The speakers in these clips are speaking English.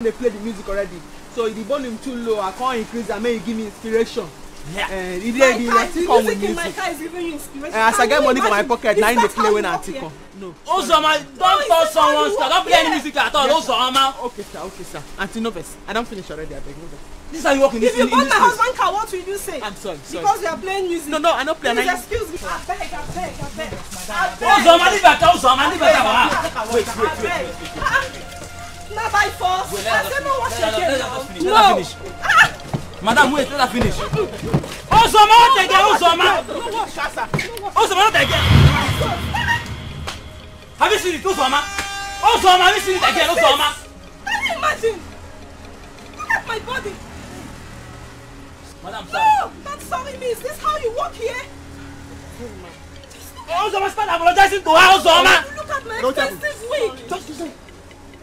They play the music already. So the volume too low, I can't increase and make you give me inspiration. Yeah. The music in my car is giving you inspiration. As I get money for my pocket, now they play when I take on. No. Ozoma, don't touch someone's car. Don't play any music at all. Ozoma. Okay, sir. Auntie Noves, I don't finish already. I beg you. This is how you work in this. If you bought my husband's car, what will you say? I'm sorry. Because we are playing music. No, I don't play. Please excuse me. I beg. Ozoma, leave it. Ozoma, leave it. Wait. Not by force. I said no wash again. Let her finish. Madam, wait, let her finish. Ozoma, not again. Ozoma, not again. Have you seen it, Ozoma? Have you seen it again, Ozoma? Can you imagine? Look at my body. Madam, sorry. No, not sorry me. Is this how you walk here? Ozoma, start apologizing to her, Ozoma. Look at my expensive wig. Just listen.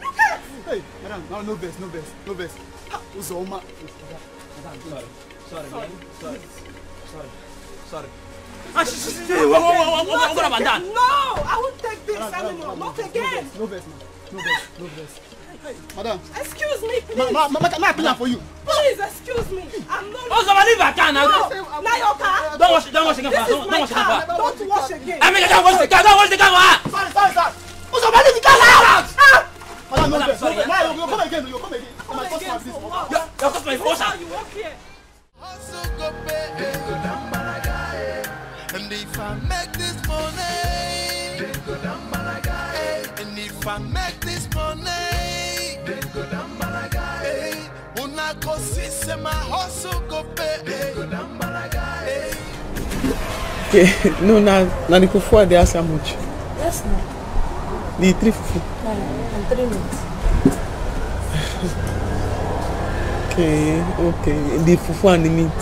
Look at. Hey, madam, no best. Ozoma. Sorry. What about that? No, I won't take this anymore. Not again. No best. Madam. Excuse me, please. Can I apply for you? Please, excuse me. I'm not. Ozoma, leave her car now. No, now your car. Don't wash again. This is my car. Don't wash again. I mean, don't wash the car for her. Sorry, sir. Ozoma, leave the car out. Madam, no best. Sorry. Now you come again. Come again for what? Your customer is That's how you walk here. And if I make this money, and if I make this money, when I go see my hustle go pay. Okay, no, now the fufu they ask how much? Yes, no. The 3 fufu. And 3 minutes. Okay. The fufu and the meat.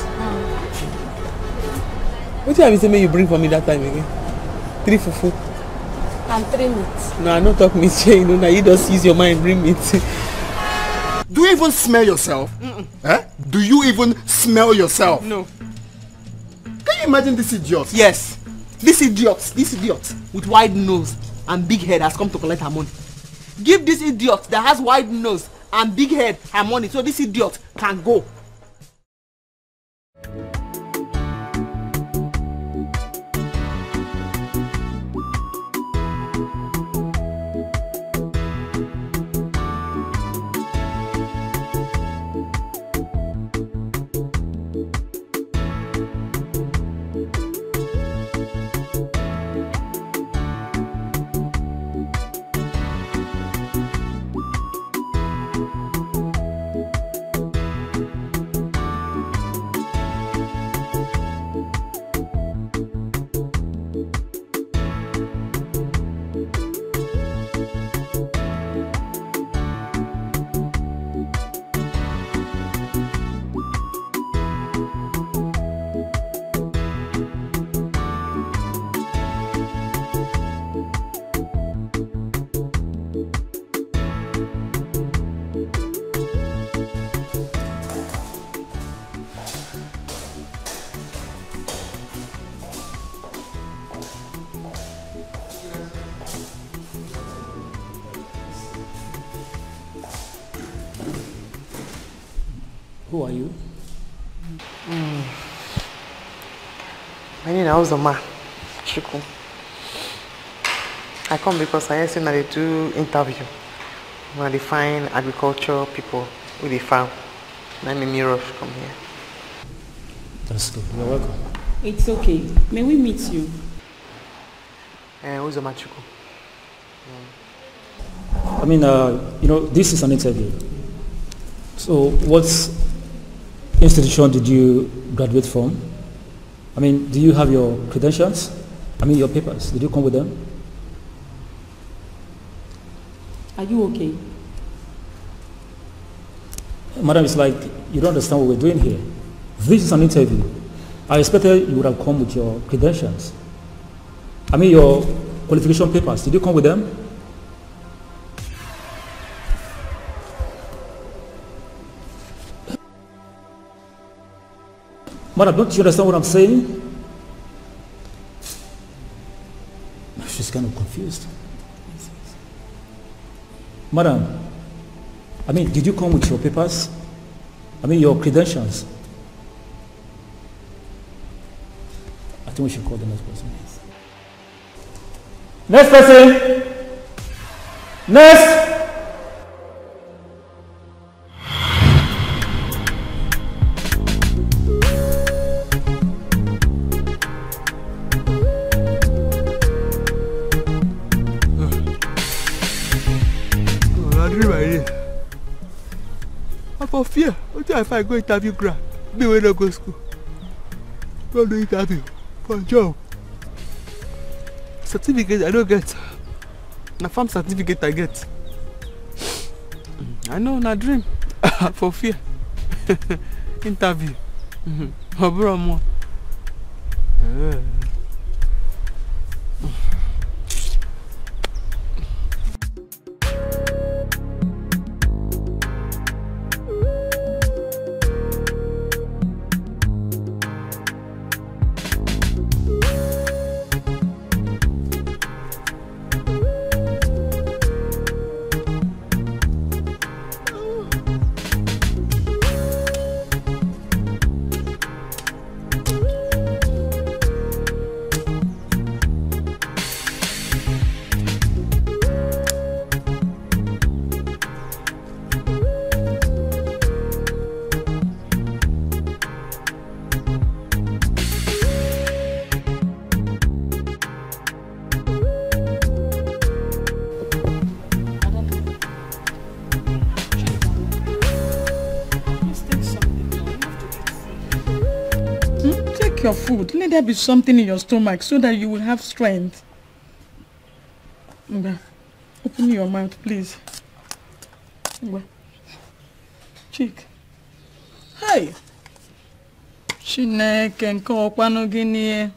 What have you said you bring for me that time again? 3 fufu. And 3 minutes. No, I don't talk meat. You know, now you just use your mind, bring meat. Do you even smell yourself? Eh? Do you even smell yourself? No. Can you imagine this idiot? Yes. This idiot with wide nose and big head has come to collect her money. Give this idiot that has wide nose and big head her money so this idiot can go. Who are you? My name is Ozoma Chuku. I come because I see that they do interview. When they find agriculture people with the farm. Let me mirror come here. That's good. You're welcome. It's okay. May we meet you? Ozoma Chuku. I mean, this is an interview. So, what institution did you graduate from? I mean, do you have your credentials? I mean, your papers. Did you come with them? Are you okay? Madam, it's like you don't understand what we're doing here. This is an interview. I expected you would have come with your credentials. I mean, your qualification papers. Did you come with them? Madam, don't you understand what I'm saying? She's kind of confused. Madam, I mean, did you come with your papers? I mean, your credentials? I think we should call the next person. Next person! Next! For fear, what if I go interview grad? Me when I go school. Go do interview for job. Certificate I don't get. Na farm certificate I get. I know na dream. For fear. Interview. Bro mo. Your food. Let there be something in your stomach so that you will have strength. Open your mouth, please. Cheek. Hey. Chineke nke ọkwanụ gịnị?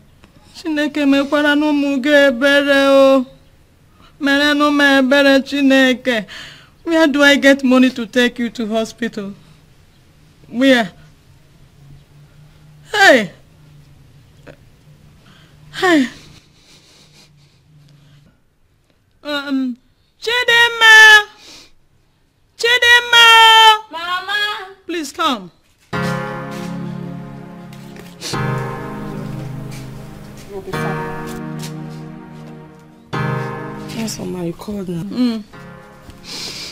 Chineke mekwara n'ụmụ gị ebere o. Mere n'ụmụ ebere Chineke. Where do I get money to take you to hospital? Where? Hey. Hi. Chidema! Mama! Please come. You'll be fine. Yes, Mama, you called now.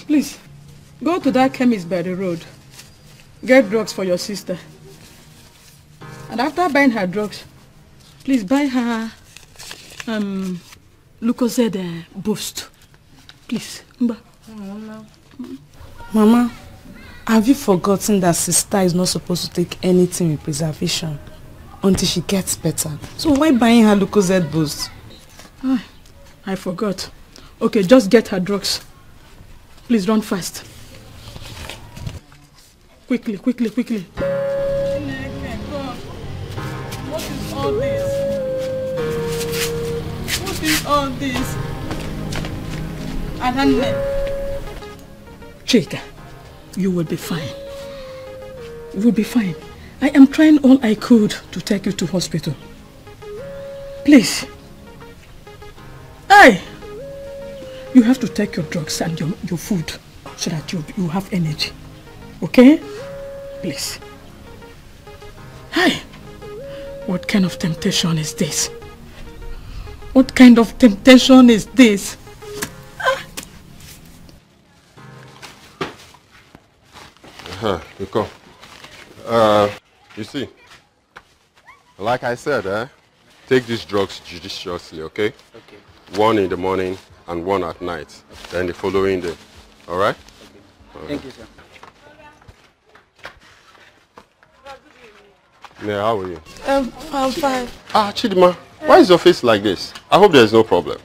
Please, go to that chemist by the road. Get drugs for your sister. And after buying her drugs, please buy her Lucozade boost. Please. Mama, have you forgotten that sister is not supposed to take anything with preservation until she gets better? So why buying her Lucozade boost? I forgot. Okay, just get her drugs. Please run fast. Quickly. What is all this? What is all this? Chika, you will be fine. You will be fine. I am trying all I could to take you to hospital. Please. Hey! You have to take your drugs and your food so that you have energy. Okay? Please. Hey! What kind of temptation is this? What kind of temptation is this? Nico. You see, like I said, take these drugs judiciously, okay? Okay. One in the morning and one at night. Then the following day. All right? Okay. Thank you, sir. Yeah, how are you? I'm fine. Chidima, why is your face like this? I hope there's no problem.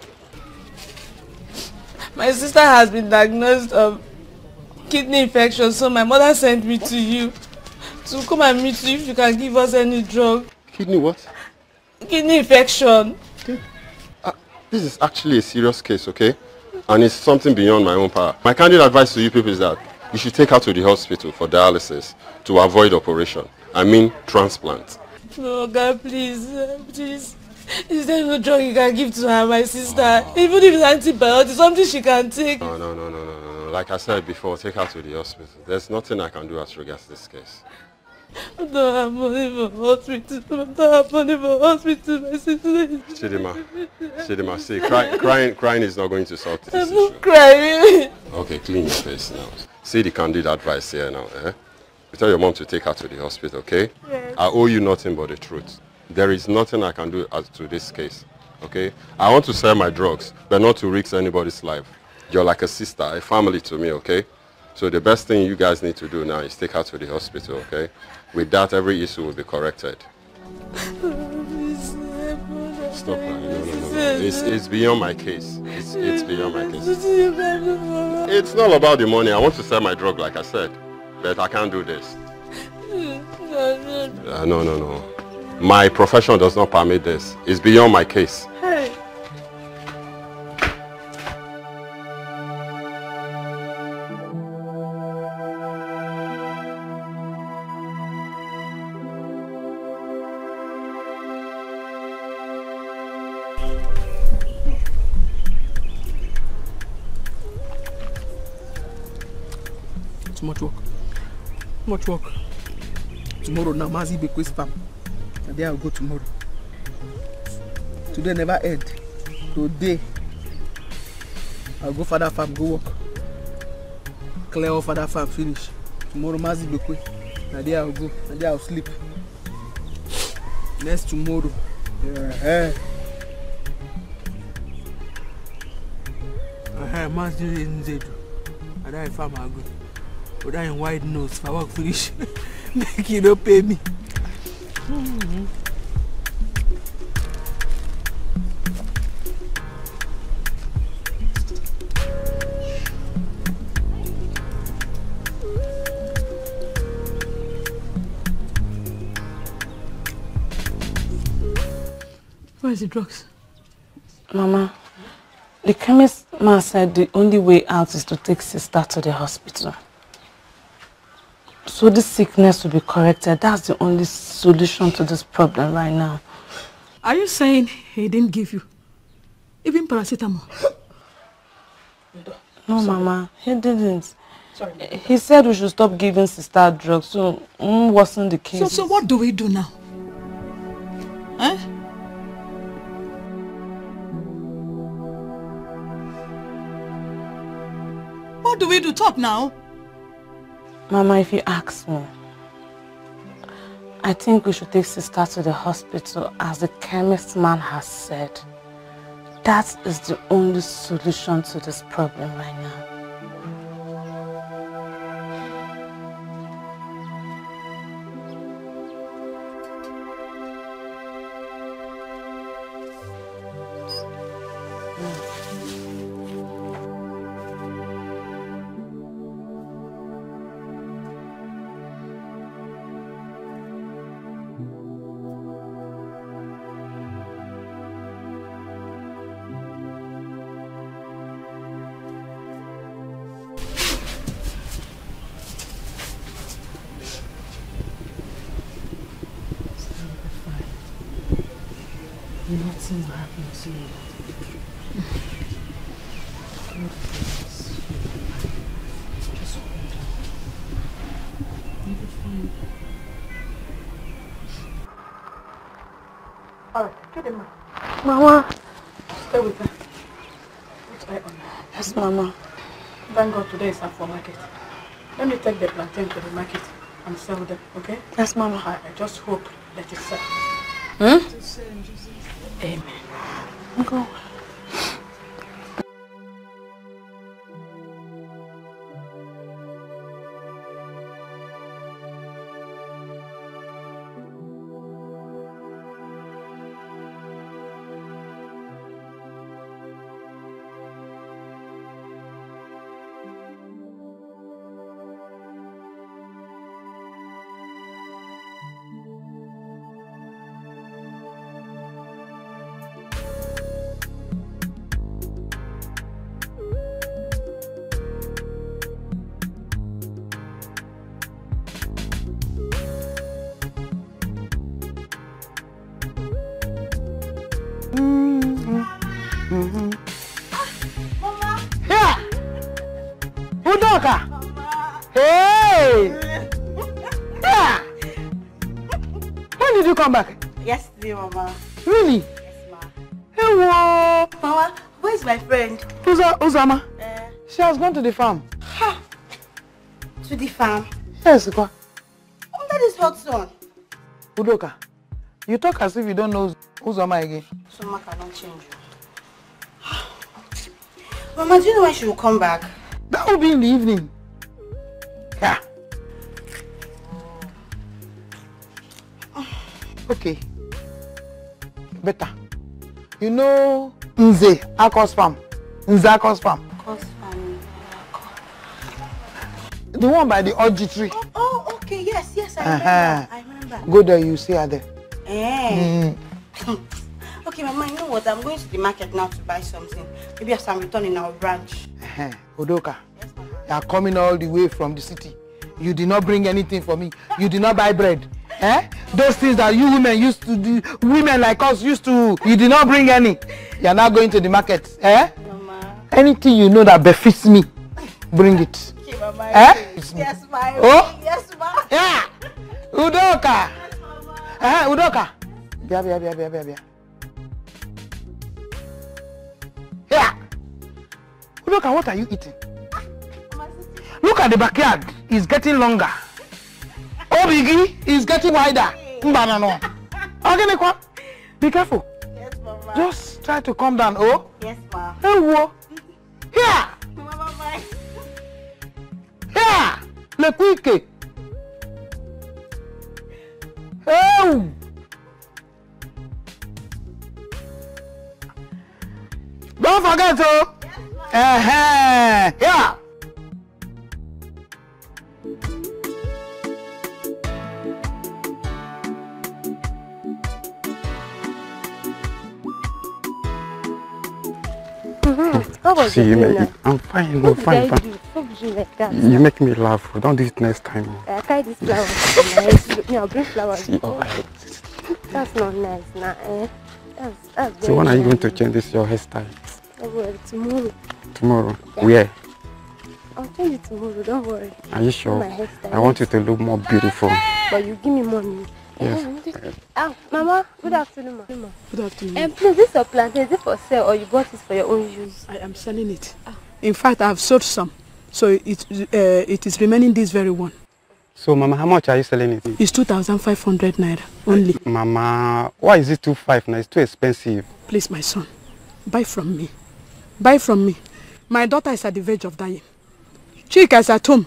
My sister has been diagnosed kidney infection, so my mother sent me to you to come and meet you if you can give us any drug. Kidney what? Kidney infection. Okay. This is actually a serious case, okay? And it's something beyond my own power. My candid advice to you people is that you should take her to the hospital for dialysis to avoid operation. I mean transplant. No, God, please. Is there no drug you can give to her, my sister? Even if it's antibiotics, something she can take. No. Like I said before, take her to the hospital. There's nothing I can do as regards this case. I don't have money for hospital. I don't have money for hospital, my sister. Chidima, see, crying is not going to solve this issue. I'm not crying. Okay, clean your face now. See the candid advice here now, eh? You tell your mom to take her to the hospital, okay? Yes. I owe you nothing but the truth. There is nothing I can do as to this case, okay? I want to sell my drugs, but not to risk anybody's life. You're like a sister, a family to me, okay? So the best thing you guys need to do now is take her to the hospital, okay? With that, every issue will be corrected. Stop crying. No. It's beyond my case. It's beyond my case. It's not about the money. I want to sell my drug, like I said. But I can't do this. No. My profession does not permit this. It's beyond my case. Hey. Too much work. Much work. Tomorrow now, Mazi Bekwe's farm. And there I'll go tomorrow. Today never end. Today I'll go father farm, go work. Clear off father farm, finish. Tomorrow Mazi Bekwe. And there I'll go. And there I'll sleep. Next tomorrow. Yeah. Mazi ARINZE. And then I farm I'll go. But I am wide nose for work finish. Make you don't pay me. Where's the drugs? Mama, the chemist man said the only way out is to take sister to the hospital. So this sickness will be corrected. That's the only solution to this problem right now. Are you saying he didn't give you even paracetamol? No, Mama, he didn't. Sorry. He said we should stop giving sister drugs, so wasn't the case. So what do we do now? Eh? What do we do? Talk now. Mama, if you ask me, I think we should take sister to the hospital as the chemist man has said. That is the only solution to this problem right now. Nothing will happen to you. Just hold on. You'll be fine. Alright, get him. Mama. Stay with her. Put eye on her. Yes, Mama. Thank God today is for market. Let me take the plantain to the market and sell them, okay? Yes, Mama. I just hope that it's sell. Amen. Go. come back? Yesterday, Mama. Really? Yes, ma. Hello. Mama, where's my friend? Uzama? She has gone to the farm. Ha! To the farm? Yes, Kwa. Under this hot sun. Udoka, you talk as if you don't know Uzama again. So Mama cannot change you. Mama, do you know when she will come back? That will be in the evening. Yeah. Okay. Better. You know Akos farm? Akos farm. Akos farm. The one by the orchard tree. Oh, okay. Yes, I remember. Go there, you see her there. Okay, Mama, you know what? I'm going to the market now to buy something. Maybe as I'm returning our branch. Odoka, you are coming all the way from the city. You did not bring anything for me. You did not buy bread. Those things that you women used to do, women like us used to, you did not bring any. You are now going to the market. Mama. Anything you know that befits me, bring it. Okay, Mama. Yes, ma. Oh? Yes, ma. Yeah. Udoka. Yes, Mama. Udoka. Bia. Yeah. Udoka, what are you eating? Look at the backyard. It's getting longer. Obigi is getting wider. Banana. Okay, be careful. Yes, Mama. Just try to calm down. Oh? Yes, ma. Hey, whoa. Here. Mama, bye. Here. LICH. Oh. Don't forget, oh. Yes, yeah. See, I'm fine. I'm fine. You make me laugh. Don't do it next time. I carry this flowers. I'll bring flowers. See, alright. That's not nice now. That's So when are you going to change this your hairstyle? Tomorrow. Tomorrow? Yeah. Where? I'll change it tomorrow. Don't worry. Are you sure? My hairstyle. I want you to look more beautiful. But you give me money. Yes. Mama, good afternoon, ma. Good afternoon. Please, this your plantain, is it for sale or you bought it for your own use? I am selling it. In fact, I have sold some, so it is remaining this very one. So, Mama, how much are you selling it? It's 2,500 naira only. Mama, why is it 2,500 now? It's too expensive. Please, my son, buy from me. Buy from me. My daughter is at the verge of dying. Chika is at home.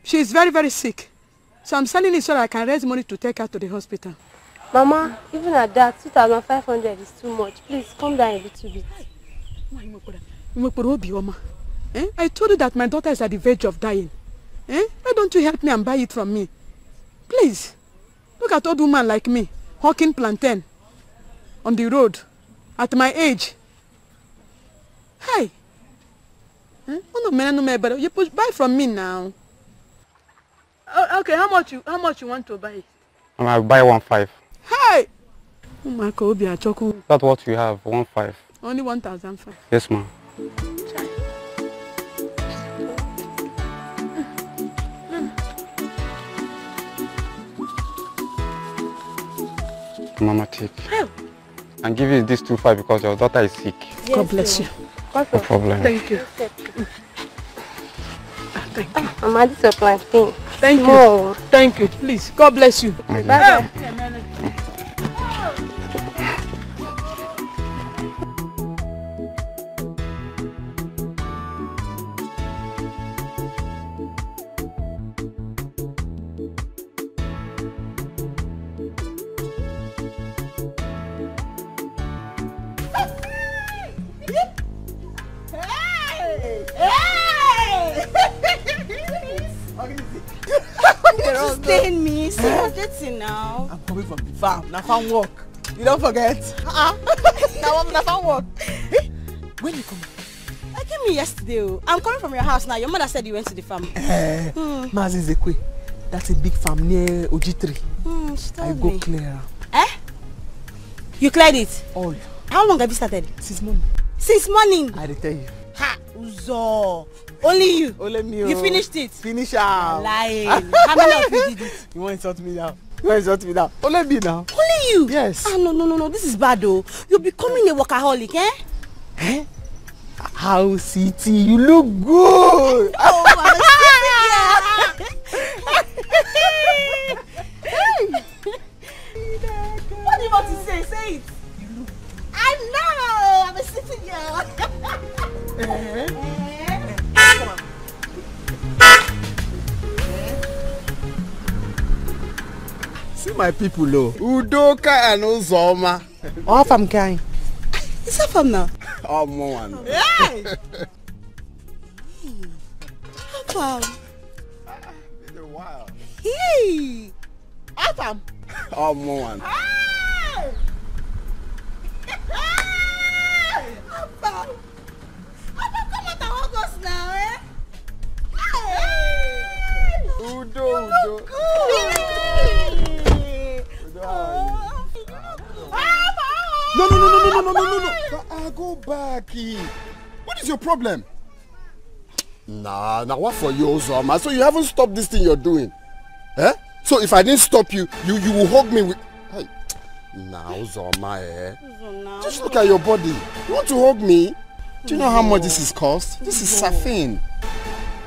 She is very, very sick. So I'm selling it so that I can raise money to take her to the hospital. Mama, even at that, 2,500 is too much. Please, come down a little bit. I told you that my daughter is at the verge of dying. Why don't you help me and buy it from me? Please. Look at old woman like me, hawking plantain on the road at my age. Hi. You push buy from me now. Okay, how much you want to buy? I'll buy 1,500. Hey! That's what you have, 1,500. Only 1,500. Yes, ma'am. Mama, take. And give you this 2,500 because your daughter is sick. Yes, God bless you. No problem. Thank you. Thank you. Mama, this is your plantain. Thank you. Thank you. Please, God bless you. Bye-bye. Sustain me. See what's dating now. I'm coming from the farm. Now farm work. You don't forget. Now I'm na farm work. When you come? I came here yesterday. I'm coming from your house now. Your mother said you went to the farm. Mazizekwe. That's a big farm near OG3. I go me. clear. You cleared it? All. How long have you started? Since morning. Since morning? I tell you. Ha! Uzo. Only you? Only me. You finished it? Finish out. Lying. How many of you did it? You want to insult me now? Where is me now? Only me now. Only you? Yes. Ah, no. This is bad though. You're becoming a workaholic, eh? Eh? How city? You look good. Oh, I'm a city girl. What do you want to say? Say it. I know. I'm a city girl. Come on. See my people, though. Udoka and Uzoma. Off I'm carrying. It's off I'm now. Oh, more one. Hey! Off It's a while. Hey! Off I'm. Oh, more one. Hey! Off come out of August now, eh? Hey! Udo. No. Go back. What is your problem? Nah, what for you, Uzoma? So you haven't stopped this thing you're doing? Eh? So if I didn't stop you, you will hug me with... Hey. Nah, Uzoma, eh? Just look at your body. You want to hug me? Do you know how much this is cost? This is saffin.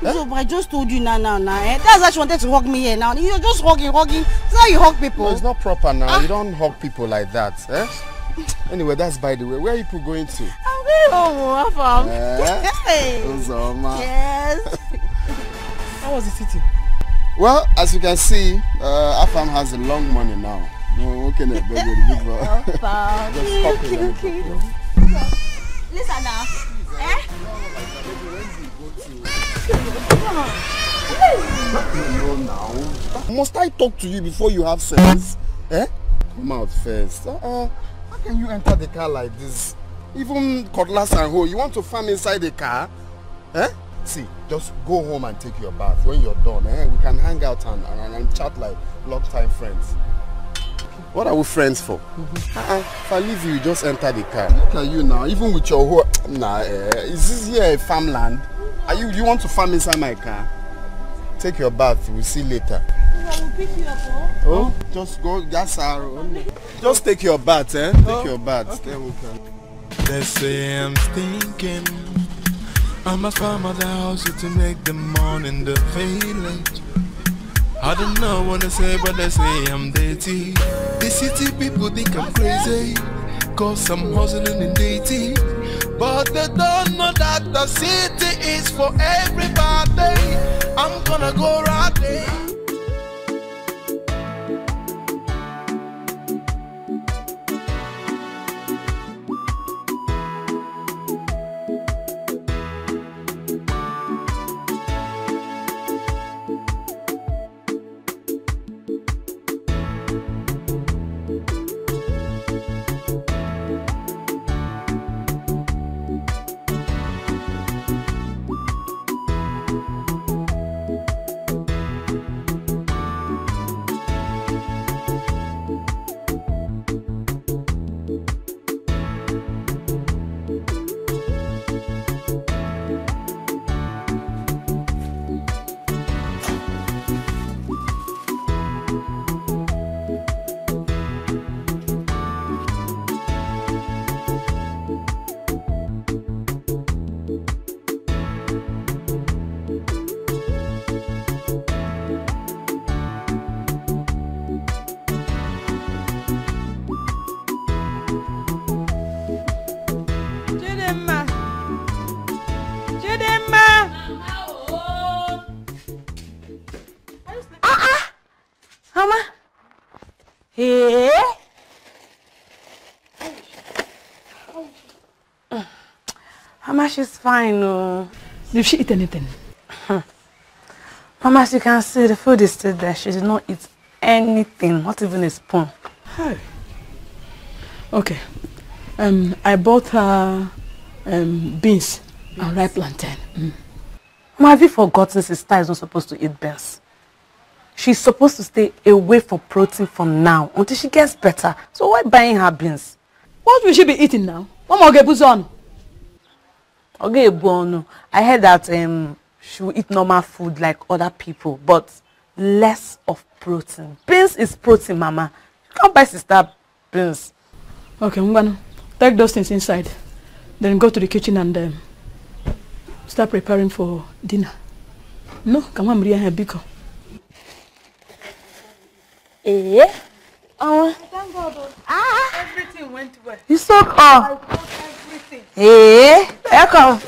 So, I just told you now, eh? That's why she wanted to hug me here now. You're just hugging. That's how you hug people. No, it's not proper now. You don't hug people like that, eh? Anyway, that's by the way. Where are you people going to? I'm going home, Afam. Hey. Uzoma. Yes. How was the city? Well, as you can see, Afam has a long money now. No, okay, no, Just stop it. Listen now. Eh? Must I talk to you before you have sense? Eh? Come out first. How can you enter the car like this? Even cutlass and hoe, you want to farm inside the car? Eh? See, just go home and take your bath. When you're done, we can hang out and chat like long-time friends. What are we friends for? If I leave you, you just enter the car. Look at you now, even with your hoe. Nah, is this here a farmland? You want to farm inside my car? Take your bath, we'll see later. I will pick you up, Oh, just go, just take your bath, eh? Take your bath. Okay. Then we can. They say I'm stinking. I must find my house to make the morning the village. I don't know what to say, but they say I'm dirty. The city people think I'm crazy, cause I'm hustling in dating. But they don't know that the city is for everybody. I'm gonna go right there. Hey. Mama, she's fine. No. Did she eat anything? Mama, as you can see, the food is still there. She did not eat anything, not even a spoon. Hey. Okay. I bought her beans and ripe plantain. Mama, have you forgotten sister is not supposed to eat beans? She's supposed to stay away for protein from now until she gets better. So why buying her beans? What will she be eating now? Mama, I heard that she will eat normal food like other people, but less of protein. Beans is protein, Mama. You can't buy sister beans. Okay, Mbano, take those things inside. Then go to the kitchen and start preparing for dinner. No, come on, Maria, here, Biko. Thank God. Everything went well. You so calm. I got everything. Welcome.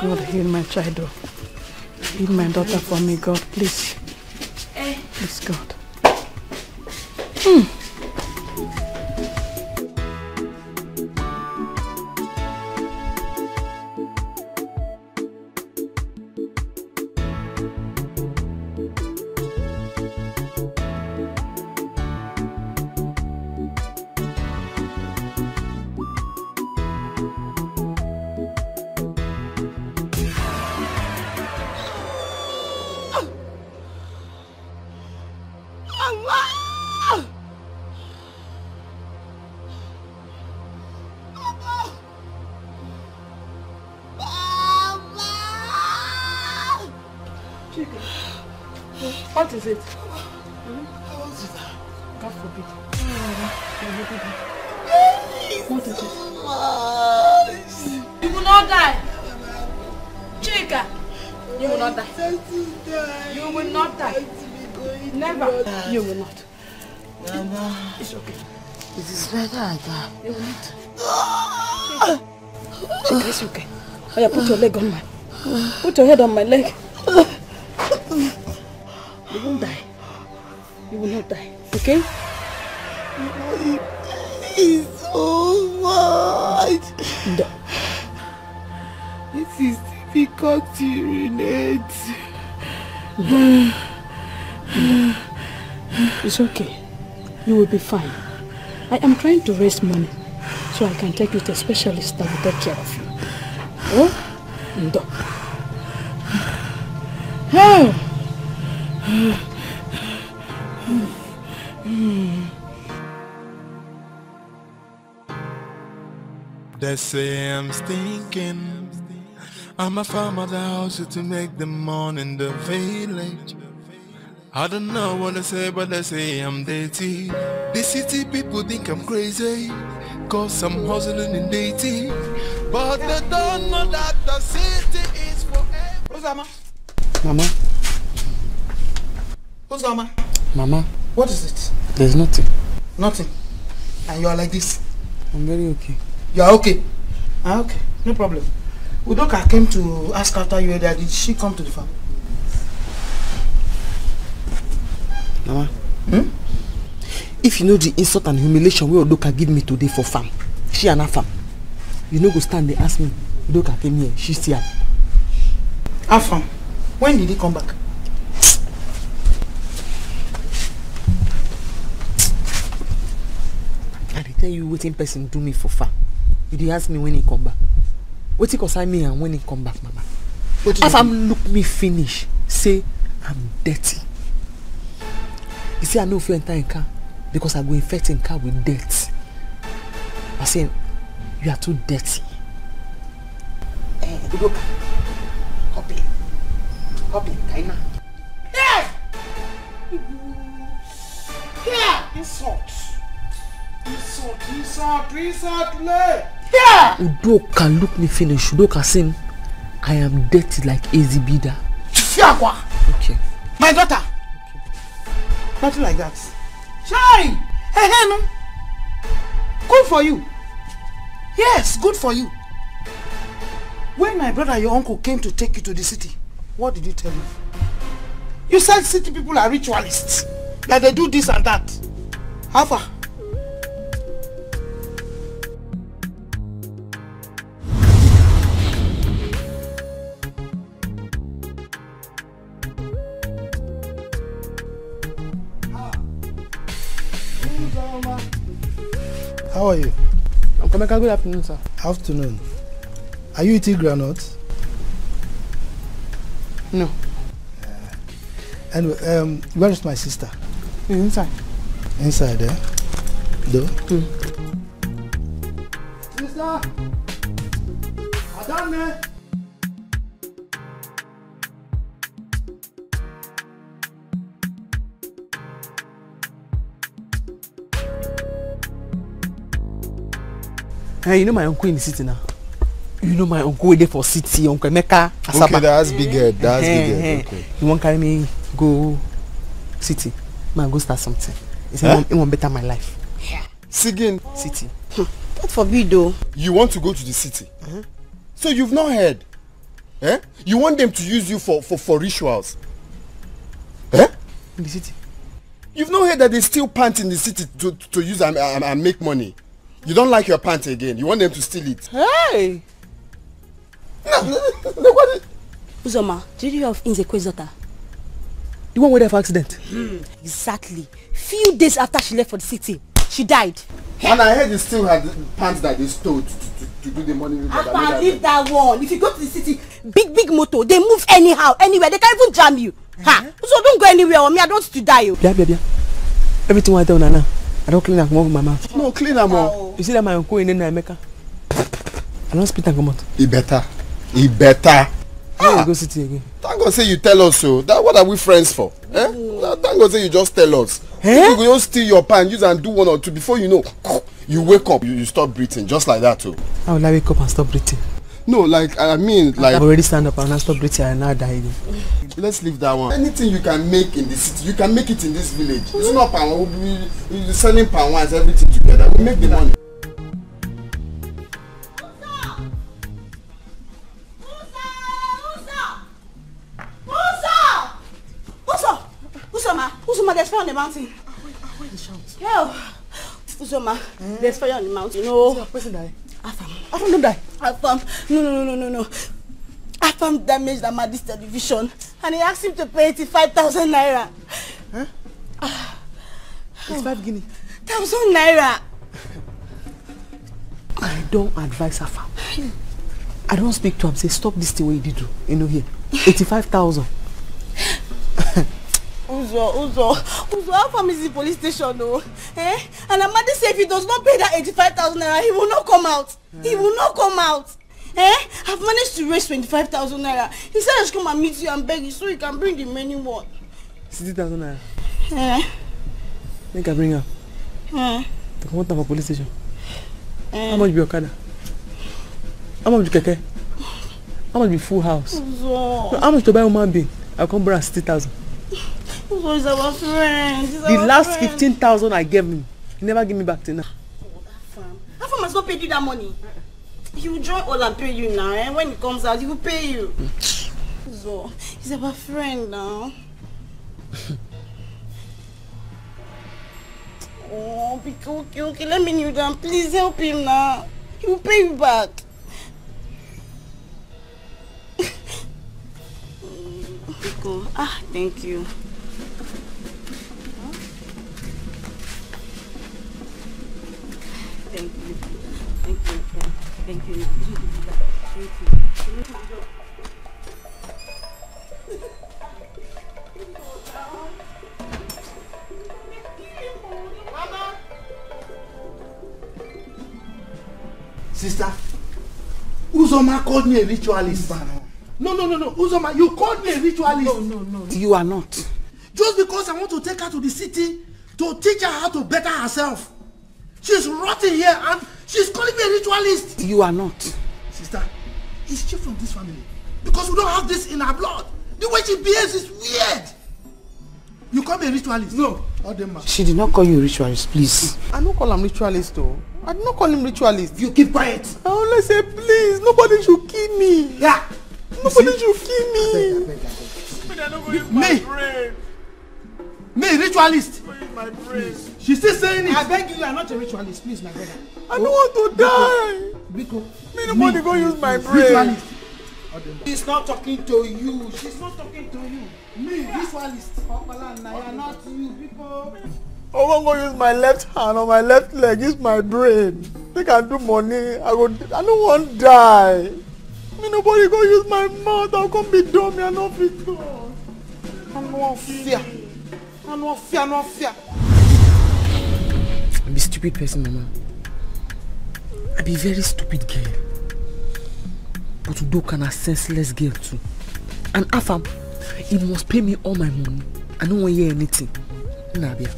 God, heal my child. Heal my daughter for me, God, please. Please, God. What is it? God forbid. What is it? You will not die. Chika, you will not die. You will not die. Never. You will not. Mama. It's okay. It is better I die. You will not. Chika, it's okay. Oh, yeah, put your leg on my... Put your head on my leg. You won't die. You will not die. Okay? It's so much. No. It is difficult to urinate. It's okay. You will be fine. I am trying to raise money so I can take you to a specialist that will take care of you. Oh? No. Oh. They say I'm stinking. I'm a farmer that house to make the money in the village. I don't know what they say, but they say I'm dirty. The city people think I'm crazy, cause I'm hustling in dirty. But they don't know that the city is forever. Uzama. Mama. Uzama. Mama. What is it? There's nothing. Nothing. And you are like this? I'm very okay. You are okay? Ah, okay. No problem. Udoka came to ask after you. Did she come to the farm? Mama. If you know the insult and humiliation where Udoka give me today for farm, she and her farm, you know go stand there ask me, Udoka came here, she's here. Her farm? When did he come back? I tell you what in person do me for farm. You did ask me when he come back. What he concern me and when he come back, Mama? If I'm look me finish, say I'm dirty. You see, I know if you enter in car because I go infect in car with dirt. I say you are too dirty. Look, copy, Kaina. Here! Here! Insult! Yeah. Udoka look me finish. Udoka say I am dirty like Ezibida. Okay. My daughter. Okay. Nothing like that. Shine. Hey, no. Good for you. Yes, good for you. When my brother and your uncle came to take you to the city, what did you tell him? You said city people are ritualists. That they do this and that. How far? How are you? I'm coming. Good afternoon, sir. Afternoon. Are you eating granuts? No. Anyway, where is my sister? Inside. Inside, eh? Do? Sister! Adame! Hey, you know my uncle in the city now. You know my uncle there for city, Uncle Mecca. Okay, that's big head. That's big head. Okay. You won't carry me go city. Man, go start something. It won't better my life. Sigin. City. What forbid though? You want to go to the city? So you've not heard? You want them to use you for rituals? In the city? You've not heard that they steal pants in the city to use and make money? You don't like your pants again. You want them to steal it? Hey! Uzoma, did you have Inzekwe's daughter? The one with the accident? Exactly. Few days after she left for the city, she died. And I heard they still had pants that they stole to do the money. I leave that one. If you go to the city, big motor, they move anyhow, anywhere. They can't even jam you. So don't go anywhere or me, I don't want to die. Yeah. Everything I tell Nana, I don't clean up more with my mouth. No, clean them all. You see that my uncle in America? I don't spit and come out. He better. I go city again. Thank God say you tell us so. That what are we friends for? Thank God say you just tell us. You go just steal your pan, use and do one or two before you know. You wake up, you stop breathing just like that too. How will I wake up and stop breathing? No, like I mean, like I've already stand up and I stop breathing and now die again. Let's leave that one. Anything you can make in the city, you can make it in this village. It's not pan. We'll be selling pan wines, everything together. We make the money. Uzoma, there's fire on the mountain. Where the shout? Yo, Uzoma, there's fire on the mountain. No. Person die. Afam don't die. Afam, no. Afam damaged Amadi's television, and he asked him to pay 85,000 naira. It's 5 guinea. 1,000 naira. I don't advise Afam. I don't speak to him. Say stop this thing what you did do. You know here, 85,000. Uzo, Afam is in police station though. And Amadi said if he does not pay that 85,000 naira, he will not come out. He will not come out. I've managed to raise 25,000 naira. He said I should come and meet you and beg you so you can bring the remaining one. 60,000 naira. Make I bring her. To come out of a police station. How much be Okada? How much be Keke? How much be full house? Uzo. How much to buy a man being? I'll come bring 60,000. Uzo is our friend. The last 15,000 I gave him, he never give me back till now. Afam has not paid you that money. He will join all and pay you now. When he comes out, he will pay you. Uzo, he's our friend now. Oh, okay. Let me kneel down. Please help him now. He will pay you back. Biko, thank you. Thank you. Sister, Uzoma called me a ritualist. No. Uzoma, you called me a ritualist. No. You are not. Just because I want to take her to the city to teach her how to better herself. She's rotting here and she's calling me a ritualist. You are not. Sister, is she from this family? Because we don't have this in our blood. The way she behaves is weird. You call me a ritualist? No. She did not call you a ritualist, please. I don't call him ritualist though. I did not call him ritualist. You keep quiet. I only say please, nobody should kill me. Yeah. Nobody should kill me. Me, ritualist. My brain. She's still saying it. I beg you are not a ritualist, please, my brother. I don't want to die. Biko. Me nobody go use my brain. Ritualist. She's not talking to you. She's not talking to you. Me, ritualist. I am not you, people. I won't go use my left hand or my left leg. Use my brain. They can do money. I don't want to die. Me nobody go use my mouth. I'll come be dumb. I no fit go. I no fear. I no fear. I'm a stupid person, Mama. I be very stupid girl. But Udo can a senseless girl too. And Afam, he must pay me all my money. I don't want to hear anything. Nabia.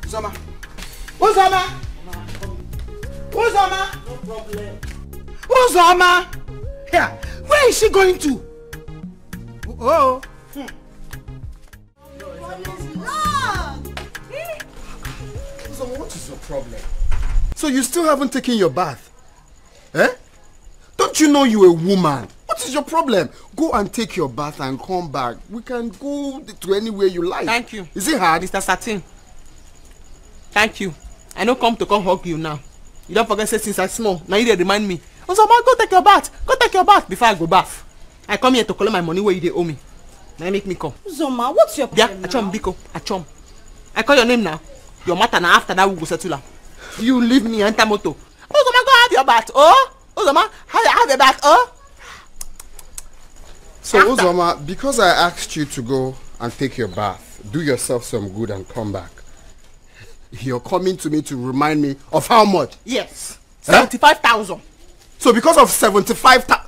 Uzoma. Uzoma! No problem. Uzoma! Here, where is she going to? Oh. Uzoma, what is your problem? So you still haven't taken your bath? Eh? Don't you know you're a woman? What is your problem? Go and take your bath and come back. We can go to anywhere you like. Thank you. Is it hard? Mr. Satin. Thank you. I no come hug you now. You don't forget say since I small. Now you dey remind me. Uzoma, go take your bath. Go take your bath before I go bath. I come here to collect my money where you dey owe me. Now make me come. Uzoma, what's your problem? Yeah, Achom Biko. Achom. I call your name now. Your matter now after that we go settle. You leave me enter motor. Uzoma, go have your bath. Oh? Uzoma, have your bath. Oh? So Uzoma, because I asked you to go and take your bath, do yourself some good and come back, you're coming to me to remind me of how much? Yes. 75,000. So because of 75,000,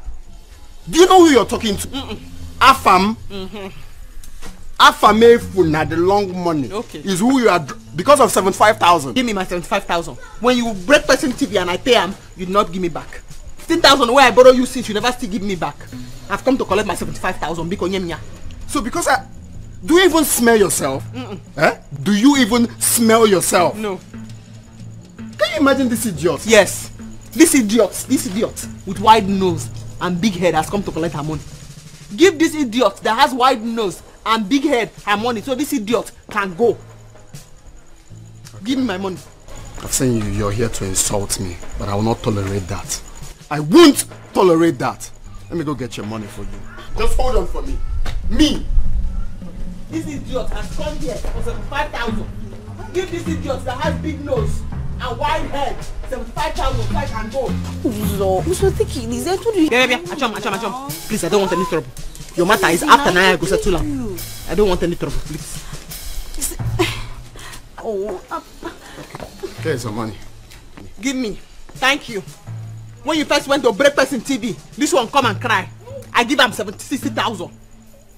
do you know who you're talking to? Afam. Afamefu na the long money. Okay. Is who you are because of 75,000. Give me my 75,000. When you break person TV and I pay him, you do not give me back. 15,000 where I borrow you since you never still give me back. I've come to collect my 75,000 because nyemnya. So because do you even smell yourself? Eh? Do you even smell yourself? No. Can you imagine this idiot? Yes. This idiot with wide nose and big head has come to collect her money. Give this idiot that has wide nose and big head her money so this idiot can go. Okay. Give me my money. I've seen you're here to insult me, but I will not tolerate that. I won't tolerate that. Let me go get your money for you. Just hold on for me. Me. This idiot has come here for 75,000. Give this idiot that has big nose and wide head 75,000 so I can go. Uzo, thinking is that what you? Yeah. Achom. Please, I don't want any trouble. Your matter is after now I go settle am. I don't want any trouble, please. Here's your money. Give me. Thank you. When you first went to break person TV, this one come and cry. I give him 60,000.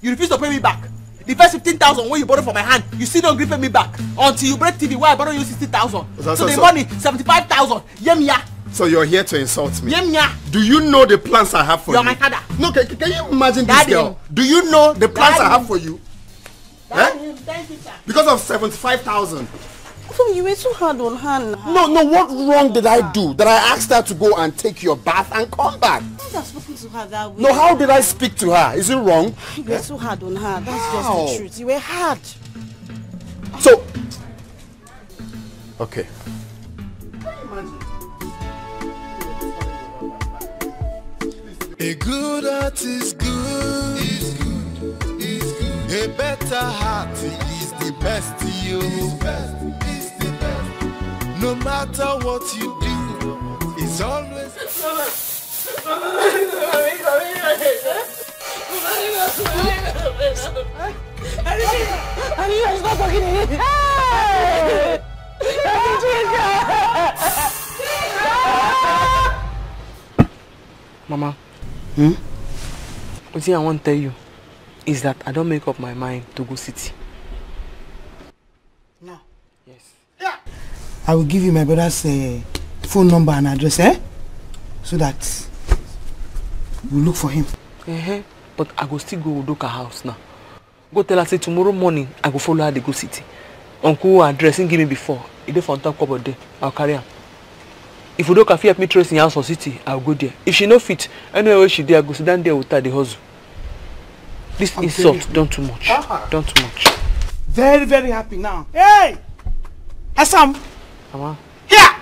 You refuse to pay me back. The first 15,000 when you borrow from my hand, you still don't pay me back until you break TV where I borrow you 60,000. So the money 75,000. Yemya. So you're here to insult me? Yemya. Do you know the plans I have for you? You're my father. No, can you imagine this girl? Do you know the plans I have for you? Thank you, sir. Because of 75,000. You were too hard on her. No, what wrong did I do that I asked her to go and take your bath and come back? You have spoken to her that way. No, how did I speak to her? Is it wrong? You were too hard on her. That's just the truth. You were hard. So, okay. A good heart is good. A better heart is the best to you. No matter what you do, it's always. Stop talking to me. Mama. What I want to tell you is that I don't make up my mind to go city. No. Yes. Yeah. I will give you my brother's phone number and address, so that we'll look for him. But I go still go Udoka house now. Go tell her say tomorrow morning I go follow her to go city. Uncle address him give me before. If they found top about day, I'll carry her. If Udoka help me trace in house or city, I'll go there. If she no fit, anywhere she there, I go sit down there with her the hustle. This insult, don't too much. Don't too much. Very, very happy now. Hey! Assam! Mama. Here!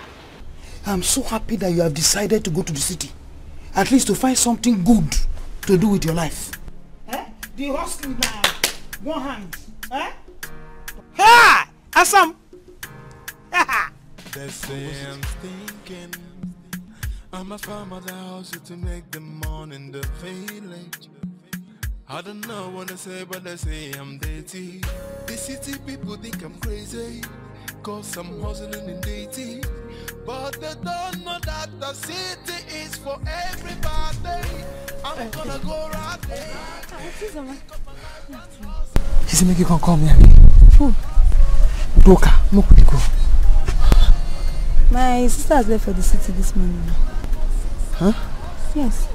I'm so happy that you have decided to go to the city. At least to find something good to do with your life. The hustle now. One hand. Ha! Assam! They say I'm thinking I must find my house to make the morning the village. I don't know what to say, but they say I'm dirty. The city people think I'm crazy, cause I'm hustling in dating. But they don't know that the city is for everybody. I'm gonna go right there. He said make you can come here. Doka, no go. My sister has left for the city this morning. Huh? Yes.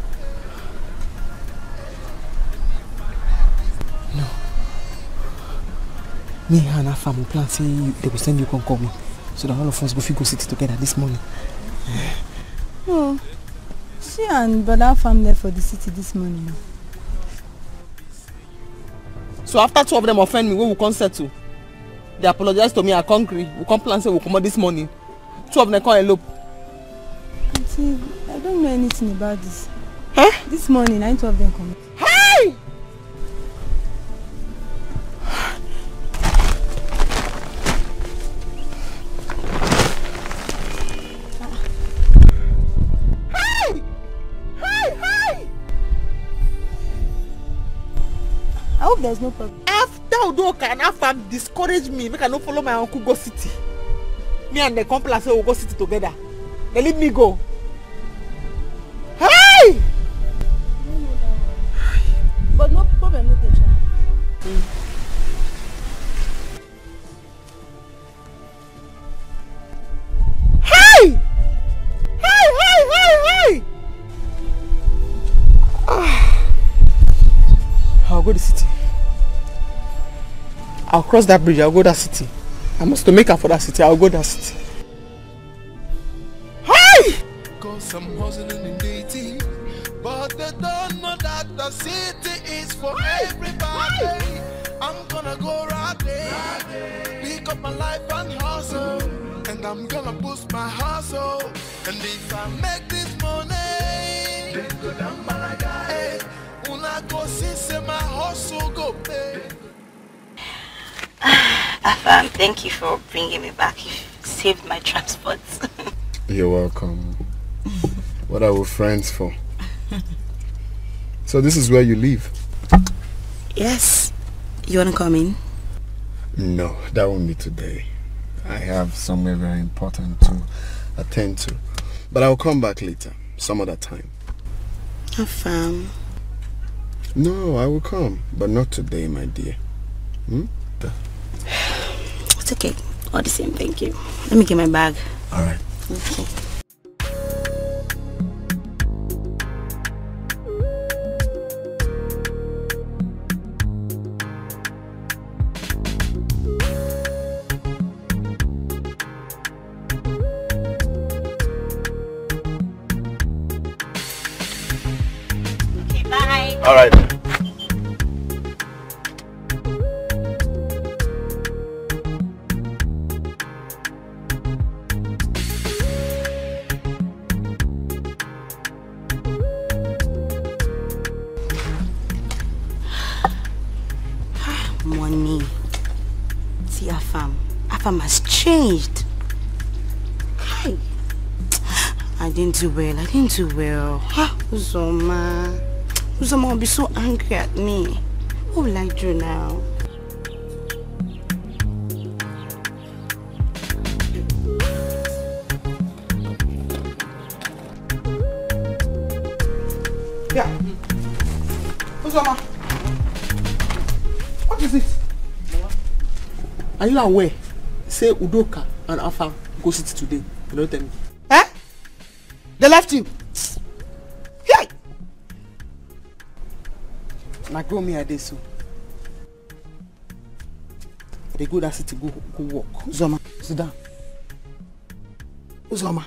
No. Me and her family plan say they will send you come call me. So that all of us go city together this morning. Oh. She and Brother Fam left for the city this morning. So after 2 of them offend me, we will come settle. They apologize to me, I can't agree. We come plan say we'll come out this morning. 2 of them come elope. Auntie, I don't know anything about this. Huh? This morning, 9 of them come. Hey! I hope there's no problem. After Udoka and after discourage me, make I not follow my uncle go city. Me and the couple say we'll go city together. They leave me go. Hey! But no problem with the child. Hey! Hey! Hey! Hey! Hey! I'll go to the city. I'll cross that bridge. I'll go to that city. I must to make up for that city. I'll go to that city. Hey! Cause I'm hustling in DT, but they don't know that the city is for everybody. I'm gonna go right there, pick up my life and hustle, and I'm gonna boost my hustle. And if I make this money, then go down by like I when I go see my hustle go pay. Afam, thank you for bringing me back. You saved my transport. You're welcome. What are we friends for? So this is where you live? Yes. You want to come in? No, that won't be today. I have somewhere very important to attend to. But I'll come back later, some other time. Afam. No, I will come, but not today, my dear. It's okay. All the same, thank you. Let me get my bag. All right. Okay. Okay, bye. All right. Money. See, Afam has changed. Hi. I didn't do well. Uzoma will be so angry at me. What will I do now? Yeah. Uzoma. What is it? Are you aware? Say Udoka and Afam go city today. You don't tell me. Eh? They left you. Hey! Like go me a day so. They go that city go walk. Uzoma, sit down. Uzoma,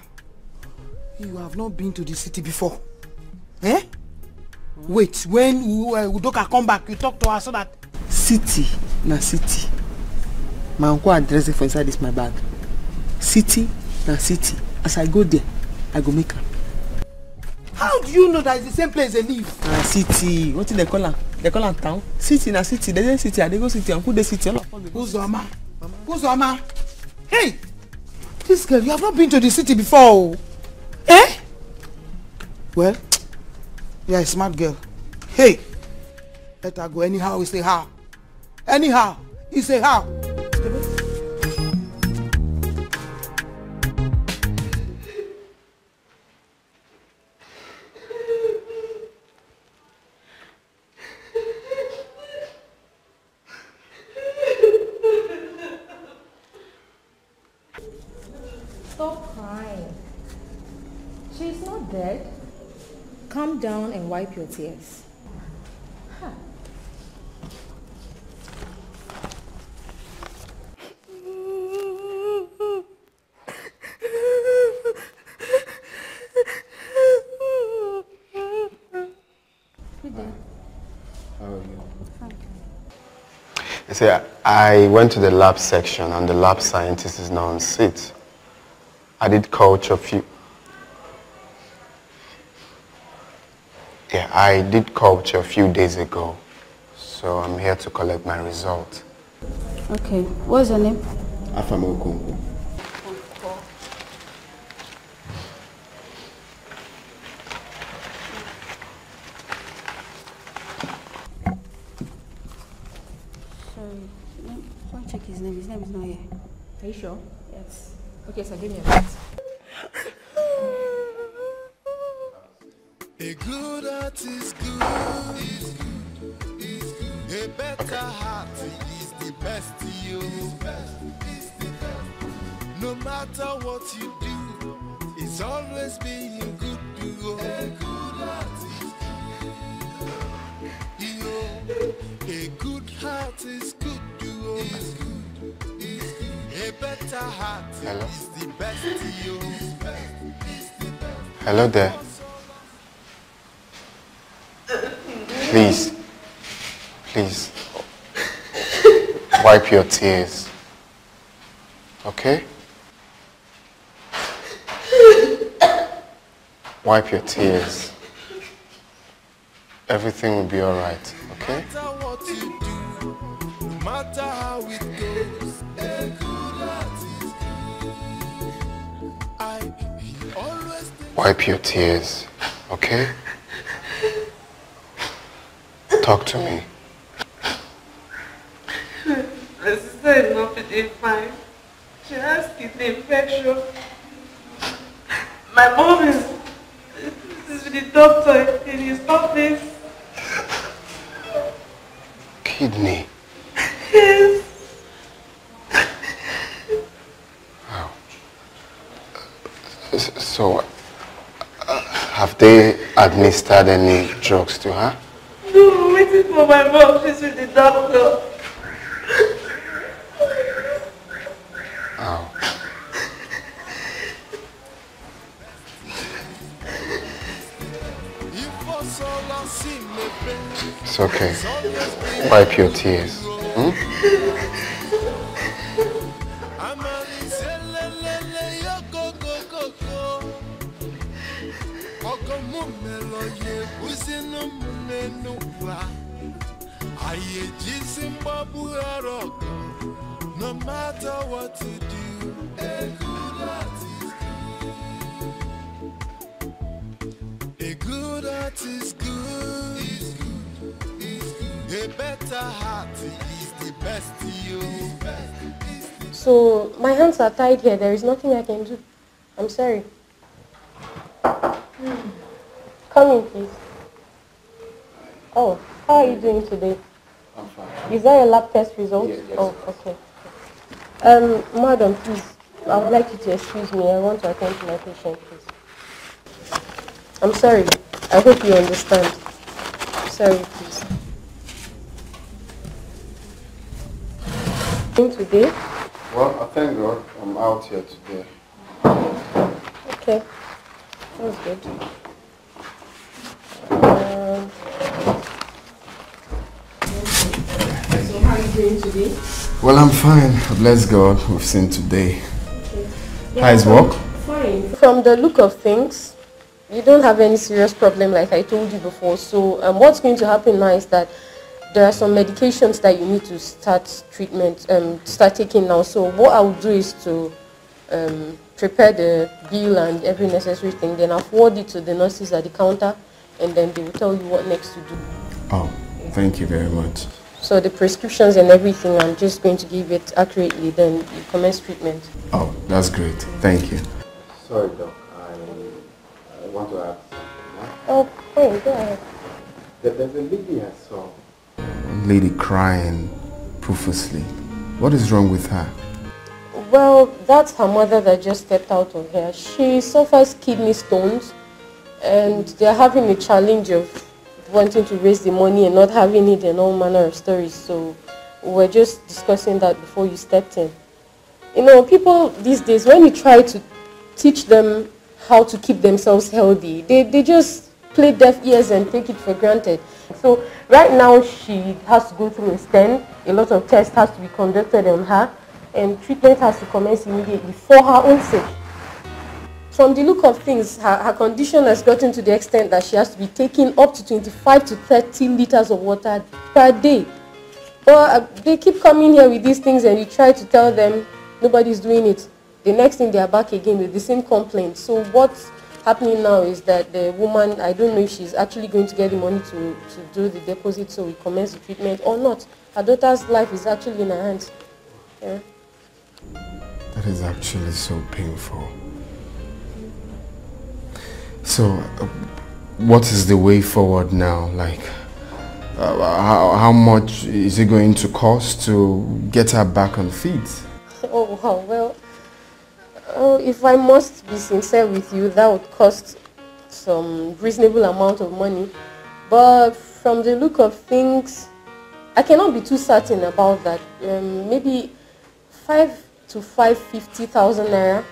you have not been to the city before. Eh? Wait, when Udoka come back, you talk to her so that... City na city. My uncle address it for inside this my bag. City na city. As I go there, I go make her. How do you know that it's the same place they live? City. What do they call her? They call her town. City na city. They say city. They go city. Uncle the city. Uzoma. Uzoma. Hey! This girl, you have not been to the city before. Eh? Well, you're a smart girl. Hey! Let her go anyhow, you say how. Anyhow, you say how. Stop crying. dead. Calm down and wipe your tears. Huh. How are you? I say I went to the lab section and the lab scientist is now on seat. I did coach a few. Yeah, I did coach a few days ago, so I'm here to collect my result. Okay, what's your name? Afamokunku. Sorry, don't check his name. His name is not here. Are you sure? Yes. Okay, so give me a minute. A good heart is good. A better heart is the best to you. No matter what you do, it's always being good to you. A good heart is good. A good heart is good to you. A better heart is the best to you. Hello there. Please, wipe your tears, okay? Wipe your tears. Everything will be all right, okay? No matter what you do, no matter how it goes, a good heart is good. I always Wipe your tears, okay? Talk to me. My sister is not feeling fine. She has kidney infection. My mom is with the doctor in his office. Kidney. Yes. Wow. So, have they administered any drugs to her? No, I'm waiting for my mom. She's with the doctor. Oh. It's okay. Wipe your tears. Hmm? No matter what you do, a good heart is good. A good heart is good. A better heart is the best to you. So, my hands are tied here. There is nothing I can do. I'm sorry. Come in, please. Oh, how are you doing today? I'm fine. Is that your lab test result? Yes. Oh, okay. Madam, please, I would like you to excuse me. I want to attend to my patient, please. I'm sorry. I hope you understand. Sorry, please. Today? Well, I thank God I'm out here today. Okay. That's good. So how are you doing today? Well, I'm fine. Bless God. We've seen today. Okay. How is work? Fine. From the look of things, you don't have any serious problem like I told you before. So what's going to happen now is that there are some medications that you need to start taking now. So what I will do is to prepare the bill and every necessary thing. Then I'll forward it to the nurses at the counter, and then they will tell you what next to do. Oh, thank you very much. So the prescriptions and everything, I'm just going to give it accurately, then you commence treatment. Oh, that's great. Thank you. Sorry, Doc. I want to ask. Oh, fine, go ahead. There's a lady I saw. Lady crying profusely. What is wrong with her? Well, that's her mother that just stepped out of here. She suffers kidney stones, and they're having a challenge of wanting to raise the money and not having it and all manner of stories. So we're just discussing that before you stepped in. You know, people these days, when you try to teach them how to keep themselves healthy, they just play deaf ears and take it for granted. So right now she has to go through a stent. A lot of tests has to be conducted on her, and treatment has to commence immediately for her own sake. From the look of things, her condition has gotten to the extent that she has to be taking up to 25 to 30 liters of water per day. But they keep coming here with these things and you try to tell them nobody's doing it. The next thing they are back again with the same complaint. So what's happening now is that the woman, I don't know if she's actually going to get the money to do the deposit so we commence the treatment or not. Her daughter's life is actually in her hands. Yeah. That is actually so painful. So, what is the way forward now? Like, how much is it going to cost to get her back on feet? Oh, wow. Well, if I must be sincere with you, that would cost some reasonable amount of money. But from the look of things, I cannot be too certain about that. Maybe 5 to 550,000 naira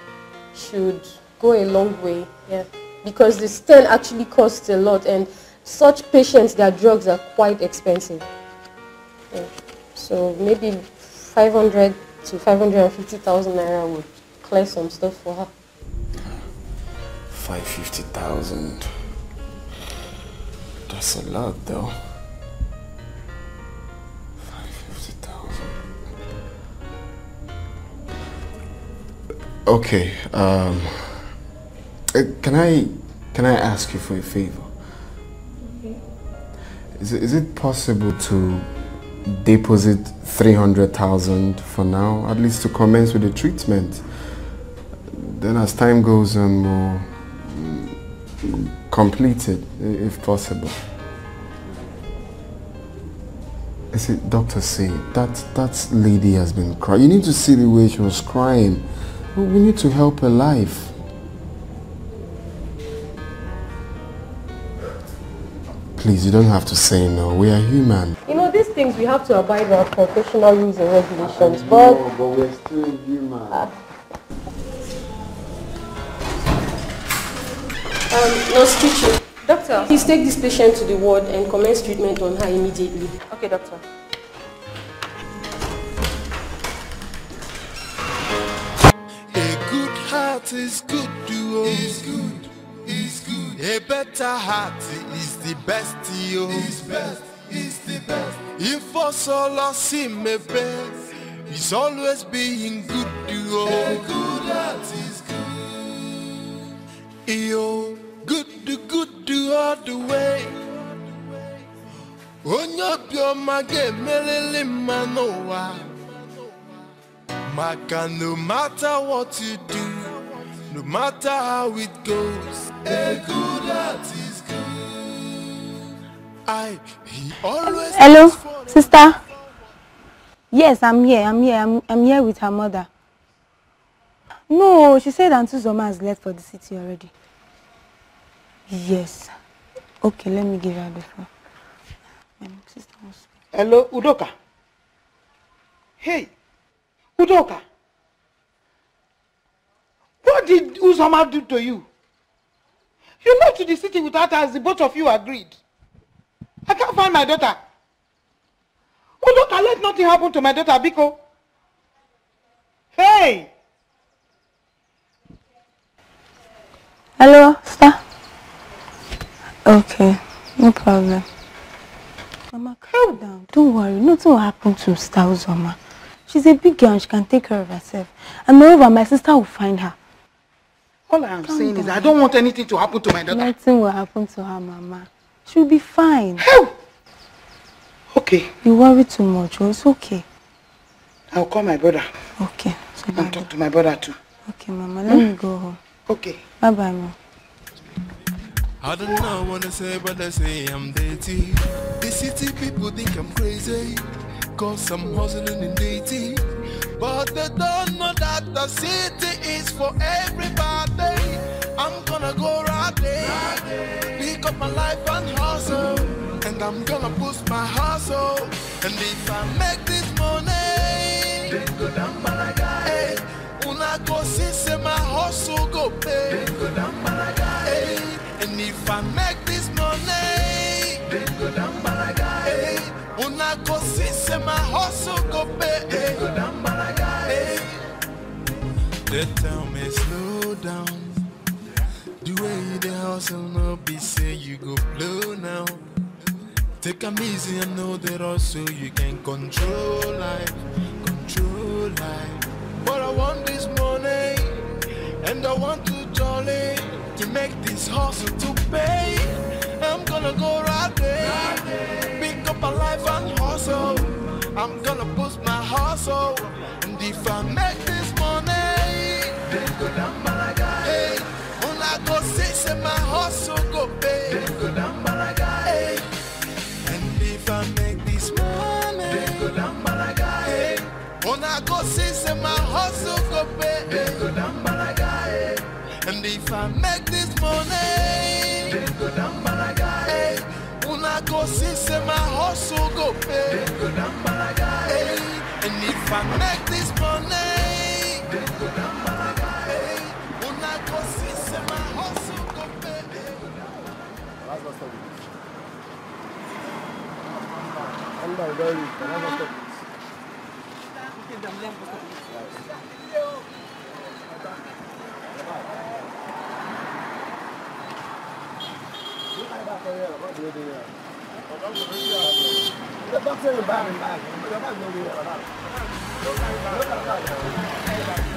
should go a long way. Yeah. Because the stent actually costs a lot, and such patients, their drugs are quite expensive. Yeah. So maybe 500 to 550,000 naira would clear some stuff for her. 550,000. That's a lot, though. 550,000. Okay. Can I ask you for a favor? Okay. Is it possible to deposit 300,000 for now, at least to commence with the treatment? Then as time goes on, we'll complete it, if possible. I said, Doctor, say that lady has been crying. You need to see the way she was crying. We need to help her life. Please, you don't have to say no. We are human. You know, these things we have to abide by professional rules and regulations, but... No, but we're still human. Nurse Chichi. Doctor, please take this patient to the ward and commence treatment on her immediately. Okay, doctor. A good heart is good, duo. It's good. It's good. A better heart is the best, yo. It's best. It's the best. If us all see me best, it's always being good, duo. A good heart is good. Yo, good all the way. Onyopyo mage melele manowa. Maka, no matter what you do, no matter how it goes, a good heart is good. He always. Hello, sister. Yes, I'm here. I'm here with her mother. No, she said Auntie Zoma has left for the city already. Yes. Okay, let me give her the phone. Hello, Udoka. Hey, Udoka. What did Uzoma do to you? You left to the city without her as the both of you agreed. I can't find my daughter. Udoka, let nothing happen to my daughter, Biko. Hey! Hello, sister. Okay, no problem. Mama, calm down. Don't worry. Nothing will happen to Sister Uzoma. She's a big girl and she can take care of herself. And moreover, my sister will find her. All I am saying is I don't want anything to happen to my daughter. Nothing will happen to her, Mama. She'll be fine. Okay. You worry too much. Oh, it's okay. I'll call my brother. Okay. So and talk to my brother too. Okay, Mama. Let me go home. Okay. Bye-bye, Mama. I don't know what to say, but they say I'm dirty. The city people think I'm crazy, cause I'm hustling in dating. But they don't know that the city is for everybody. I'm gonna go right day. Pick up my life and hustle, and I'm gonna boost my hustle. And if I make this money, then go down Malaga. Hey, una go see say my hustle go pay. Then go down Malaga. Hey, and if I make this money, then go down Malaga. Hey, una go see say my hustle go pay. Then go down Malaga. Hey, they tell me slow down. The way the hustle no be say you go blow now. Take them easy and know that also you can control life. But I want this money, and I want to jolly to make this hustle to pay. I'm gonna go right there, pick up a life and hustle. I'm gonna boost my hustle, and if I make this money, then go down Malaga. Hey, when I go say my hustle go pay. Then go down Malaga. Hey, and if I make this money, then go down Malaga. Hey, when I go say my hustle go pay. Then go down Malaga. Hey, and if I make this money, then go down Malaga. Hey, when I go say my hustle go pay. Then go down Malaga. Hey, and if I make this money, then go down Malaga. Hey, when I go say my hustle go pay. That's what's up. I'm not very weak, but I'm not stop this.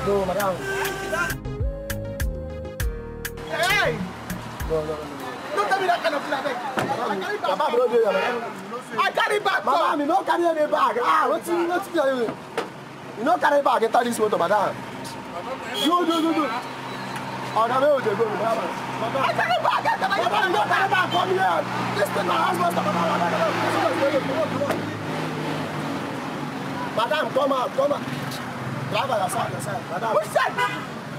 No, madam. Hey! No. Don't tell me that kind of thing, I beg. I carry back, madam. You don't carry any bag. What's you? You don't carry bag. Enter this motor, madam. Do. Oh, now where would they go, madam? I carry bag. Madam, don't carry bag. Come here. This thing, my husband. Madam, come out. Driver, aside. Madam. Which side?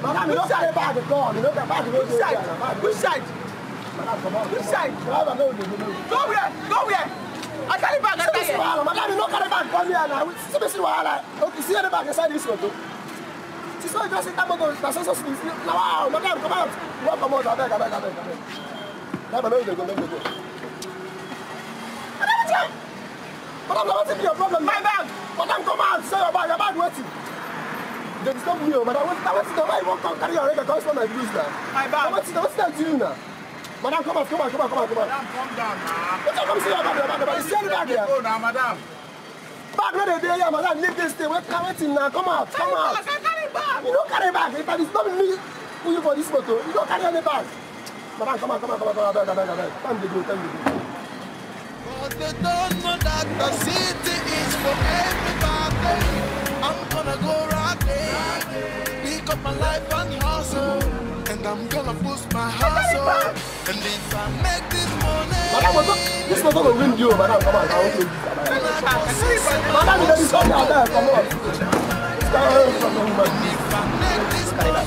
Madam, you don't carry bag at all. You don't carry bag. Which side? Madam, come on. Which side? Driver, no. Go where? I carry bag. Madam, you don't carry bag. Come here now. See why? Okay, see the bag inside this photo. She's not just in that motor. That's so sweet. Now, madam, come out. You want come out? I beg. Driver, no, go. Madam, what's your problem? My bag. Madam, come out. Say your bag waiting. They disturb me, madam. What's the way you won't carry your record? Comes from my blues now. My bag. What's that to you now? Madam, come on. Madam, calm down, man. What's up? Come see your bag. You see the bag here? Go now, madam. Bag not there, yeah, madam. Leave this thing. We're waiting now. Come out. I can't carry bag. You don't carry bag. If it's not me who you for this photo, you don't carry any bag. Madam, come on. Time to go. But they don't know that the city is for everybody. I'm gonna go right there, pick up my life and hustle, and I'm gonna boost my hustle. And if I make this money, madam, this is not gonna win you, madam. Come on, I want to do this. Madam, you don't come out there. Come on. And if I make this money,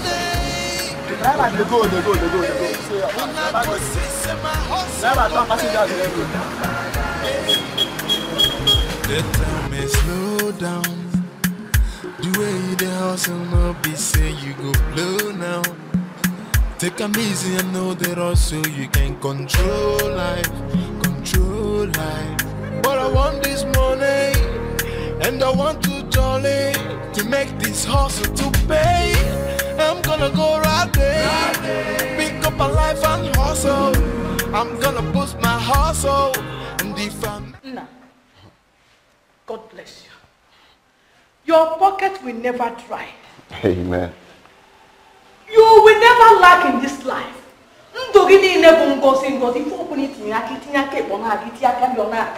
they go. When I go see my hustle, they tell me slow down. The way the hustle no be say you go blow now. Take them easy and know that also you can control life. But I want this money, and I want to jolly to make this hustle to pay. I'm gonna go right there, pick up a life and hustle. I'm gonna boost my hustle, and if I'm God bless you. Your pocket will never dry. Amen. You will never lack in this life.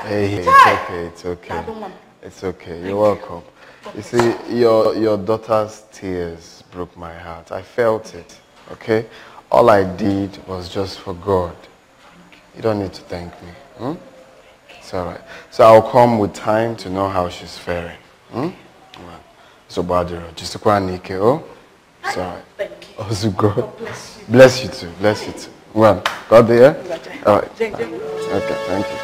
Hey, it's okay. You're welcome. You see, your daughter's tears broke my heart. I felt it, okay? All I did was just for God. You don't need to thank me. It's all right. So I'll come with time to know how she's faring. So Badro, just a Nike, oh? It's all right. Thank you. Oh, so God. Bless you too. Well, got there? All right. Okay, thank you.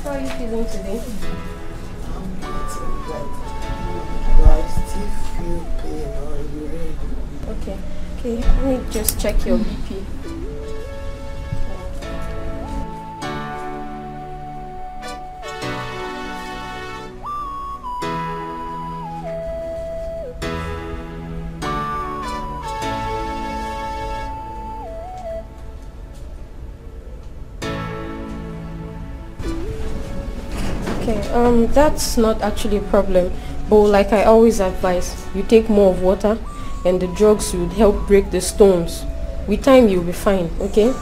How are you feeling today? I'm getting better. But I still feel pain on your head. Okay. Okay, let me just check your BP. Okay, that's not actually a problem, but like I always advise, you take more of water and the drugs would help break the stones. With time you'll be fine, okay?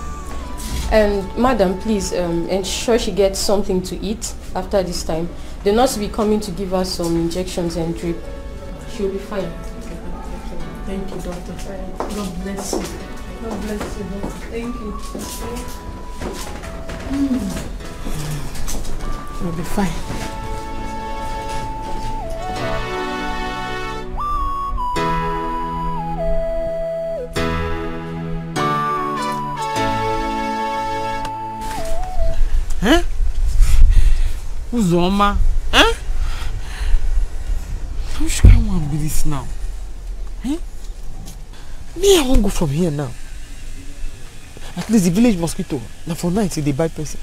And madam, please ensure she gets something to eat after this time. The nurse will be coming to give her some injections and drip. She'll be fine. Thank you, doctor. God bless you. God bless you, doctor. Thank you. You'll be fine. Huh? Uzoma? Huh? Which kind of one be this now? Huh? Me, I won't go from here now. At least the village mosquito. Now for night, they bite person.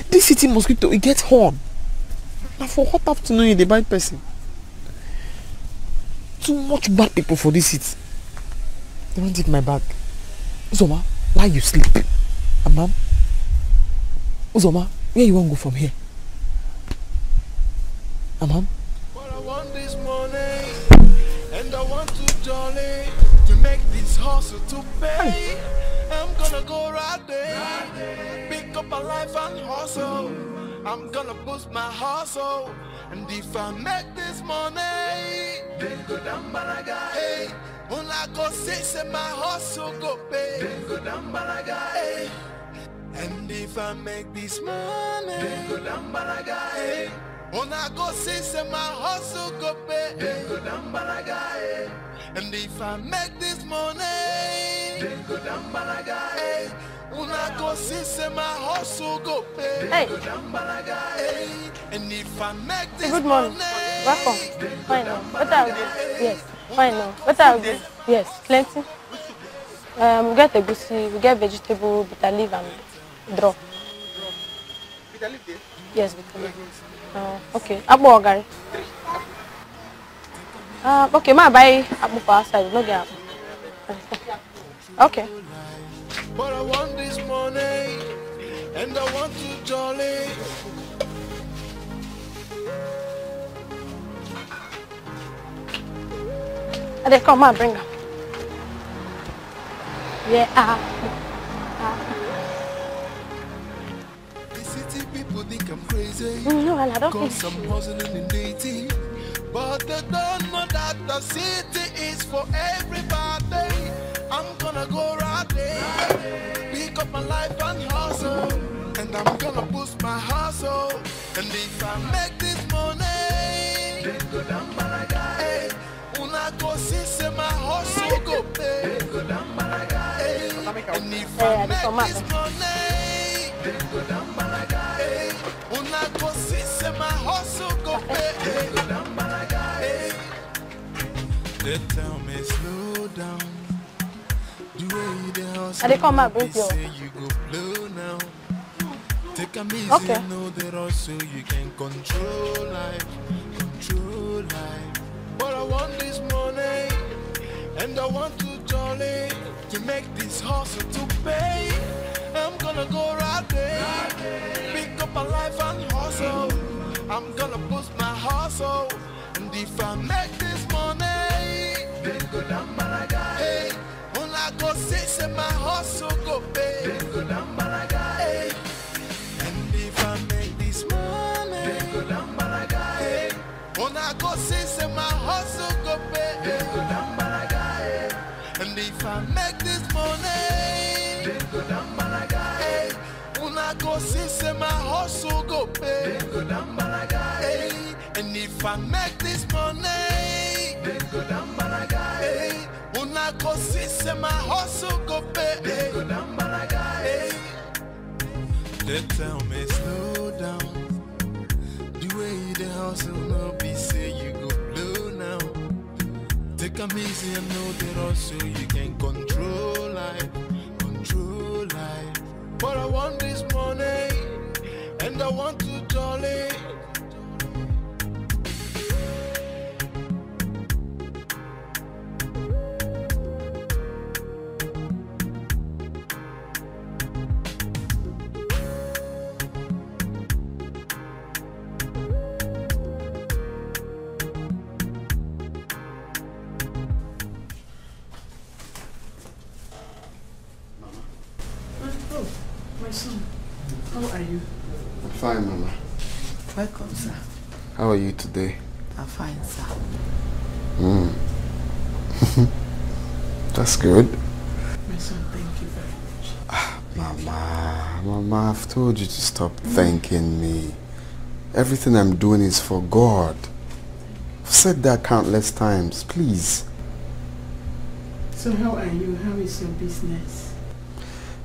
This city mosquito, it gets horn. Now for hot afternoon, they bite person. Too much bad people for this city. They won't take my bag. Uzoma, why you sleep? Ma'am? Uzoma, where you want to go from here? Ma'am? But I want this money, and I want to jolly to make this hustle to pay. I'm gonna go right there, pick up my life and hustle. I'm gonna boost my hustle, and if I make this money, then go down balaga. Hey, when I go say my hustle go pay, then go down balaga. Hey, and if I make this money, then go down balaga. Hey, when I go say my hustle go pay, then go down balaga. Hey, and if I make this money, then go down balaga. Hey, when I go say my hustle go pay, Hey. go down balaga. Hey, and if I make this Good morning. Welcome. Fine now. What are you? Yes. Fine now. What are you? Yes. Plenty. We get egusi, we get vegetable, bitter leaf and draw. Bitter leaf there? Yes, bitter leaf. Okay. Abu ogari. Okay, ma buy abu for outside. No get abu. Okay. But I want this money, and I want to jolly. They come and bring her. Yeah. The city people think I'm crazy. No, I don't Cause think I'm hustling in dating. But they don't know that the city is for everybody. I'm gonna go right there, pick up my life and hustle, and I'm gonna boost my hustle. And if I make this money, then go down balaga. Hey, when I go see my hustle go pay, then go down balaga. Hey, and if I make this money, then go down balaga. Hey, when I go see my hustle go pay, then go down balaga. Hey, they tell me slow down. I they come and bring you. Take a easy, Okay. know that also you can control life. But I want this money, and I want to jolly to make this hustle to pay. I'm gonna go right there, pick up my life and hustle. I'm gonna boost my hustle, and if I make this money, then go down balaga. Hey, when I go say my hustle go pay, then go down balaga. Hey, and if I make And if I make this money, then go down Malaga. Hey, when I go see, say my hustle go pay. Then go down Malaga. Hey, and if I make this money, then go down Malaga. Hey, when I go see, say my hustle go pay. Then go down Malaga. Hey, they tell me slow down. The way you the hustle, no be say you go blow now. Take a easy and know that also you can control life. But I want this money, and I want to jolly. How are you? I'm fine, Mama. Welcome, sir. How are you today? I'm fine, sir. That's good. My son, thank you very much. Mama, I've told you to stop thanking me. Everything I'm doing is for God. I've said that countless times, please. So how are you? How is your business?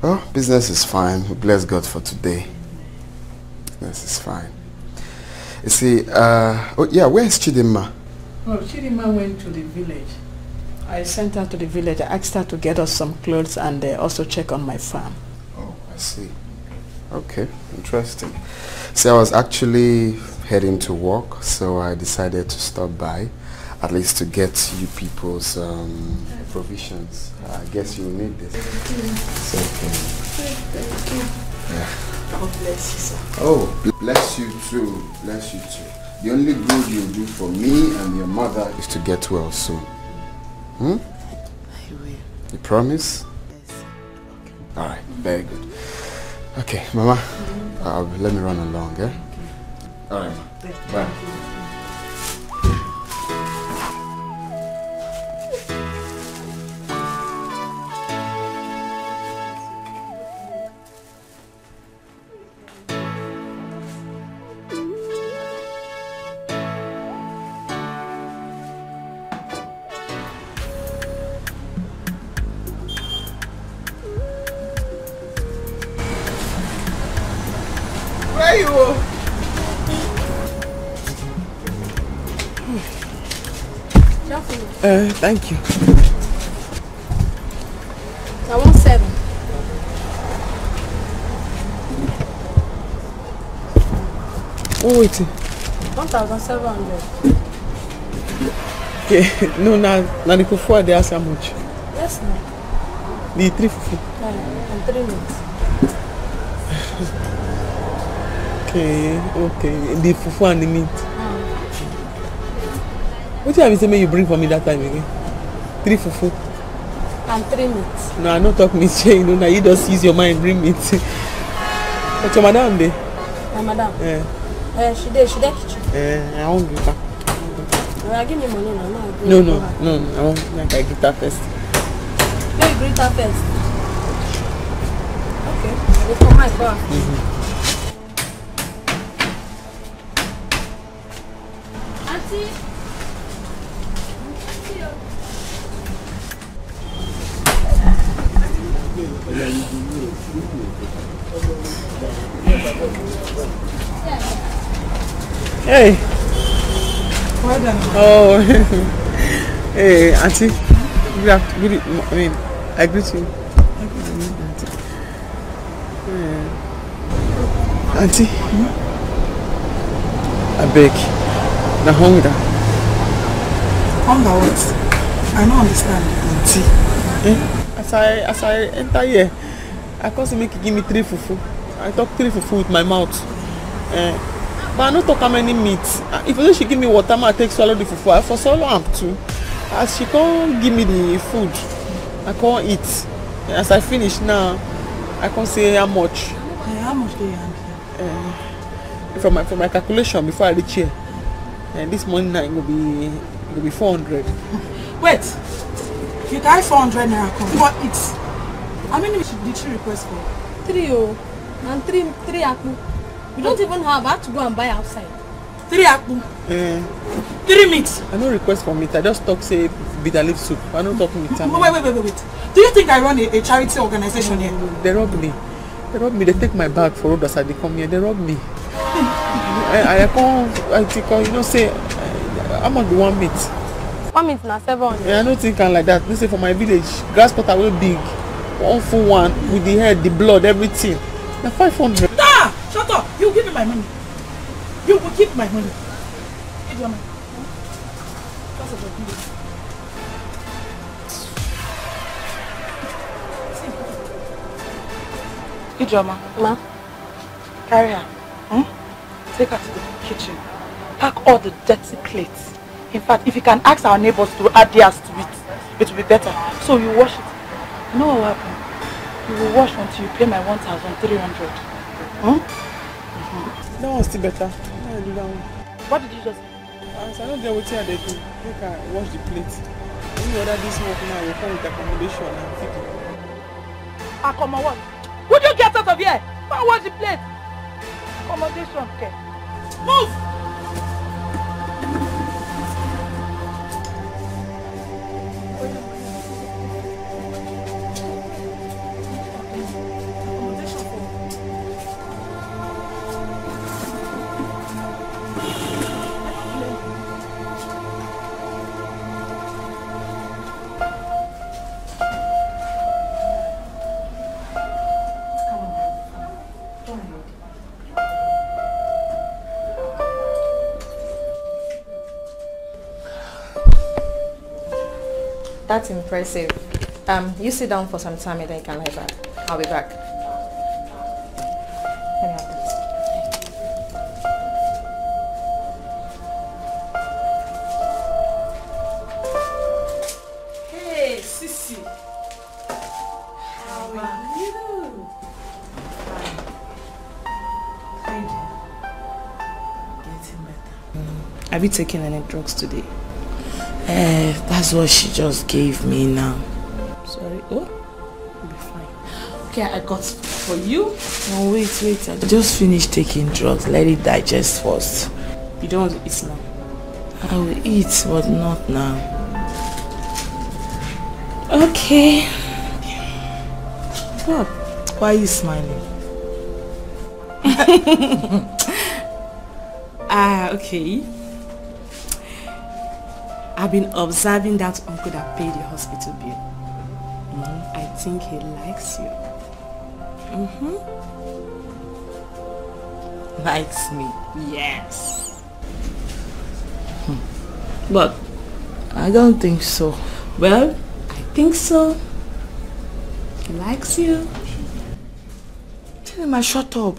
Oh, business is fine. We bless God for today. Business is fine. You see, oh yeah, where's Chidinma? Well, Chidinma went to the village. I sent her to the village. I asked her to get us some clothes and also check on my farm. Oh, I see. Okay, interesting. See, I was actually heading to work, so I decided to stop by, at least to get you people's provisions. I guess you'll need this. It's okay. Thank you. Yeah. God bless you, sir. Oh, bless you too. Bless you too. The only good you'll do for me and your mother is to get well soon. Hmm? I will. You promise? Yes. Okay. Alright, very good. Okay, Mama, let me run along, yeah? Alright, Ma. Bye. Thank you. I want 7. Oh, wait. 1,700. Okay, no, now the fufu they ask how much? Yes, no. The 3 fufu. And 3 minutes. Okay. The fufu and the meat. What do you have to say you bring for me that time again? 3 fufu. And 3 minutes. No, I don't talk meat, you know, now you just use your mind, bring meat. But your madam there? My madam? Yeah. She there kitchen. I won't give her. Well, give me money now. No, I won't like I greet her first. No, you greet her first. Okay. I will come my car. Auntie. Hey. Well done. Oh. Hey, Auntie. I greet you. Auntie. I beg. Now hunger. Hunger what? I don't understand. Auntie. As I enter here, I can't make you give me 3 fufu. I talk 3 fufu with my mouth. But I don't talk how many meats. If she give me water, I take swallow the fufu. I for swallow am too. As she can't give me the food, I can't eat. As I finish now, I can't say how much. How much do you have? From my calculation before I reach here, and this morning now it will be 400. Wait. You carry 400 naira come. What it's? How many did she request for? 3 and 3 akpu. We don't even have. I have to go and buy outside. 3 akpu. 3 meat. I no request for meat. I just talk say bitter leaf soup. I don't talk meat. Wait. Do you think I run a charity organization here? They rob me. They take my bag for road as they come here. They rob me. I think you know say I'm on the 1 meat. 1 meat na 700. Yeah, I don't think I'm like that. They say for my village, grass cutter will big. 1 full one with the head, the blood, everything. Now 500. Ah! Shut up! You give me my money. You will keep my money. Give your money. Ijoma. Ma. Carry her. Take her to the kitchen. Pack all the dirty plates. In fact, if you can ask our neighbors to add theirs to it, it will be better. So you wash it. You know what will happen? You will wash until you pay my 1,300. That one's still better. I do that one. What did you just say? I don't get what they do. Make her wash the plate. When you order this work now, you come with accommodation and feed it. Accommodation what? Would you get out of here? Go and wash the plate. Accommodation, okay. Move! That's impressive. You sit down for some time and then you can lie back. I'll be back. Let me have this. Hey, Sissy. How are you? Fine. Getting better. Have you taken any drugs today? That's what she just gave me now. Sorry. Oh, you'll be fine. Okay, I got for you. Oh, wait. I just finished taking drugs. Let it digest first. You don't want to eat now? I will eat, but not now. Okay. What? Why are you smiling? Okay. I've been observing that uncle that paid the hospital bill. I think he likes you. Likes me? Yes. But I don't think so. Well, I think so. He likes you. Tell him I shut up.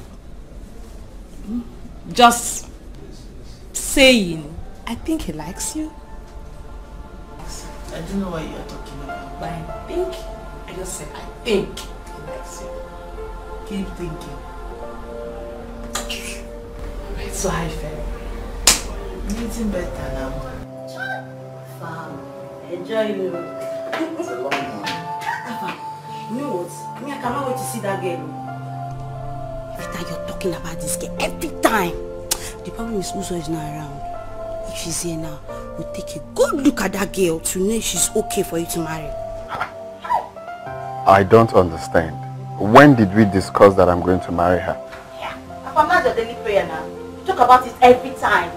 Just saying, I think he likes you. I don't know what you're talking about. But I just said I think he likes you. Keep thinking. Alright, so how you feel? I'm eating better now. Fam, enjoy you. It's a long one. You know what? I cannot wait to see that girl. Every time you're talking about this girl, every time. The problem is Uzo is not around. If she's here now, we'll take a good look at that girl to know if she's okay for you to marry. I don't understand. When did we discuss that I'm going to marry her? Yeah. I'm not your daily prayer now. You talk about it every time.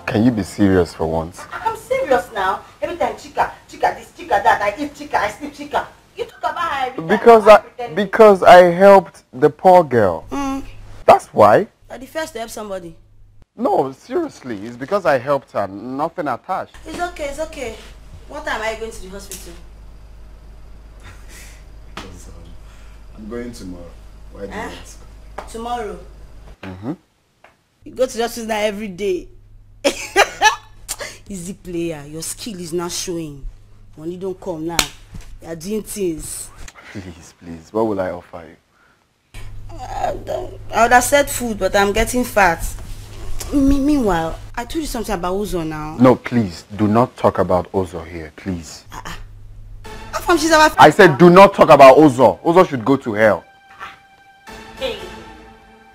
Can you be serious for once? I'm serious now. Every time chica this, chica that, I eat chica, I sleep chica. You talk about her every time. Because I helped the poor girl. That's why. You're the first to help somebody. No, seriously. It's because I helped her. Nothing attached. It's okay. What time are you going to the hospital? I'm going tomorrow. Why do you ask? Tomorrow? You go to the hospital every day. Easy player. Your skill is not showing. When you don't come now, you are doing things. Please. What will I offer you? I would have said food, but I'm getting fat. Meanwhile, I told you something about Uzo now. No, please, do not talk about Uzo here, please. She's our friend. I said do not talk about Uzo. Uzo should go to hell. Hey,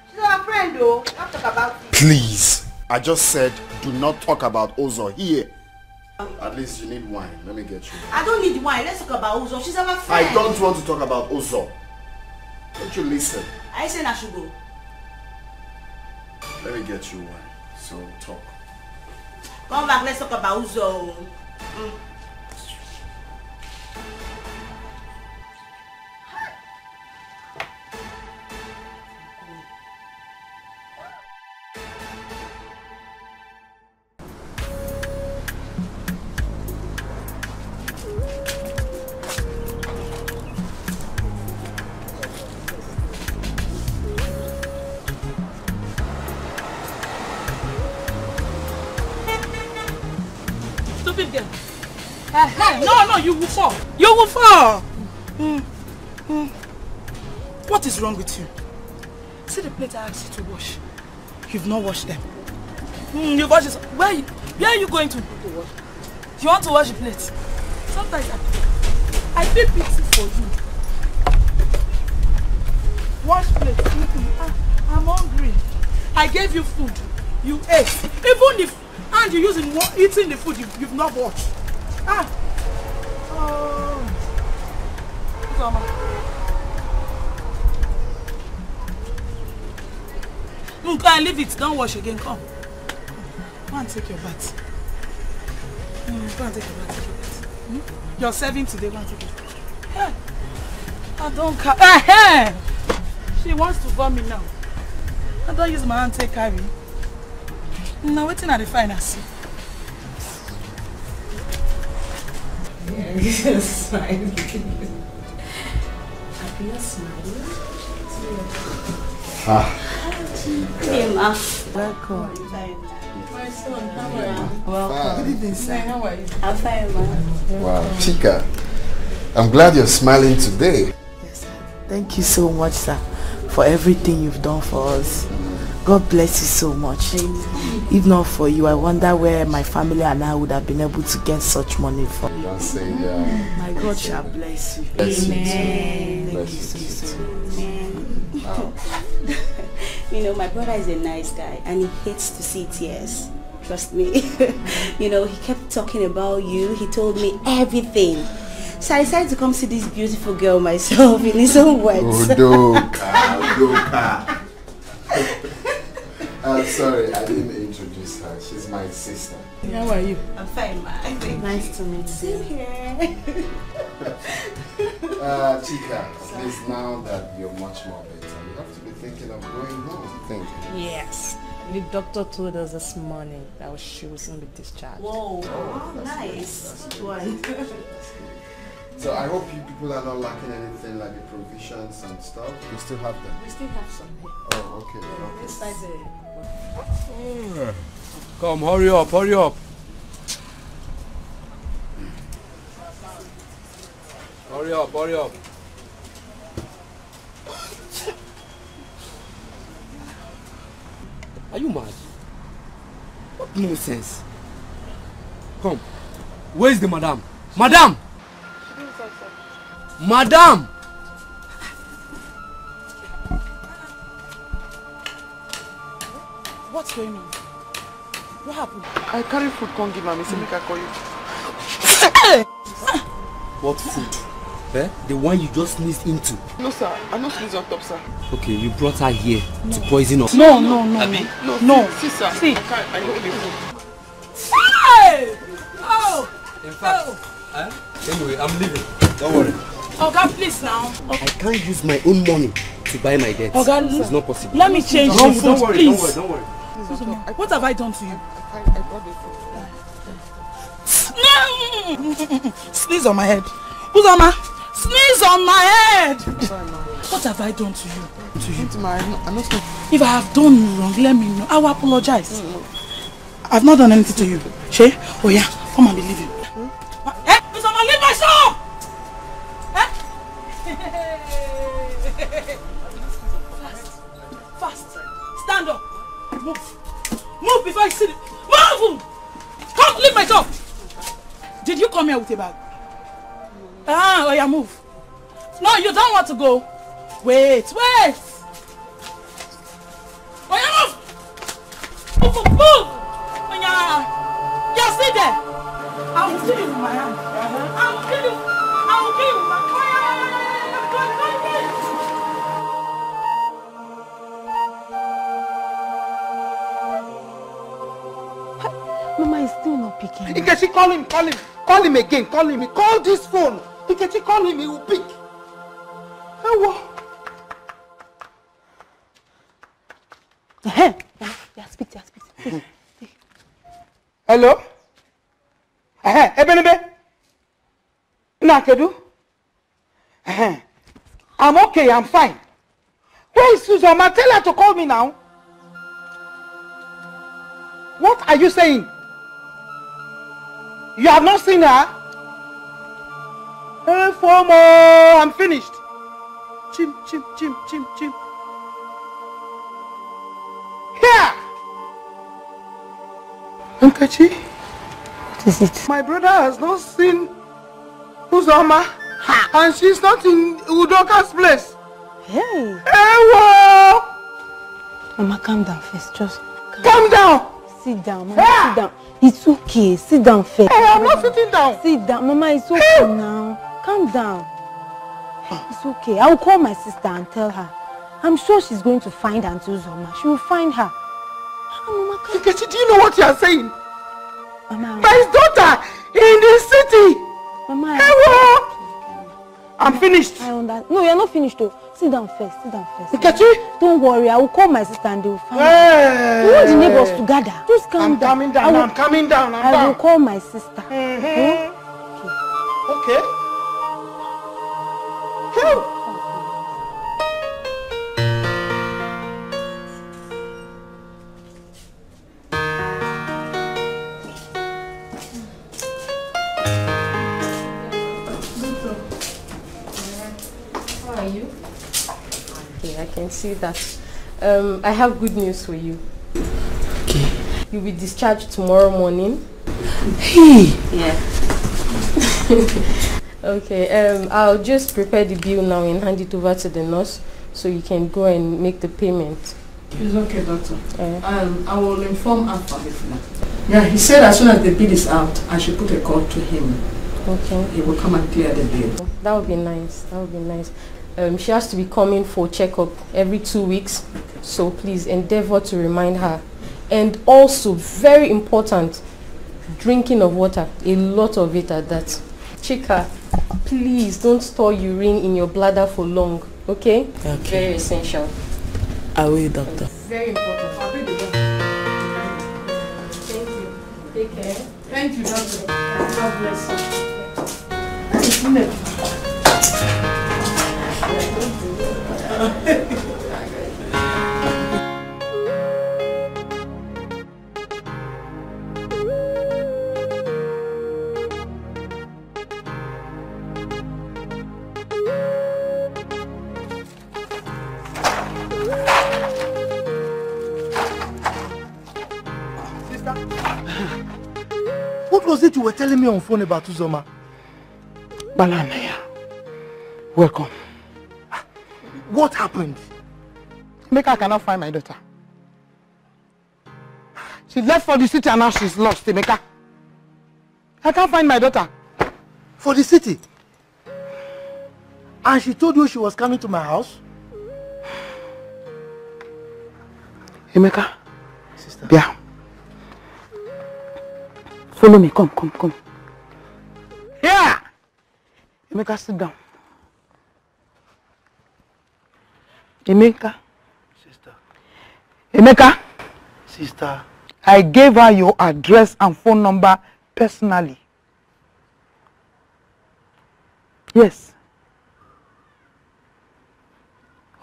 she's our friend though. Don't talk about it. Please. I just said do not talk about Uzo here. At least you need wine. Let me get you. I don't need wine. Let's talk about Uzo. She's our friend. I don't want to talk about Uzo. Don't you listen? I said I should go. Let me get you wine. So talk. Come back. Let's talk about Uzo. No, you will fall. You will fall. What is wrong with you? See the plate I asked you to wash. You've not washed them. You wash this. Where are you going to? You want to wash the plate? Sometimes I feel pity for you. Wash plate. I'm hungry. I gave you food. You ate. Even if and you using eating the food you've not washed. Go and leave it. Don't wash again. Come. Go and take your bath. Go and take your bath. You're serving today. Go and take it. Hey. I don't care. She wants to vomit now. I don't use my hand to take carry. Now waiting at the finance. Yeah, you're smiling. Are you smiling? Hey, Ma. Welcome. My son, how are you? Welcome. Good evening, sir. How are you? I'm fine, Ma. Wow, Chika. I'm glad you're smiling today. Yes, sir. Thank you so much, sir, for everything you've done for us. God bless you so much. If not for you, I wonder where my family and I would have been able to get such money from. Don't say that. My God shall bless you. Amen. Thank you so much. Wow. You know, my brother is a nice guy and he hates to see tears. Trust me. You know, he kept talking about you. He told me everything. So I decided to come see this beautiful girl myself in his own words. Udoka. Sorry, I didn't introduce her. She's my sister. How are you? I'm fine, ma. Nice to meet you. Same here. Chika, please, now that you're much more better, you have to be thinking of going home. Yes. The doctor told us this morning that she will soon be discharged. Whoa, nice. One. So I hope you people are not lacking anything like the provisions and stuff. You still have them? We still have some here. Oh, okay. This side Come, hurry up, hurry up. Hurry up, hurry up. Are you mad? What nonsense? Come. Where is the madam? Madam! Madam! What's going on? What happened? I carry food, can't give mommy, so make I call you. What food? Eh? The one you just sneezed into? No, sir. I no sneeze on top, sir. Okay, you brought her here to poison us. No. See, sir. See. I hold the food. Hey! Oh! In fact, anyway, I'm leaving. Don't worry. Oga, please now. I can't use my own money to buy my debts. Oga, it's not possible. Let me change the food, don't worry, please. Don't worry. What have I done to you? I brought the food. Sneeze on my head. Uzoma, sneeze on my head. What have I done to you? If I have done you wrong, let me know. I will apologize. I've not done anything to you. She? Oh yeah, come and be leaving. Eh? Uzoma, leave my shop! Fast. Stand up. Move. Move before I see it. Move! here with a bag. Oh yeah, move. No, you don't want to go. Wait. Oh yeah, move. Move. Oh yeah. Yeah, stay there. I will kill you with my hand. I will kill you. With my Mama is still not picking. Nkechi, call him. Call him again. Call him. Call this phone. Nkechi, call him. He will pick. Speak. Hello? Ebenebe? Nakedu? I'm okay, I'm fine. Where is Suzoma? Tell her to call me now. What are you saying? You have not seen her? Hey, Fomo, I'm finished. Chim. Here! Nkechi? What is it? My brother has not seen Uzoma, and she's not in Udoka's place. Hey! Ewo! Mama, calm down first. Just calm down! Sit down, Mama, sit down. It's okay. Sit down first. Hey, I'm not sitting down. Sit down, Mama, it's okay now. Calm down. It's okay. I will call my sister and tell her. I'm sure she's going to find Auntie Uzoma. She will find her. Mama, Nkechi, do you know what you are saying? Mama, my daughter in the city. Mama, I'm finished. No, you're not finished though. Sit down first. Nkechi? Don't worry, I will call my sister and they will find her. We want the neighbors to gather. Just calm down. I'm coming down. I will call my sister. Okay. I can see that. I have good news for you. Okay. You'll be discharged tomorrow morning. Hey! Yeah. Okay, I'll just prepare the bill now and hand it over to the nurse so you can go and make the payment. It's okay, doctor. I will inform Alpha. Yeah, he said as soon as the bill is out, I should put a call to him. Okay. He will come and clear the bill. That would be nice. She has to be coming for checkup every 2 weeks, so please endeavor to remind her. And also, very important, drinking of water, a lot of it at that. Chika, please don't store urine in your bladder for long, okay? Okay. Very essential. I will, doctor. Very important. Thank you. Take care. Thank you, doctor. God bless you. What was it you were telling me on phone about Uzoma? Balanaya, welcome. What happened? Emeka cannot find my daughter. She left for the city and now she's lost, Emeka. I can't find my daughter. For the city? And she told you she was coming to my house? Emeka. Sister. Yeah. Follow me, come. Yeah! Emeka, sit down. Emeka. Sister. Emeka. Sister. I gave her your address and phone number personally. Yes.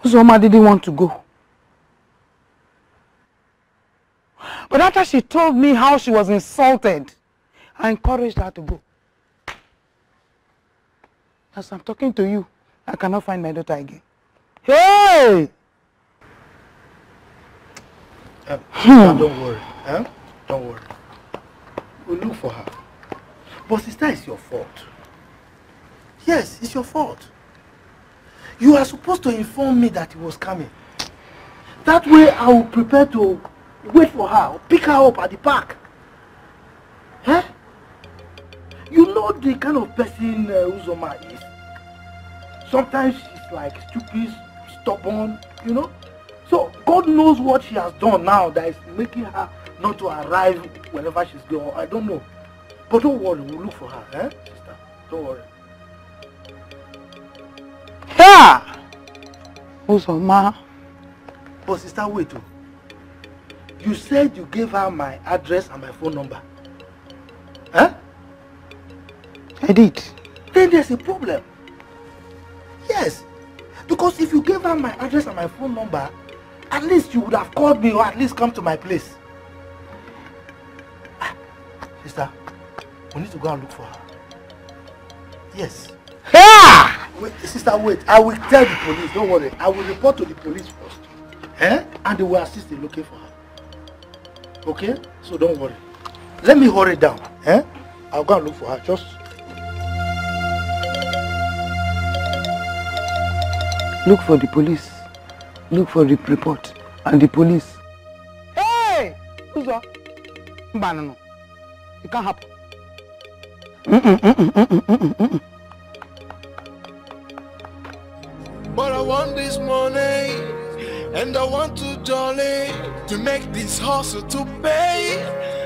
Uzoma didn't want to go. But after she told me how she was insulted, I encouraged her to go. As I'm talking to you, I cannot find my daughter again. Hey! Don't worry. Don't worry. We'll look for her. But sister, it's your fault. Yes, it's your fault. You are supposed to inform me that he was coming. That way I will prepare to wait for her, pick her up at the park. Huh? You know the kind of person Uzoma is. Sometimes she's like stupid, stubborn, you know. So God knows what she has done now that is making her not to arrive whenever she's going. I don't know. But don't worry, we'll look for her, eh, sister? Don't worry. Yeah! Uzoma. But sister, wait. You said you gave her my address and my phone number. Huh? I did. Then there's a problem. Yes. Because if you gave her my address and my phone number, at least you would have called me or at least come to my place. Sister, we need to go and look for her. Yes. Yeah! Wait, sister, wait. I will tell the police. Don't worry. I will report to the police first. Eh? And they will assist in looking for her. Okay? So don't worry. Let me hurry down. Eh? I'll go and look for her. Just look for the police. Look for the report and the police. Hey! Uzo. Banana. It can't happen. But I want this money, and I want to jolly to make this hustle to pay.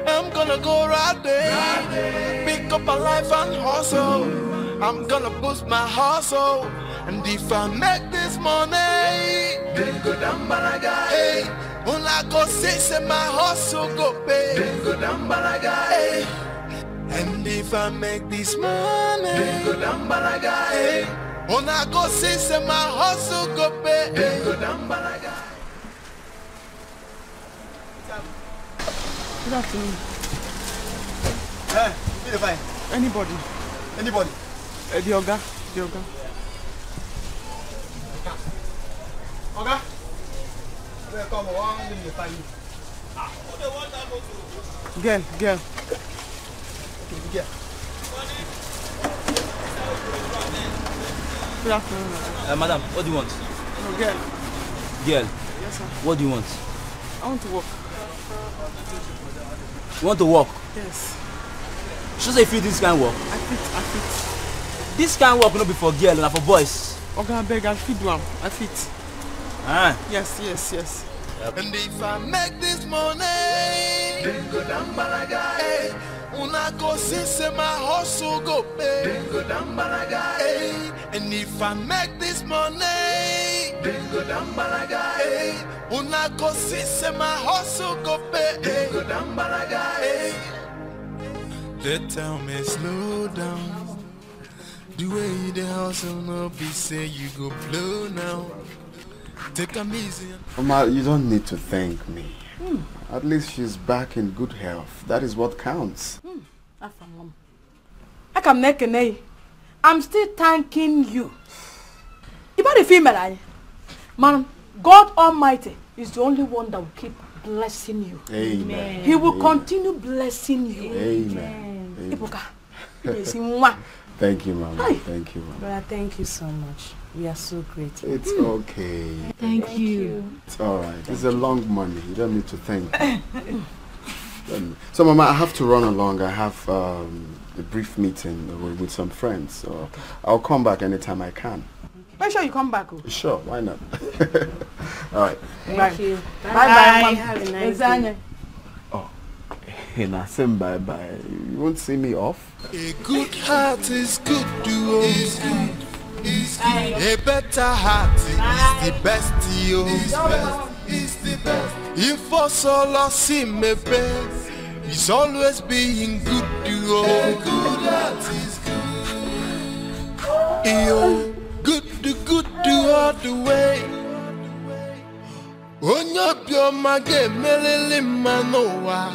I'm gonna go right there, pick up a life and hustle. I'm gonna boost my hustle, and if I make this money, then go down balaga. Hey, when I go say my hustle go pay, then go down balaga. Hey, and if I make this money, then go down balaga. Hey, when I go say my hustle go pay, then go down balaga. Good afternoon. Hey, be fine. Anybody? Anybody? The Oga. The Oga. Oga? Come on, let me find you. Girl. Okay, girl. Good afternoon. Madam, what do you want? No, girl. Girl. Yes, sir. What do you want? I want to work. You want to work? Yes. She say fit this kind of work. I fit. This kind of work no be for girl, na for boys. Okay, I beg, I fit do am. I fit. Ah. Yes. Yep. And if I make this money, then go down balaga. Hey, when I go see my hustle go pay, then go down balaga. Hey, and if I make this money, then go down balaga. Hey, when I go see my hustle go pay, then go down balaga. Hey, they tell me slow down. The way the hustle no be say you go blow now. Take a easy. Mama, you don't need to thank me. At least she's back in good health. That is what counts. I'm still thanking you. About the female, man, God Almighty is the only one that will keep blessing you. Amen. He will continue blessing you. Amen. Amen. Thank you, Mama. Hi. Thank you, Mama. Brother, thank you so much. We are so grateful. It's okay. Thank you. It's all right. It's a long money. You don't need to thank me. So, Mama, I have to run along. I have a brief meeting with some friends. So I'll come back anytime I can. Make sure you come back. Sure, why not? All right. Thank you. Bye. Have a nice day. Oh, hey, Nasim, bye-bye. You won't see me off? A good heart is good to us. A better heart is the best, yo. Is the best. If for solo see me best, it's always being good to us. A good heart is good. Yo, good all the way. Onyapyo mage melele manowa.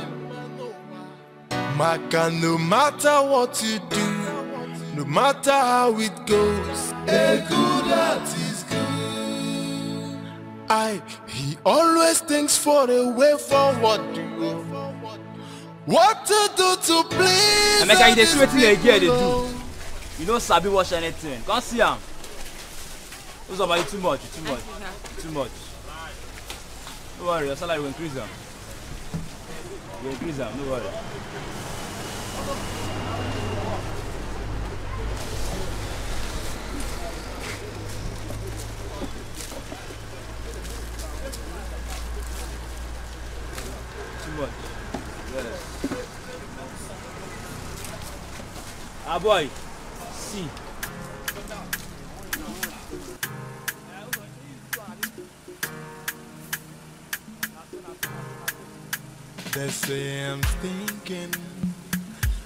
Maka, no matter what you do, no matter how it goes, a good heart is good. He always thinks for a way forward to go. What to do to please? Emeka, you dey see wetin the girl dey do. You don't sabi watch anything. Come see am. Those are too much. Too much. Don't worry, your salary will increase them. You increase them. Don't worry. Too much. Yes. Ah boy, see. They say I'm thinking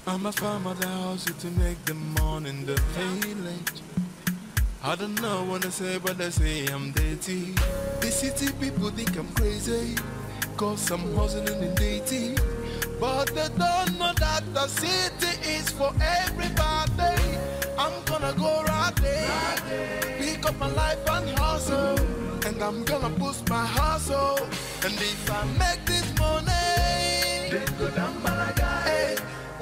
I'm a farmer that hustle to make the morning the village. I don't know what they say, but they say I'm dirty. The city people think I'm crazy, cause I'm hustling in dirty. But they don't know that the city is for everybody. I'm gonna go right there, pick up my life and hustle. And I'm gonna boost my hustle. And if I make this money, then go down Malaga. Hey,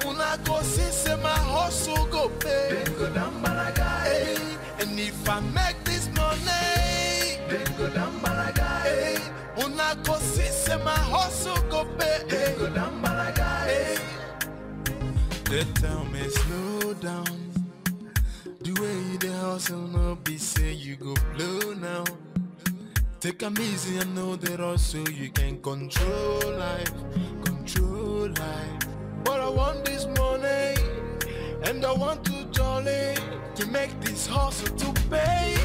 una go see say my hustle go pay. Then go down Malaga. Hey, and if I make this money, then go down Malaga. Hey, una go see say my hustle go pay. Then go down Malaga. Hey, they tell me slow down. The way you the hustle no be say you go blow now. Take 'em easy and know that also you can control life. But I want this money, and I want to jolly to make this hustle to pay.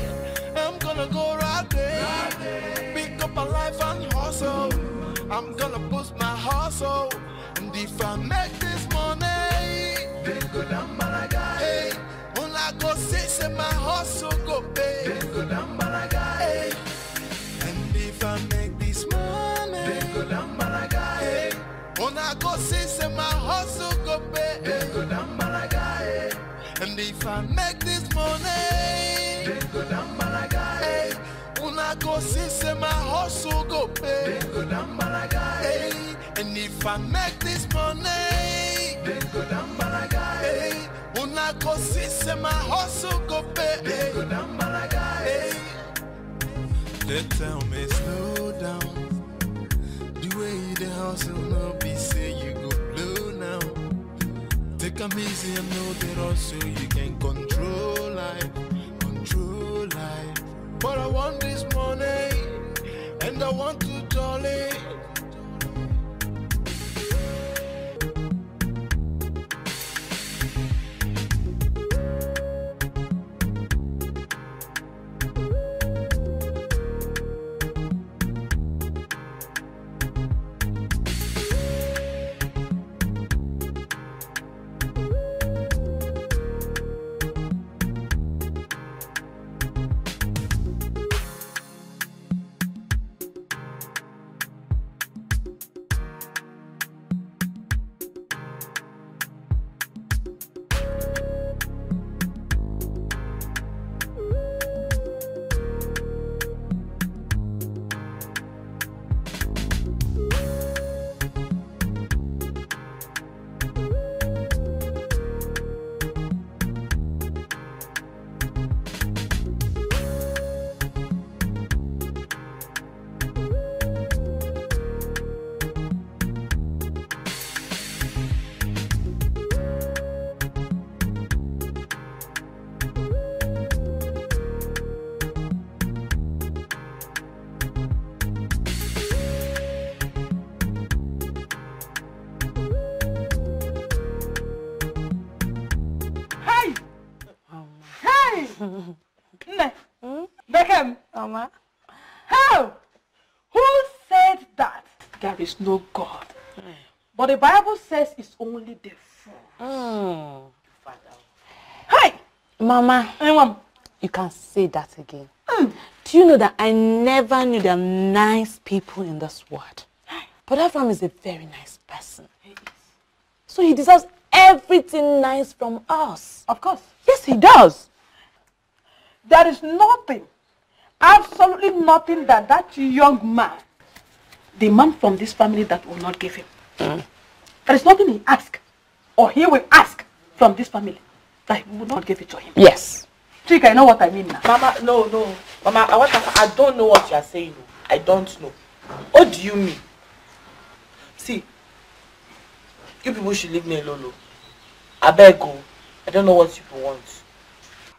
I'm gonna go right there, pick up my life and hustle. I'm gonna boost my hustle, and if I make this money, then go down Malaga. Hey, when I go say my hustle go pay, then go down Malaga. Hey, and if I make this money, then go down Malaga. Hey, when I go say my hustle go pay, then go down Malaga. Hey, and if I make this money, then go down Malaga. Hey, when I go say my hustle go pay, then go down Malaga. Hey, and if I make this money, then go down Malaga. Hey, when I go say my hustle go pay, then go down Malaga. Hey, they tell me slow down. The way the hustle no be say you go blow now. Take 'em easy and know that also you can control life. But I want this money, and I want to jolly. Dikeh, Mama. how? Who said that there is no God? But the Bible says it's only the fool. Hey! Mama, you can say that again. Do you know that I never knew there are nice people in this world? But Abraham is a very nice person. He is. So he deserves everything nice from us. Of course. Yes, he does. There is nothing, absolutely nothing that young man, the man from this family, that will not give him. There is nothing he asks or he will ask from this family that he will not give it to him. Yes. Chika, you know what I mean now? Mama, no. Mama, I don't know what you are saying. I don't know. What do you mean? See, you people should leave me alone. I beg you. I don't know what you people want.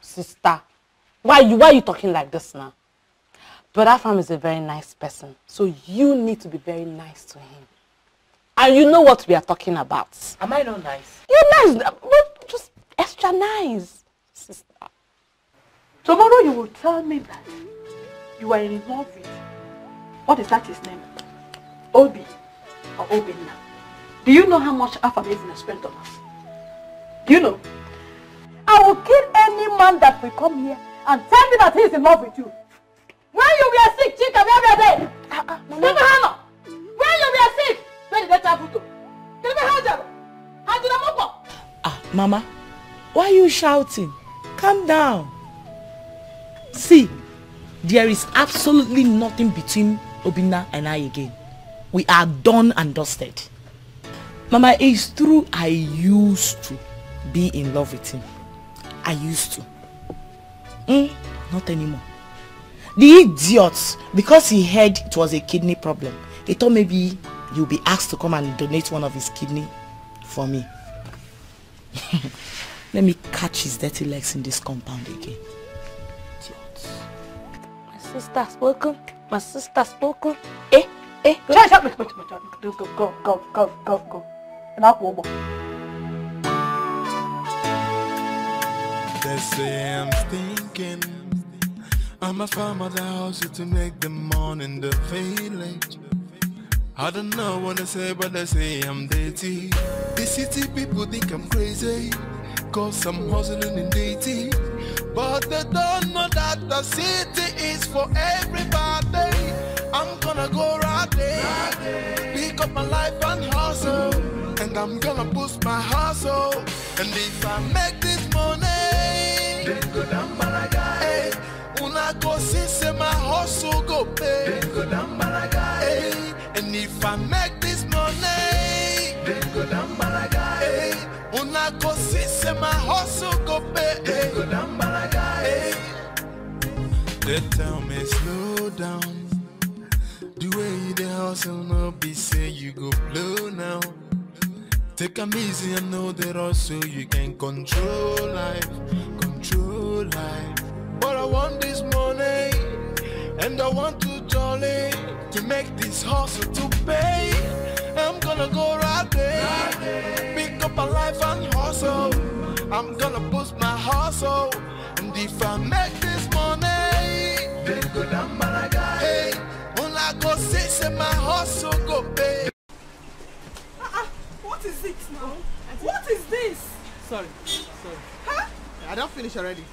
Sister, why are you talking like this now? Brother Fam is a very nice person, so you need to be very nice to him. And you know what we are talking about. Am I not nice? You're nice, but just extra nice, sister. Tomorrow you will tell me that you are in love with, what is that his name? Obi or Obinna. Do you know how much Afam has spent on us? Do you know? I will kill any man that will come here and tell me that he is in love with you. When you were sick, Chika, where were they? Mama. When you were sick, where did they travel to? Mama, why are you shouting? Calm down. See, there is absolutely nothing between Obinna and I again. We are done and dusted. Mama, it's true I used to be in love with him. I used to. Not anymore. The idiot, because he heard it was a kidney problem, he thought maybe you'll be asked to come and donate one of his kidney for me. Let me catch his dirty legs in this compound again. My sister spoken. My sister spoken. Go. They say I'm thinking I'm a farmer that hustle to make the money in the village. I don't know what they say, but they say I'm dirty. The city people think I'm crazy, cause I'm hustling in dirty. But they don't know that the city is for everybody. I'm gonna go right there, pick up my life and hustle. And I'm gonna boost my hustle. And if I make this money, then go down Malaga. Una go see say my hustle go pay. Then go down Malaga. And if I make this money, then go down Malaga. Una go see say my hustle go pay. Then go down Malaga. They tell me slow down. The way you the hustle no be say you go blow now. Take 'em easy and know that also you can control life. But I want this money, and I want to jolly to make this hustle to pay. I'm gonna go right there, pick up a life and hustle. I'm gonna boost my hustle, and if I make this money, then go down Malaga. Hey, when I go say my hustle go pay. What is it now? What is this? Sorry. Huh? I don't finish already.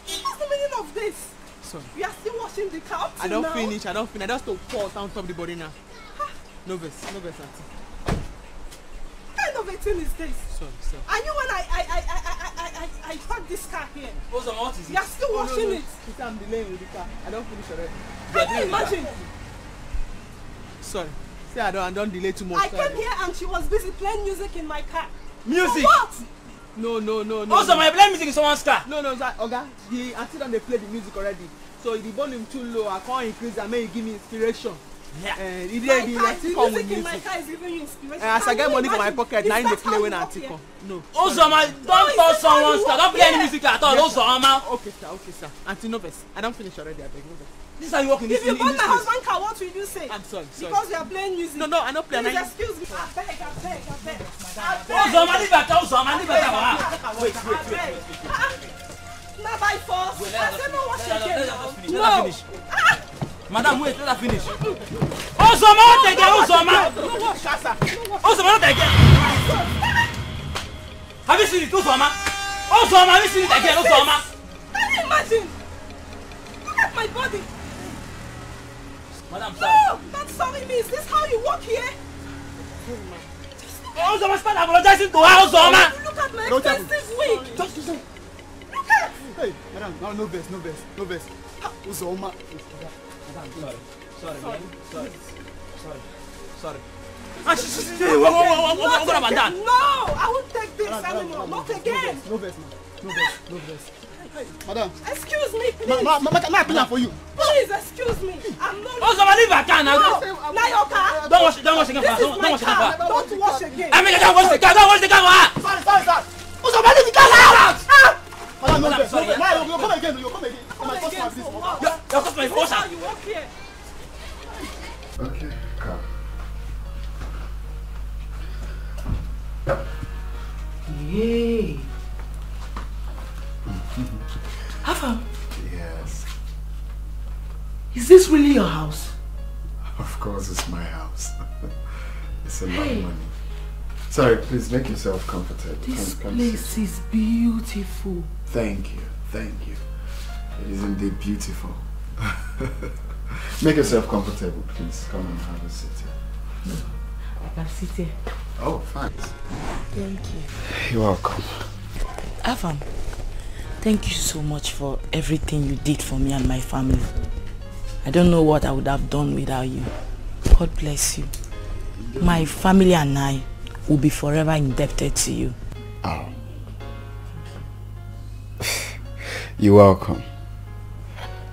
What's the meaning of this? Sorry. You are still washing the cow I don't now? finish. I just to pour on top of the body now. No verse, auntie. What kind of a thing is this? Sorry. I knew when I parked this car here. What is it? You are still washing it. I'm delaying with the car. I don't finish already. Can you imagine? Sorry. See, I don't delay too much. I came here and she was busy playing music in my car. Music? For what? No. Also, my playing music in someone's car. No, Oga. The auntie don't play the music already. So the volume too low. I can't increase and make it give me inspiration. Yeah. The music in my car is giving you inspiration. As I get money from my pocket, now in the play when auntie come. No. Also, don't touch someone's car. Don't play any music at all. Also, Okay, sir. Auntie, no verse. I don't finish already. I beg no verse. This is how you walk in this place. If you bought my husband's car, what will you say? I'm sorry. Because we are playing music. No, I don't play. Please excuse me. I beg. Wait. Not by force. I said no wash again. No. Madam, wait, let her finish. Ozoma, not again, Ozoma. Ozoma, not again. Have you seen it, Ozoma? Ozoma, have you seen it again, Ozoma? Can you imagine? Look at my body. Madam, sorry. No, not sorry me. Is this how you walk here? Ozoma, start apologizing to her, Ozoma. Look at my expensive wig. Just listen. Look at. Hey, madam, no verse. Ozoma. Sorry. What about that? No, I won't take this anymore. Not again. No verse, no verse. Hey, madam. Excuse me, please. Can I clean for you? Please, excuse me. I'm not. Oh, somebody leave a car now. Now your car. Don't wash again. This is my car. Don't wash again. I mean, don't wash the car. Don't wash the car. Sorry, sir. Oh, somebody leave the car out. Madam, no verse. Now you come again. My customer is this. Your customer is washer. You walk here. Okay, come. Yay. Afam. Yes. Is this really your house? Of course it's my house. It's a lot of money. Sorry, please make yourself comfortable. This place is beautiful. Thank you. It is indeed beautiful. Make yourself comfortable, please. Come and have a seat here. I can sit here. Oh, fine. Thank you. You're welcome. Afam, thank you so much for everything you did for me and my family. I don't know what I would have done without you. God bless you. My family and I will be forever indebted to you. Oh. You're welcome.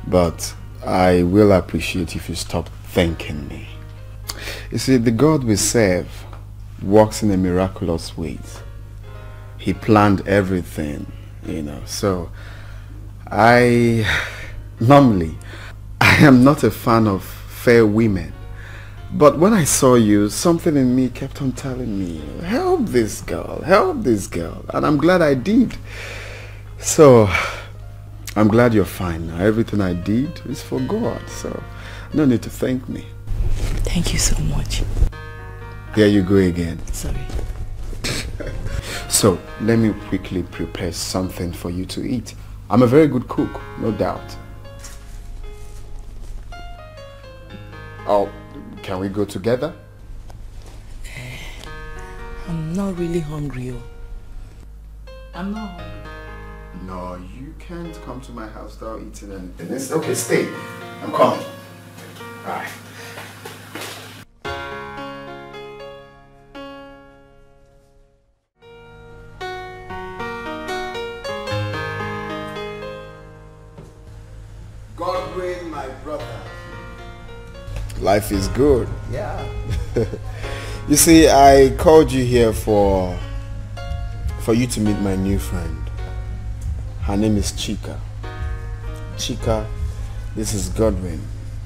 But I will appreciate if you stop thanking me. You see, the God we serve works in a miraculous ways. He planned everything, so normally I am not a fan of fair women, but when I saw you, something in me kept on telling me, help this girl, and I'm glad I did. So I'm glad you're fine now. Everything I did is for God, so no need to thank me. Thank you so much. Here you go again. Sorry. So let me quickly prepare something for you to eat. I'm a very good cook, no doubt. Oh, can we go together? I'm not really hungry. I'm not hungry. No, you can't come to my house without eating anything. It's okay, stay. I'm coming. Bye. Godwin, my brother. Life is good. Yeah. You see, I called you here for you to meet my new friend. Her name is Chika. Chika, this is Godwin.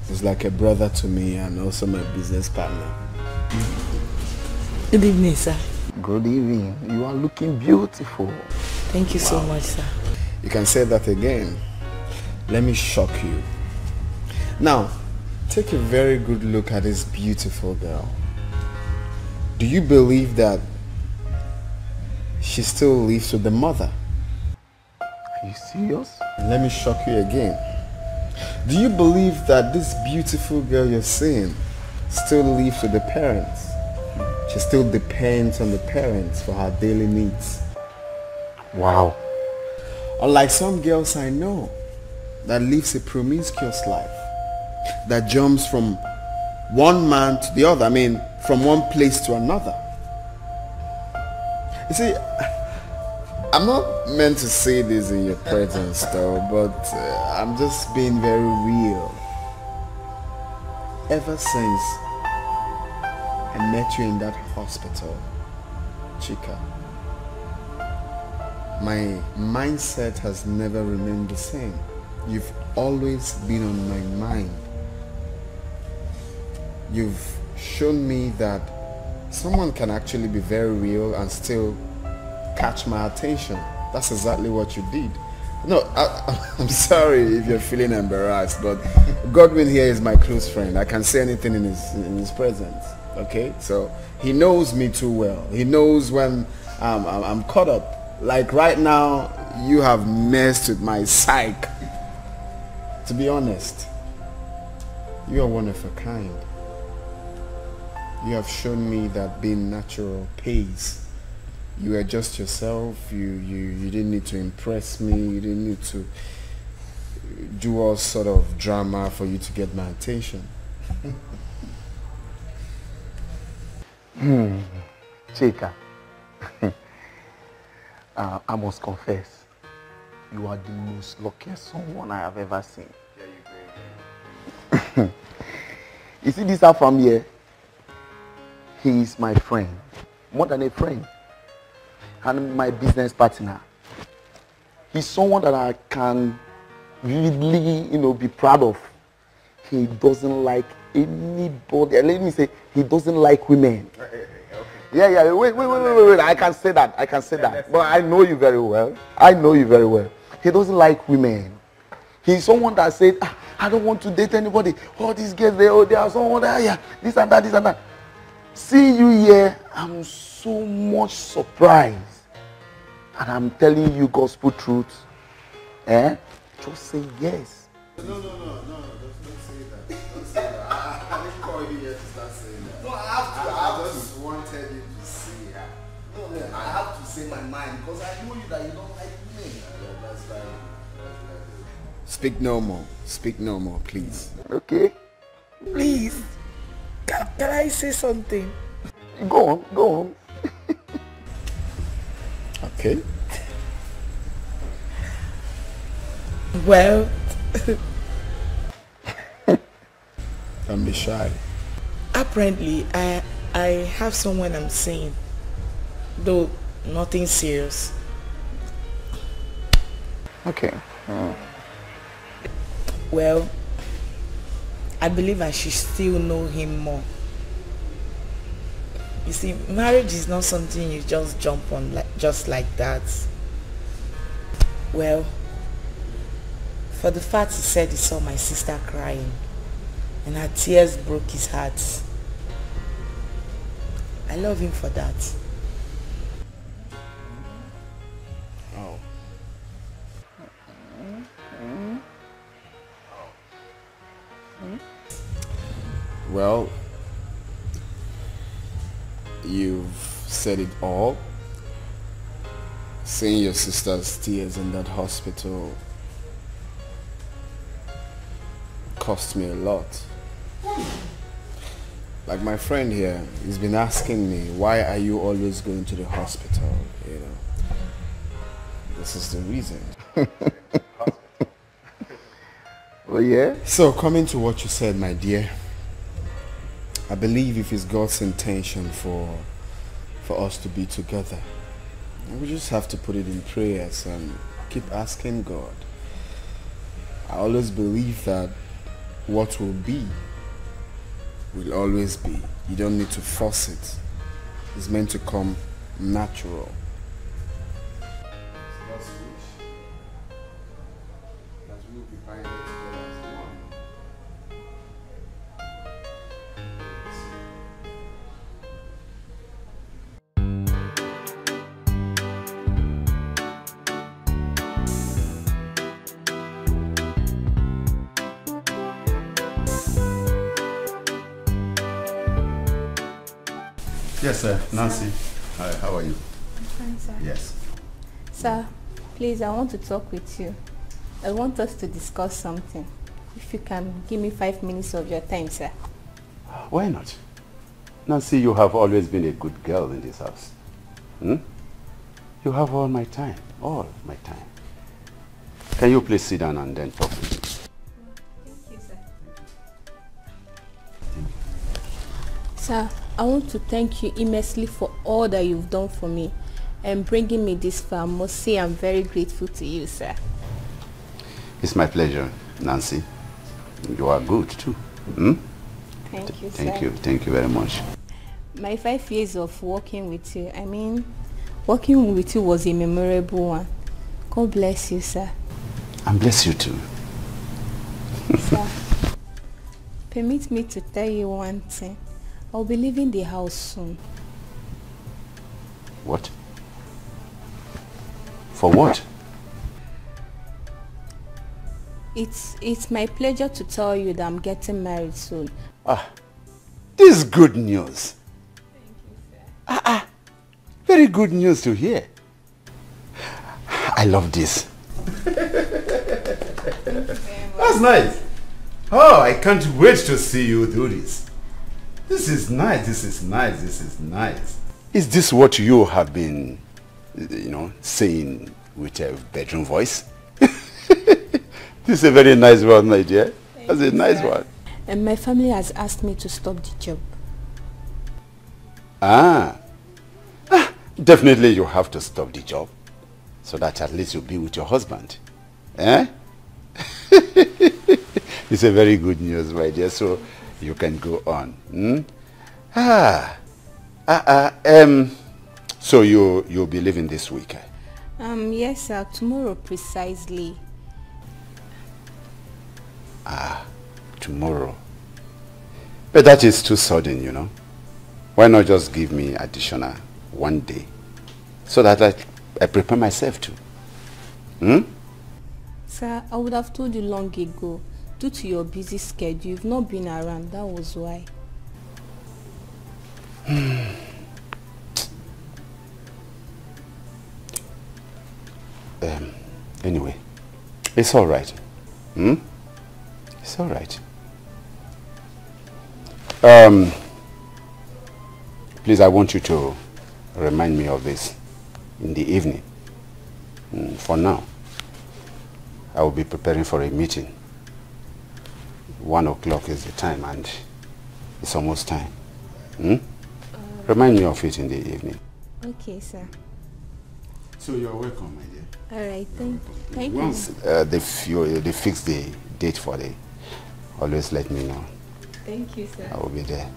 He's like a brother to me and also my business partner. Good evening, sir. Good evening. You are looking beautiful. Thank you so much, sir. You can say that again. Let me shock you. Now, take a very good look at this beautiful girl. Do you believe that she still lives with the mother? Are you serious? Let me shock you again. Do you believe that this beautiful girl you're seeing still lives with the parents? She still depends on the parents for her daily needs. Wow. Unlike some girls I know that lives a promiscuous life, that jumps from one man to the other, I mean from one place to another. You see, I'm not meant to say this in your presence though, but I'm just being very real. Ever since I met you in that hospital, Chika, my mindset has never remained the same. You've always been on my mind. You've shown me that someone can actually be very real and still catch my attention. That's exactly what you did. No, I'm sorry if you're feeling embarrassed, but Godwin here is my close friend. I can say anything in his presence. Okay, so he knows me too well. He knows when I'm caught up. Like right now, you have messed with my psyche. To be honest, you are one of a kind. You have shown me that being natural pays. You are just yourself. You didn't need to impress me. You didn't need to do all sort of drama for you to get my attention. Chika, I must confess, you are the most luckiest someone I have ever seen. You see this Afam here? He is my friend, more than a friend, and my business partner. He's someone that I can really, be proud of. He doesn't like anybody. Let me say, he doesn't like women. Yeah, wait. I can say that. But I know you very well. He doesn't like women. He's someone that said, I don't want to date anybody. All these girls, they are someone that, yeah, this and that. Seeing you here, I'm so much surprised. And I'm telling you gospel truth. Just say yes. No, don't say that. Don't say that. I didn't call you here to start saying that. No, I just wanted you to see her. No, I have to say my mind because I know you that you don't like me. That's right. Speak no more, please. Okay. Please. Can I say something? Go on. Okay. Well, don't be shy. Apparently, I have someone I'm seeing, though nothing serious. Okay. Well, I believe I should still know him more. You see, marriage is not something you just jump on just like that. Well, for the fact he said he saw my sister crying and her tears broke his heart. I love him for that. Oh. Well, you've said it all. Seeing your sister's tears in that hospital cost me a lot. Like my friend here, he's been asking me, why are you always going to the hospital? This is the reason. Oh yeah? So coming to what you said, my dear, I believe if it's God's intention for us to be together, we just have to put it in prayers and keep asking God. I always believe that what will be will always be. You don't need to force it. It's meant to come natural. Yes, sir. Nancy. Hi, how are you? I'm fine, sir. Yes. Sir, please, I want to talk with you. I want us to discuss something. If you can give me 5 minutes of your time, sir. Why not? Nancy, you have always been a good girl in this house. You have all my time. All my time. Can you please sit down and then talk with me? Thank you, sir. Sir, I want to thank you immensely for all that you've done for me and bringing me this far. I must say I'm very grateful to you, sir. It's my pleasure, Nancy. You are good too. Thank you, sir. Thank you. Thank you very much. My 5 years of working with you, working with you was a memorable one. God bless you, sir. And bless you too. Sir, permit me to tell you one thing. I'll be leaving the house soon. What? For what? It's my pleasure to tell you that I'm getting married soon. This is good news. Thank you, sir. Very good news to hear. I love this. That's nice. Oh, I can't wait to see you do this. This is nice, this is nice, this is nice. Is this what you have been, you know, saying with a bedroom voice? This is a very nice one, my dear. That's a nice one. And my family has asked me to stop the job. Definitely you have to stop the job so that at least you'll be with your husband. Eh? It's a very good news, my dear, so you can go on. So you'll be leaving this week? Yes, sir. Tomorrow precisely. Tomorrow. But that is too sudden, you know. Why not just give me additional 1 day so that I prepare myself too? Sir, I would have told you long ago. Due to your busy schedule, you've not been around. That was why. Anyway, it's all right. It's all right. Please, I want you to remind me of this in the evening. For now, I will be preparing for a meeting. 1 o'clock is the time and it's almost time. Remind me of it in the evening. Okay, sir. So you're welcome, my dear. All right, thank you. Once they fix the date for the, always let me know. Thank you, sir. I will be there.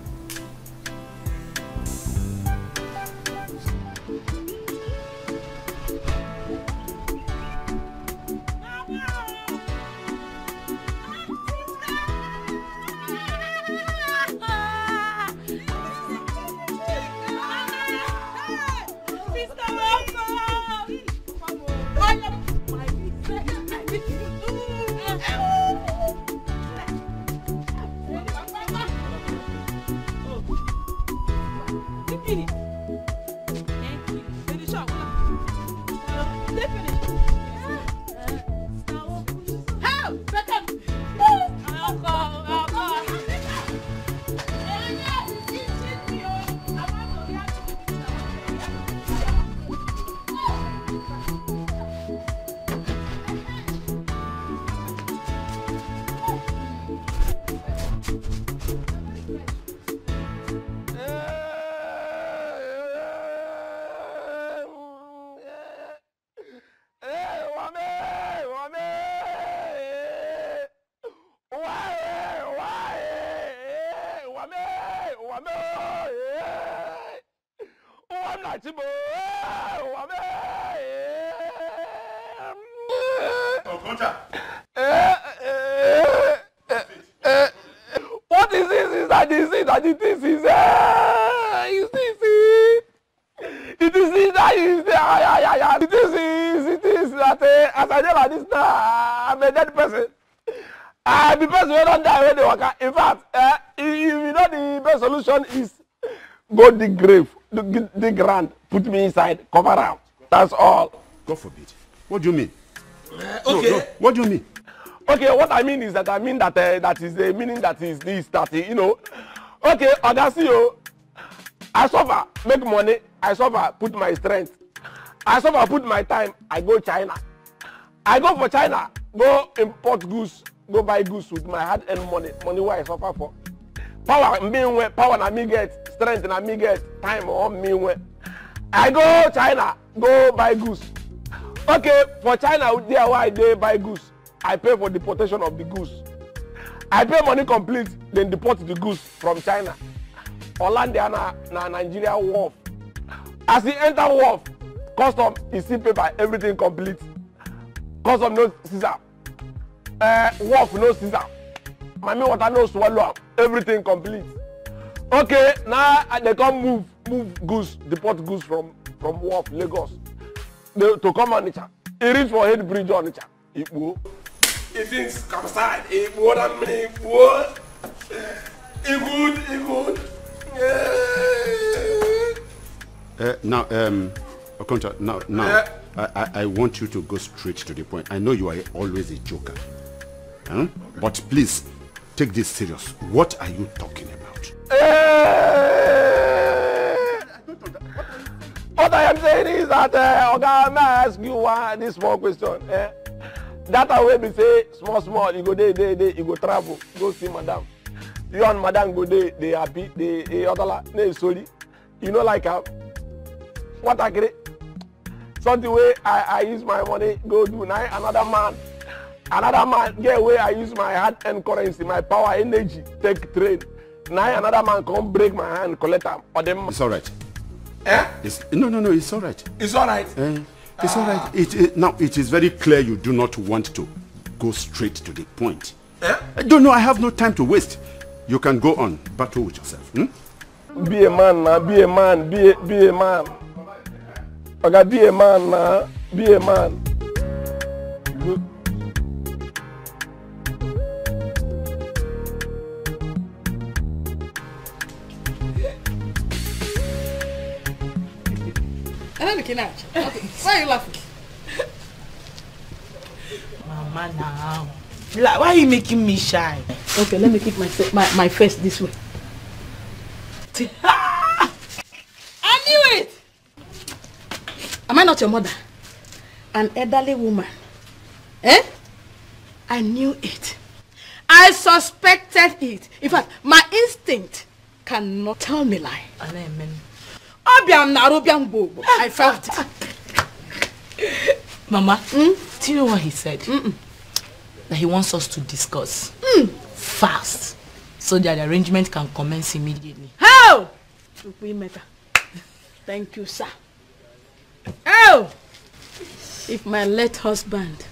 What is this? Is that this? Is that this? Is this? It is this that is there. It is that as I know like this now, I'm a dead person. The person will not die when they walk out. In fact, you know the best solution is go dig grave, dig ground, put me inside, cover out. That's all. God forbid. What do you mean? Okay. No. What do you mean? Okay, what I mean is that that is the meaning that is this, that you know. Okay, Agasio, I suffer, make money, I suffer, put my strength. I suffer, put my time, I go China. I go for China, go import goods, go buy goods with my hard-earned money where I suffer for. Power na me get, strength na me get, time on me when. I go China, go buy goods. Okay, for China, there where I dey buy goods, I pay for deportation of the goods. I pay money complete, then deport the goods from China. Orlando na Nigeria wharf. As he enter wharf, custom is still pay by everything complete. Custom no scissor. Wharf no scissor. Mami water no swallow. Everything complete. Okay, now they come move goods, deport goods from wharf Lagos. To come on Onitsha. He reach for head bridge on Onitsha. He thinks come side. He more than me. What? He good. Now, Okoncha, now, I want you to go straight to the point. I know you are always a joker. But please, take this serious. What are you talking about? out. What I am saying is that, Oga, may I ask you this small question? That way we say small, you go there, you go travel, go see madam. You and madam go there, they happy, they other sorry. You know, like what I get. Something way I use my money, go do now another man get where I use my hard earned currency, my power, energy, take trade. Now another man come break my hand, collect them. It's all right. Eh? No, it's all right. It's all right. It's all right. Now, it is very clear you do not want to go straight to the point. No, I have no time to waste. You can go on, battle with yourself. Be a man now, be a man, be a man. Okay, be a man now, be a man. Good. I'm looking at you. Okay. Why are you laughing? Mama, now. Like, why are you making me shy? Okay, let me keep my face this way. I knew it! Am I not your mother? An elderly woman. Eh? I knew it. I suspected it. In fact, my instinct cannot tell me lie. I felt it. Mama, do you know what he said? That he wants us to discuss fast so that the arrangement can commence immediately. How? Thank you, sir. Oh! If my late husband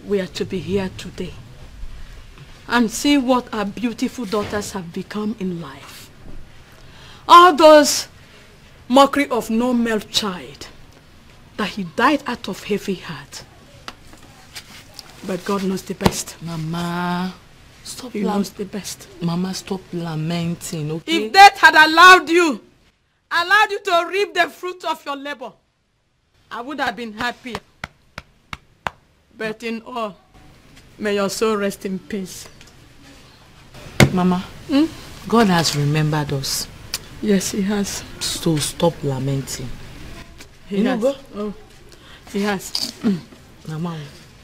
were to be here today and see what our beautiful daughters have become in life, all those mockery of no male child, that he died out of heavy heart. But God knows the best. Mama, stop. He knows the best. Mama, stop lamenting, okay? If death had allowed you to reap the fruit of your labor, I would have been happy. But in all, may your soul rest in peace. Mama, God has remembered us. Yes, he has. So stop lamenting. He has. Oh, he has. Mama,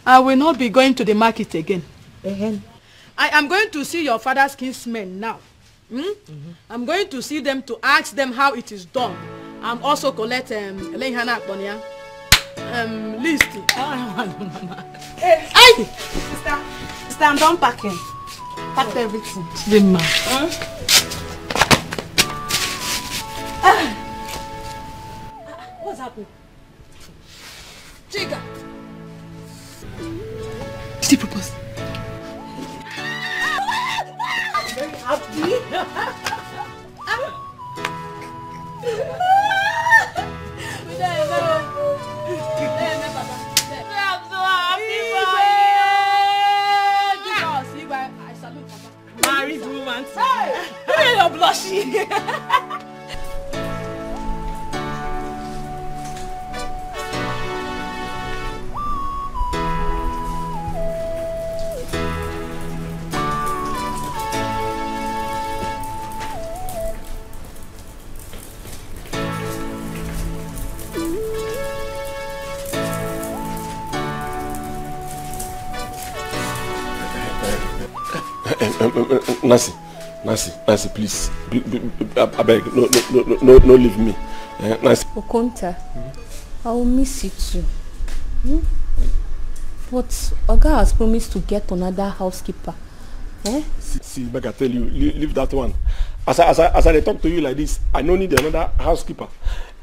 I will not be going to the market again. I am going to see your father's kinsmen now. I'm going to see them to ask them how it is done. I'm also collect list. Hey, sister, I'm done packing. Packed everything. Slim man. What's happening? Chica. She proposed. I'm very happy. I'm so happy for you. I salute Papa. Married woman. Hey, you're blushing. Nancy, please. I beg, no leave me. Nancy. Okonta, I will miss you too. But Oga has promised to get another housekeeper. See, beg, I tell you, leave that one. As I talk to you like this, I don't need another housekeeper.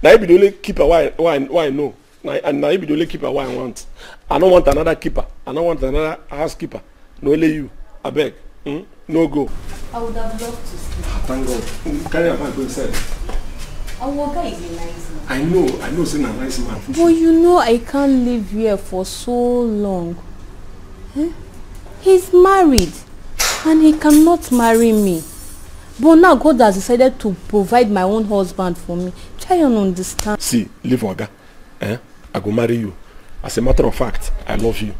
Now you be the only keeper why I know. And now you be the only keeper why I want. I don't want another keeper. I don't want another housekeeper. No, only you. I beg. No go. I would have loved to stay. Thank God. Carry on go inside. Our Oga is a nice man. I know, he's a nice man. But you know I can't live here for so long. He's married and he cannot marry me. But now God has decided to provide my own husband for me. Try and understand. See, leave Oga. I go marry you. As a matter of fact, I love you.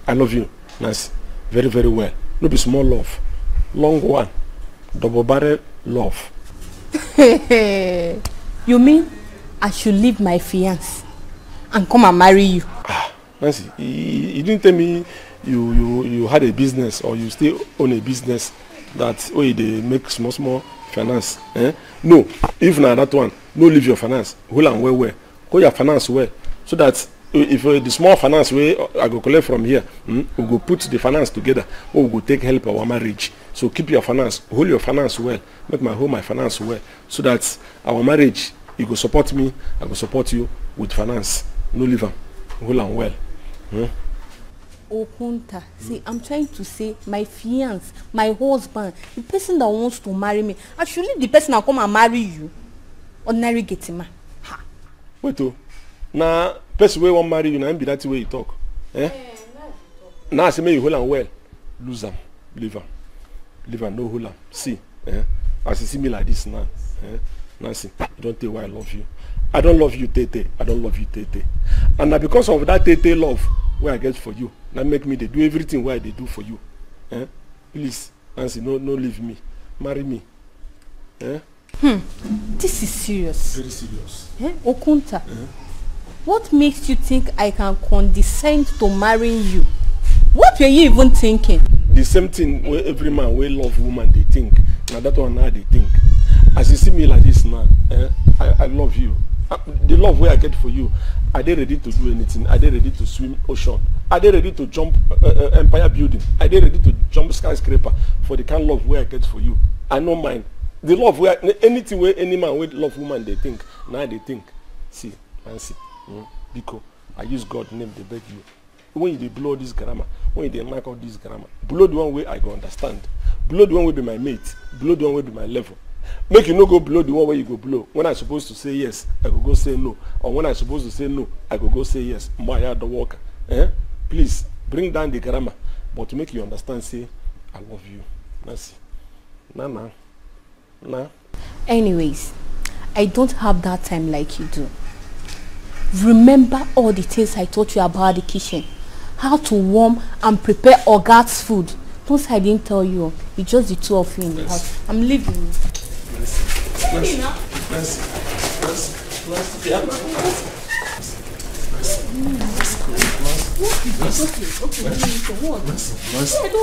I love you, Nancy. Very, very well. No be small love. Long one. Double barrel love. You mean I should leave my fiance and come and marry you? Nancy, you didn't tell me you had a business or you still own a business that they make small finance. No, if not that one, no leave your finance. Hold on well. Hold your finance well. So that if the small finance way I go collect from here, we go put the finance together, or we go take help our marriage. So keep your finance, hold your finance well, make my finance well, so that our marriage, you go support me, I go support you with finance. No leave them, hold on well. Okunta, see, I'm trying to say my fiance, my husband, the person that wants to marry me, actually the person that come and marry you, ordinary getting man. Wait, now person wey wan marry you, now be that way you talk. Now I say make you hold on well, lose them, leave them, no hold on. See, as you see me like this now, Nancy, you don't tell why I love you. I don't love you, Tete. I don't love you, Tete. And now because of that Tete love, where I get for you, that make me they do everything where they do for you. Please, Nancy, no leave me, marry me. This is serious. Very serious. Okunta, what makes you think I can condescend to marrying you? What were you even thinking? The same thing where every man will love woman they think. Now that one now they think. As you see me like this now, I love you. The love where I get for you, are they ready to do anything? Are they ready to swim ocean? Are they ready to jump empire building? Are they ready to jump skyscraper for the kind of love where I get for you? I don't mind. The love where anything where any man with love woman they think, now they think. See, Nancy, because I use God's name to beg you. When you blow this grammar, when you knock out this grammar, blow the one way I go understand. Blow the one way be my mate. Blow the one way be my level. Make you no go blow the one where you go blow. When I supposed to say yes, I go say no. Or when I supposed to say no, I go say yes. My the worker. Please bring down the grammar, but to make you understand, say I love you. Nancy. Nah. Anyways, I don't have that time like you do. Remember all the things I taught you about the kitchen, how to warm and prepare Oga's food. Don't say I didn't tell you. It's just the two of you in the house. I'm leaving. I don't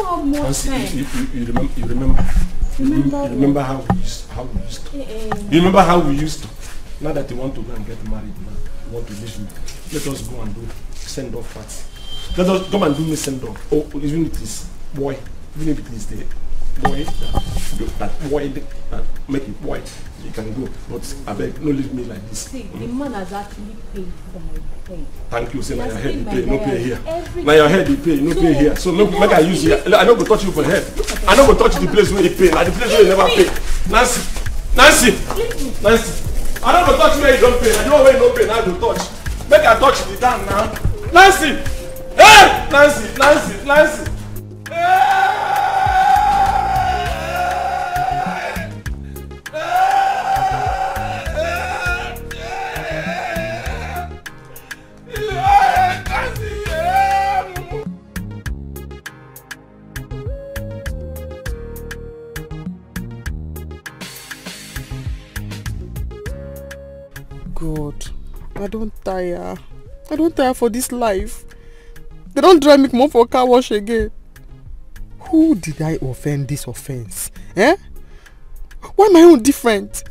have more time. You remember how we used to. You remember how we used to. Now that you want to go and get married now, you want to leave me. Let us go and do send-off party. Let us come and do me send-off. Oh, even if it is boy, even if it is the boy that boy that make it white, you can go. But I beg, no leave me like this. See, the man has actually paid for my pay. Thank you. Say now your head you pay, no pay here. Now your head you pay, no pay here. So make I use here. I don't go touch you for head. I don't go touch the place where you pay. Like the place where you never pay. Nancy. I don't go touch where you don't pay. I know where you don't pay. Now I go touch. Make I touch the down now. Nancy. Hey! Nancy. God, I don't tire for this life. They don't drive me more for car wash again. Who did I offend this offense? Why am I own different?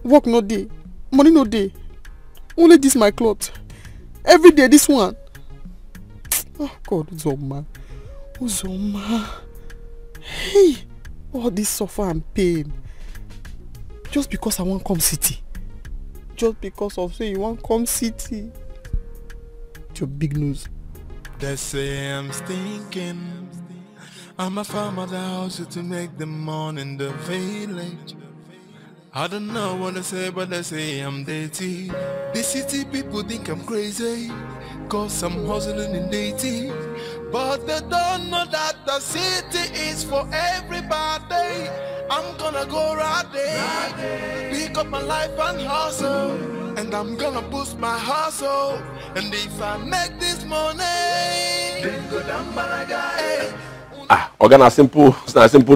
Work no day, money no day. Only this my clothes. Every day this one. Oh God, Uzoma. Hey, all this suffer and pain. Just because I want come city. Just because of say you want come city. It's your big news. They say I'm stinking. I'm a farmer that house to make the money in the village. I don't know what they say, but they say I'm dirty. The city people think I'm crazy, cause I'm hustling in dirty. But they don't know that the city is for everybody. I'm gonna go right there, pick up my life and hustle. And I'm gonna boost my hustle. And if I make this money, then go down by guy. Organ a simple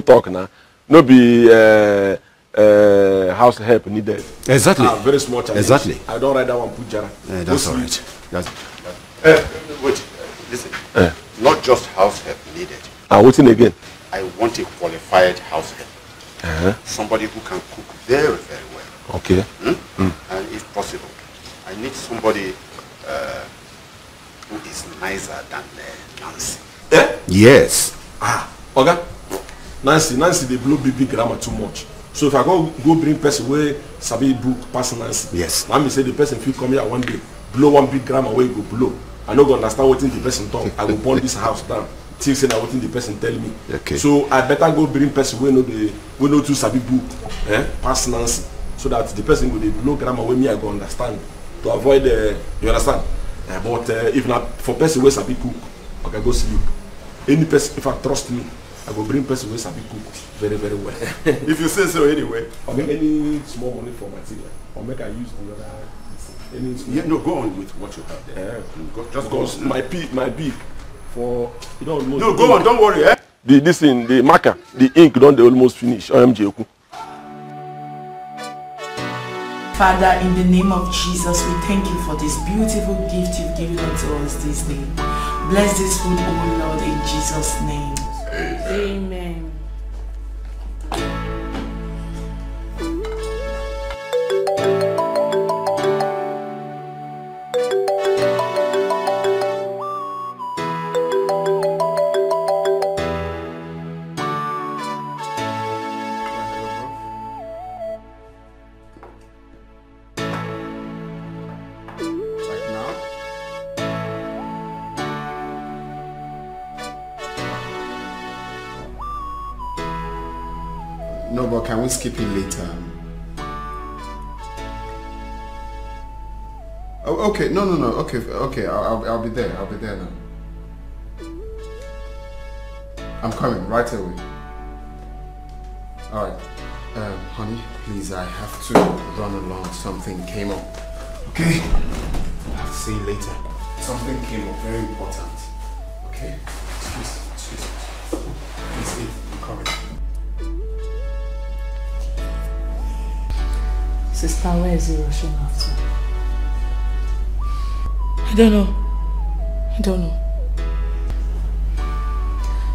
talk now. No be house help needed. Exactly. Very small challenge. Exactly. I don't write that one, put Jara. That's all right. Wait, listen. Not just house help needed. What's in again? I want a qualified house help. Somebody who can cook very, very well. Okay. And if possible, I need somebody who is nicer than Nancy. Yes. Okay. Nancy, they blow big grammar too much. So if I go bring person where sabi book pass Nancy. Yes. Now me say the person feel come here one day, blow one big grammar where go blow. I no go understand what the person talk. I will burn this house down. Things say what the person tell me. Okay. So I better go bring person where no to sabi book, pass Nancy, so that the person will blow grammar where me I go understand to avoid you understand. But if not for person where sabi cook, I can go sleep. Any person, if I trust me, I go bring person where sabi cook very, very well. If you say so anyway. Or make any small money for material, or make I use the other. No, go on with what you have there. Just because my big for you don't know. No, go on, don't worry. This thing, the marker, the ink don't almost finish. MGBATOGU. Father, in the name of Jesus, we thank you for this beautiful gift you've given unto us this day. Bless this food, O Lord, in Jesus' name. Amen. No, but can we skip it later? Oh, okay. No. Okay. I'll be there. I'll be there now. I'm coming right away. All right. Honey, please, I have to run along. Something came up. Okay? I'll see you later. Something came up, very important. Okay? Excuse me. Please, I'm coming. Sister, where is he rushing after? I don't know.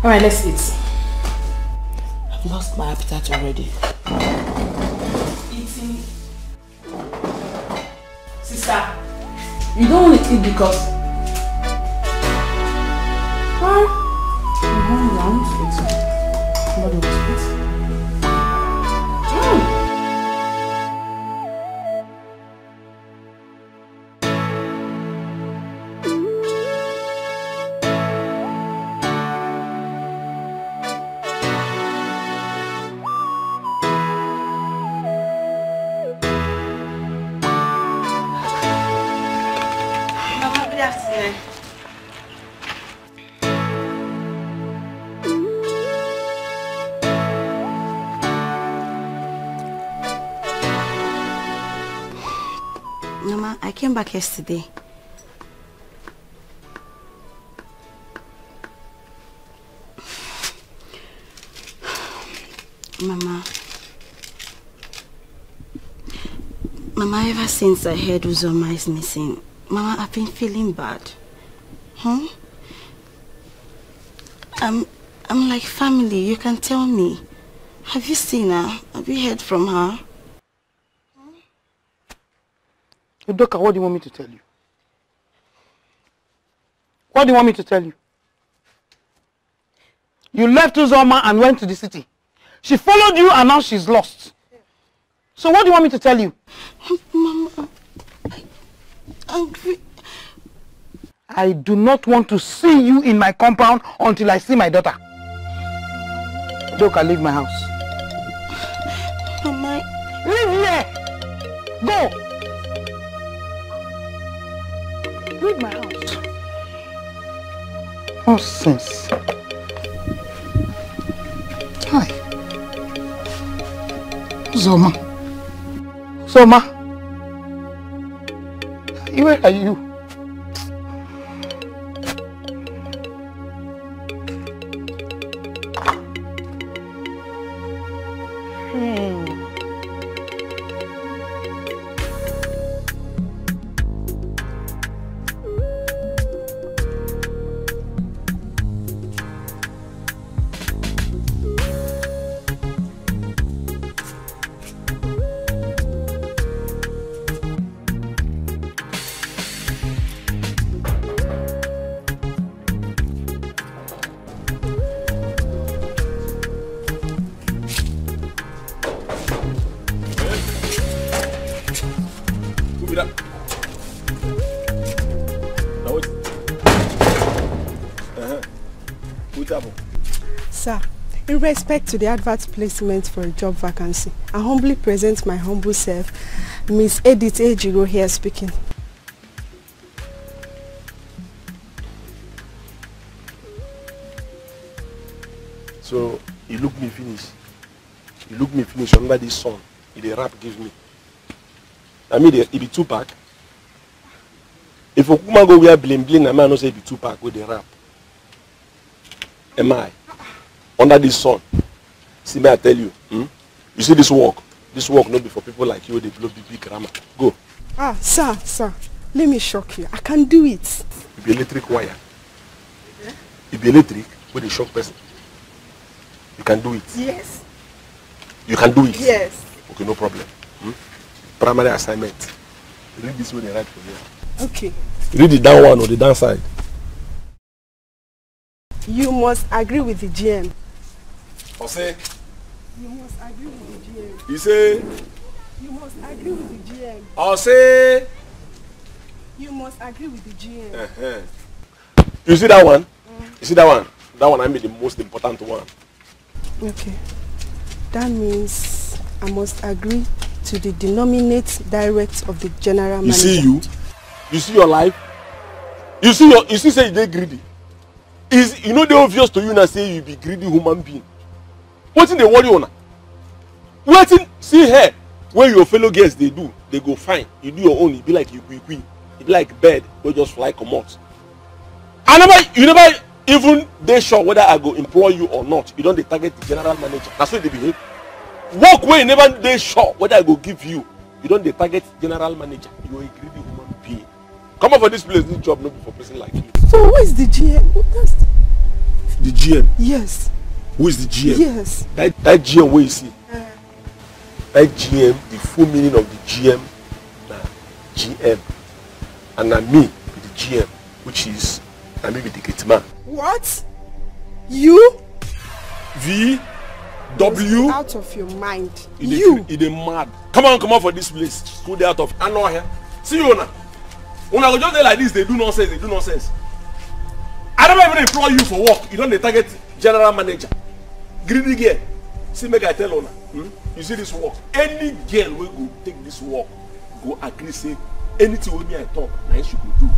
Alright, let's eat. I've lost my appetite already. Eating. Sister, you don't want to eat because... Why? I'm hungry, I want to eat. Somebody wants to eat. Mama, I came back yesterday. Mama, ever since I heard Uzoma is missing, Mama, I've been feeling bad. I'm like family, you can tell me. Have you seen her? Have you heard from her? Udoka, what do you want me to tell you? What do you want me to tell you? You left Uzoma and went to the city. She followed you and now she's lost. So what do you want me to tell you? Mama, I do not want to see you in my compound until I see my daughter. Udoka, leave my house. Mama, leave here! Go! Leave my house. Nonsense. Hi. Zoma. Where are you? Sir, in respect to the advert placement for a job vacancy, I humbly present my humble self, Miss Edith Ejiro here speaking. So, you look me finish. You look me finish under this sun. The rap give me. I mean, it be 2-pack. If a woman go wear bling bling, I might not say it be 2-pack with the rap. Am I? Under this sun. See me, I tell you. You see this work? This work not be for people like you, they blow big grammar. Go. Ah, sir, let me shock you. I can do it. You be electric wire. You be electric with a shock person. You can do it. Yes. You can do it. Yes. Okay, no problem. Primary assignment. Read this way they write for you. Okay. Read the down one or the down side. You must agree with the GM. Or say? You must agree with the GM. You say? You must agree with the GM. Or say? You must agree with the GM. You see that one? You see that one? That one I made the most important one. Okay. That means I must agree to the denominate direct of the general manager. You see you? You see your life? You see say you dey greedy. Is you know the obvious to you now say you be greedy human being. Wetin dey worry una? Wetin see here when your fellow guests they do, they go fine. You do your own, it be like you queen. It be like bird wey just fly comot. You never even dey sure whether I go employ you or not. You don't dey target the general manager. That's how they behave. Work where you never dey sure whether I go give you. You don't dey target general manager. You are a greedy human being. Come on for this place. This job not be for person like you. So who is the GM? The GM. Yes. Who is the GM? Yes. That GM where you see. That GM, the full meaning of the GM, GM, and na me with the GM, which is na me with the Kitman. What? You? V W. Out of your mind. You. It is mad. Come on for this place. Go there out of. I know here. See you now. When I go just there like this, they do nonsense. I never even employ you for work. You don't target general manager. Greedy girl. See, make I tell you now. You see this work. Any girl will go take this work, go agree say anything with me I talk, now she go do.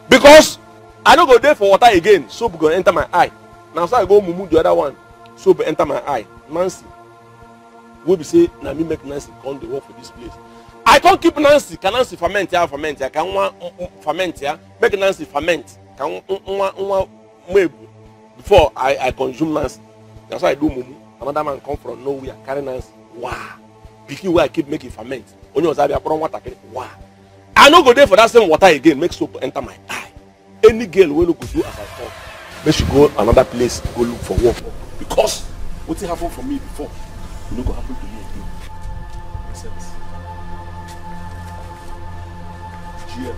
Because I don't go there for water again. Soap gonna enter my eye. Now so I go mumu the other one. Soap enter my eye. Nancy. We be say now me make Nancy come the work for this place. I can't keep Nancy. Can Nancy ferment here? I can want ferment here. Make Nancy ferment. Can before I consume Nancy. That's why I do mumu. Another man come from nowhere, carry Nancy. Wow. Picking where I keep making ferment. Only was I water. Wow. I no go there for that same water again. Make soap enter my eye. Any girl will go do as I talk. Make she go another place, go look for work. Because what happened for me before, it no go happen to me again. Makes sense. GM.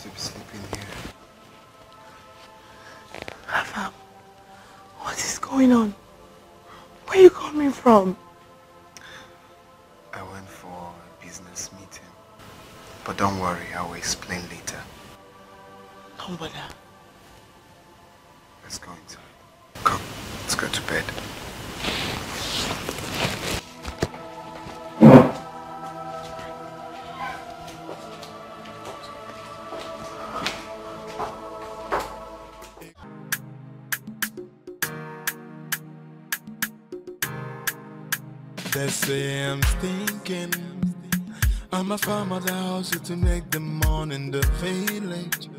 to be sleeping here. Afam, what is going on? Where are you coming from? I went for a business meeting. But don't worry, I will explain later. Don't bother. Let's go inside. Come, let's go to bed. They say I'm thinking I must find my house to make the morning the village.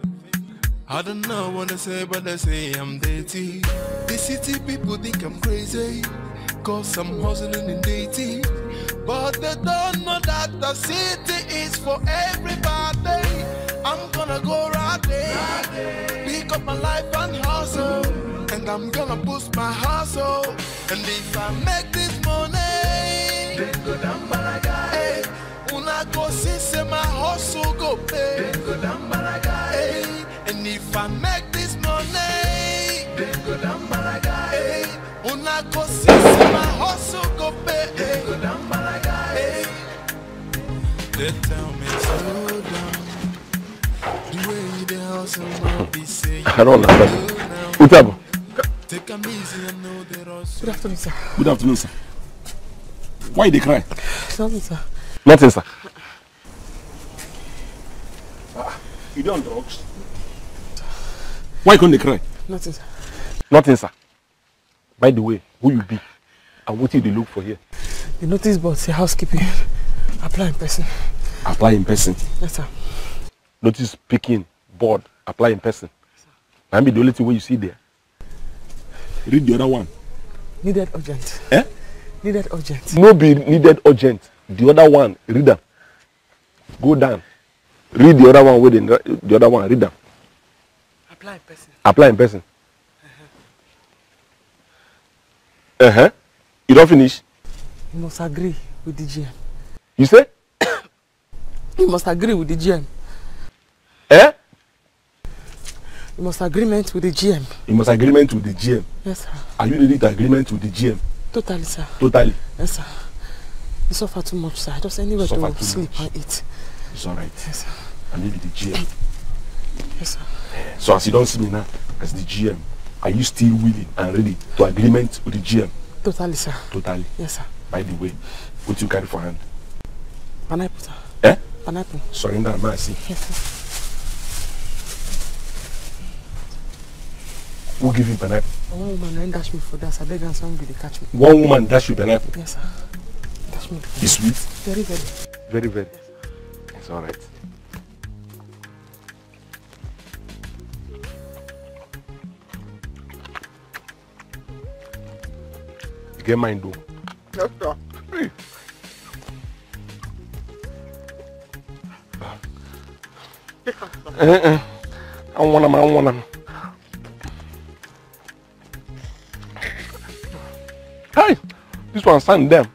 I don't know what they say, but they say I'm dirty. The city people think I'm crazy, cause I'm hustling in dating. But they don't know that the city is for everybody. I'm gonna go right there, pick up my life and hustle. And I'm gonna boost my hustle. And if I make this money, then go down balaga. Hey, una go see say my hustle go pay. Then go down balaga. Hey, and if I make this money, then go down balaga. Hey, una go see say my hustle go pay. Then go down balaga. Hey, they tell me slow down. The way the hustle will be saying. I don't understand. What's up? Good afternoon, sir. Good afternoon, sir. Why they cry? Nothing, sir. Nothing, sir. You don't drugs? Why can't they cry? Nothing, sir. Nothing, sir. By the way, who you be? And what did they look for here? The notice board say housekeeping. Apply in person. Apply in person? Yes, sir. Notice picking, board, apply in person. That be the only thing you see there. Read the other one. Needed urgent. Eh? Needed urgent. No be needed urgent. The other one, read them. Go down. Read the other one with the other one, read them. Apply in person. Apply in person. You don't finish? You must agree with the GM. You say? You must agree with the GM. Eh? You must agreement with the GM. You must agreement with the GM. Yes, sir. Are you ready to agreement with the GM? Totally, sir. Totally. Yes, sir. You suffer too much, sir. Just anywhere to sleep and eat. It's alright. Yes, sir. I need the GM. Yes, sir. So as you don't see me now as the GM, are you still willing and ready to agreement with the GM? Totally, sir. Totally. Yes, sir. By the way, what you carry for hand? Pineapple, sir. Eh? Pineapple. Surrender and mercy. Yes, sir. Who give him pineapple? One woman then dash me for that. I beg and some they catch me. One woman dash you pineapple? Yes, sir. Dash me. It's sweet? Very, very. Very, very. It's alright. You get mine though? Yes, sir. Hey. I want them. Hi! This one stand them.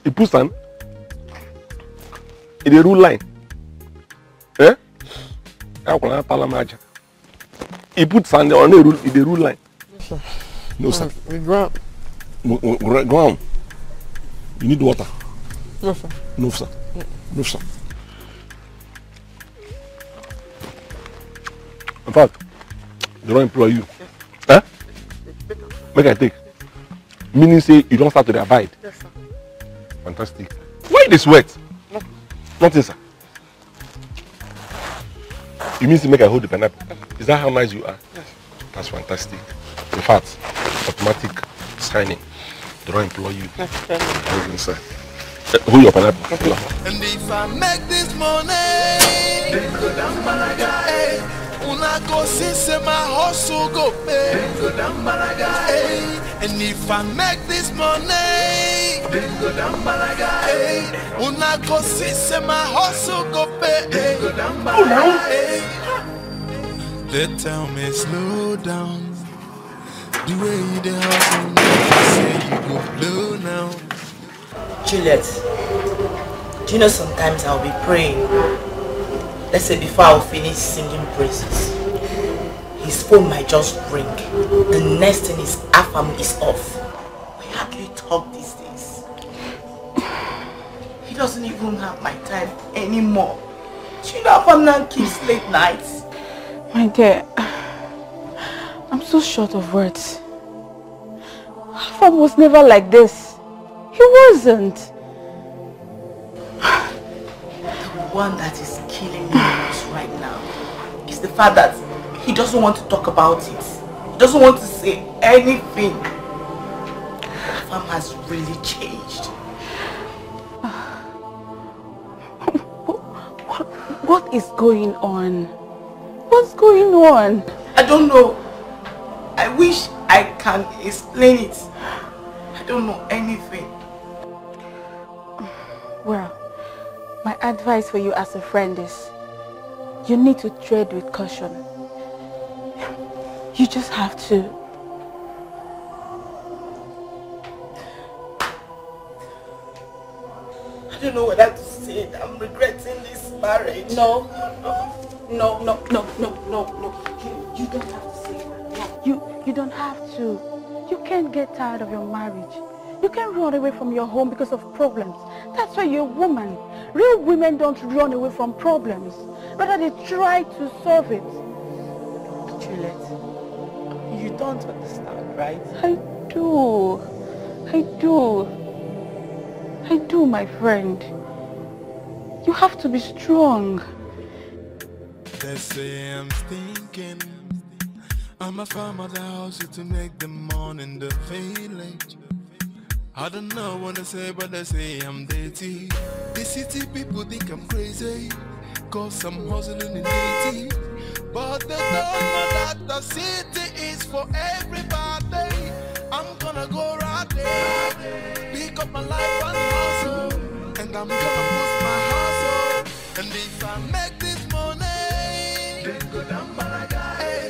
He put sand. In the rule line. Eh? He put sand on the rule in the rule line. Yes, sir. No, sir. We ground. Ground. You need water. No, sir. No, sir. No, sir. In fact, they don't employ you. Eh? Make I take. Meaning say you don't start to abide. Yes, sir. Fantastic. Why this sweat? No. Nothing, sir. You mean to make I hold the pineapple? Is that how nice you are? Yes. That's fantastic. In fact, automatic signing. They don't employ you. Yes, sir. Hold your pineapple. Okay. And if I make this money, then go down balaga. Hey, una go see say my hustle go pay. Then go down balaga. Hey, and if I make this money, then go down balaga. Hey, una go see say my hustle go pay. Then go down balaga. Hey, they tell me slow down. The way they hustle, they say you go blow now. Juliet, do you know sometimes I'll be praying let's say before I'll finish singing praises, his phone might just ring. The next thing is Afam is off. We hardly talk these days. He doesn't even have my time anymore. Do you know Afam now keeps late nights? My dear, I'm so short of words. Afam was never like this. He wasn't. The one that is killing me right now is the fact that he doesn't want to talk about it. He doesn't want to say anything. Afam has really changed. What is going on? What's going on? I don't know. I wish I can explain it. I don't know anything. Well, my advice for you as a friend is you need to tread with caution. You just have to. I don't know whether to say it. I'm regretting this marriage. No. You don't have to say that. You don't have to. You can't get tired of your marriage. You can't run away from your home because of problems. That's why you're a woman. Real women don't run away from problems. Rather, they try to solve it. Juliet, you don't understand, right? I do. I do, my friend. You have to be strong. They say I'm thinking I must find my house to make the morning the village. I don't know what they say, but they say I'm dirty. The city people think I'm crazy, cause I'm hustling in dirty. But they don't know that the city is for everybody. I'm gonna go right there, pick up my life and hustle, and I'm gonna boost my hustle. And if I make this money, then go down Malaga. Hey,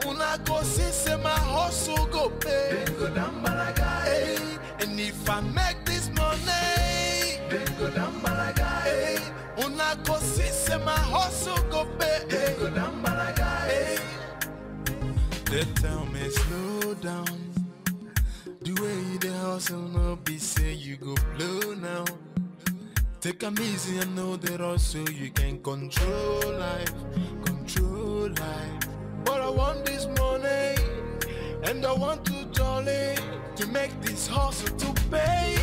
una go see say my hustle go pay. Then go down Malaga. Hey, and if I make this money, then go down Malaga. Hey, una go see say my hustle go pay. Then go down Malaga. Hey, they tell me slow down. The way the hustle no be say you go blow now. Take 'em easy and know that also you can control life. But I want this money and I want to jolly to make this hustle to pay.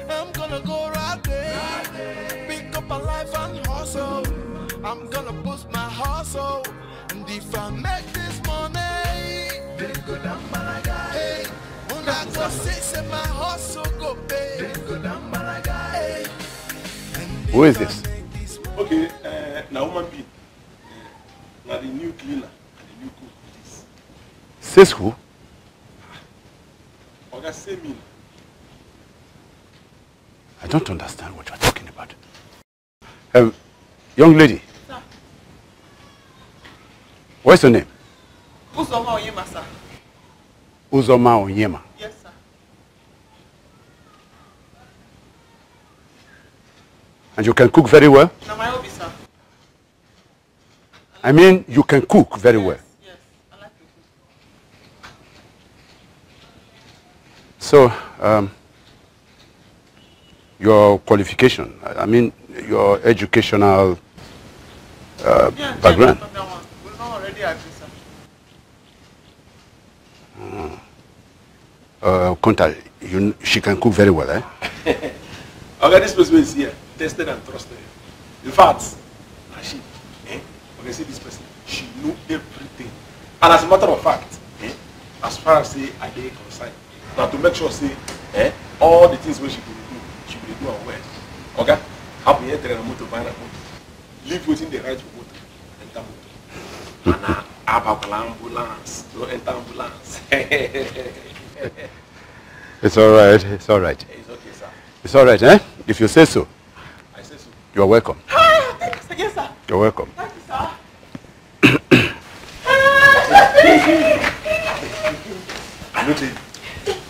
I'm gonna go right there, pick up my life and hustle. I'm gonna boost my hustle, and if I make this money, then go down Malaga. Hey, when I go say my hustle go pay, then go down Malaga. Hey. Who is this? Okay, now woman being. Now the new cleaner and the new cook. Says who? Oga say me. I don't understand what you're talking about. Young lady. Sir. What's your name? Uzoma Onyema, sir. Uzoma Onyema. Yes, sir. And you can cook very well? Now my hobby, sir. I mean, you can cook very well. Yes, I like to cook. So, your qualification, I mean, your educational background. We've already agreed, sir. Kunta, she can cook very well, eh? Okay, this person is here, tested and trusted. In fact, she, when I see this person, she knows everything. And as a matter of fact, as far as say I dey concerned, now to make sure say, all the things where she will do and well. Okay? Have me enter a motor van and leave within the right motor, enter motor. And about ambulance, so enter ambulance. It's all right, it's all right. It's okay, sir. It's all right, eh? If you say so. I say so. You are welcome. Thank you, sir. Yes, sir. You're welcome. Thank you, sir. I tell you.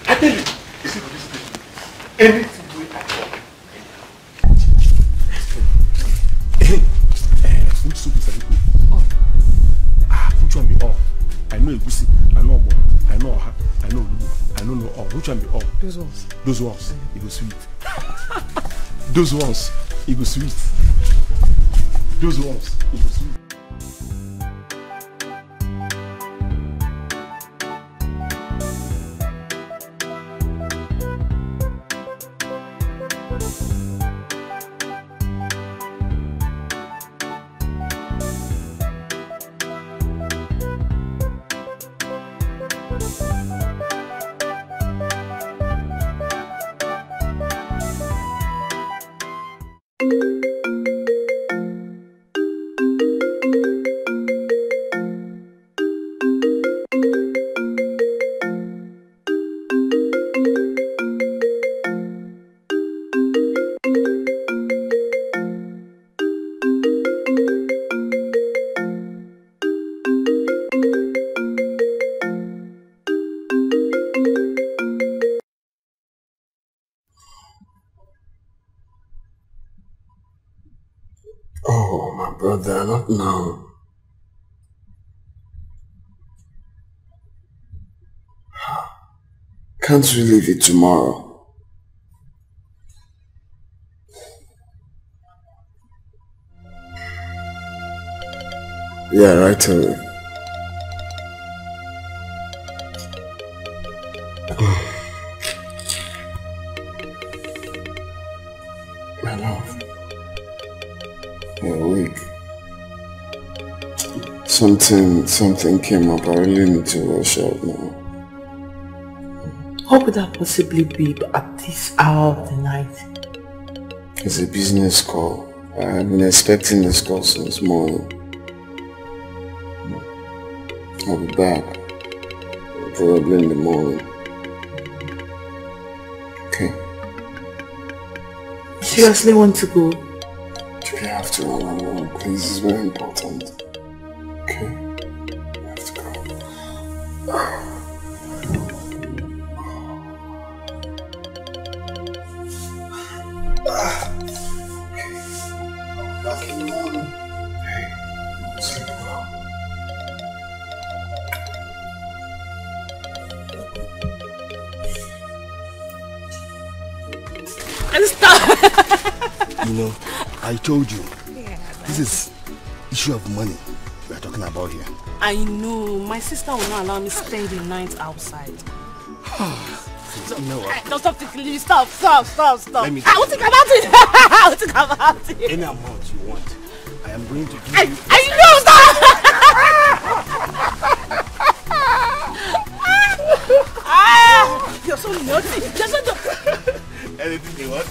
I tell you. You see, this anything we talk. Which soup is that? know Egusi, I know Omo, I know Oha, I know Olubu, I don't know all. Which one be all? Those ones. Those ones, it was sweet. Those ones, it was sweet. Those ones, it was sweet. Oh, my brother, not now. Can't we leave it tomorrow? Yeah, right away. My love. You're weak. Something came up. I really need to rush out now. What would that possibly be at this hour of the night? It's a business call. I've been expecting this call since morning. I'll be back. Probably in the morning. Okay. You seriously want to go? You have to run along, please. It's very important. Okay? You have to go. You know, I told you, this is issue of money we are talking about here. I know. My sister will not allow me to spend the night outside. You know what? Don't stop thinking. Stop. Let me I will think about it. I will think about it. Any amount you want, I am going to give you. I know, stop! You're so naughty. You're so naughty. Anything you want?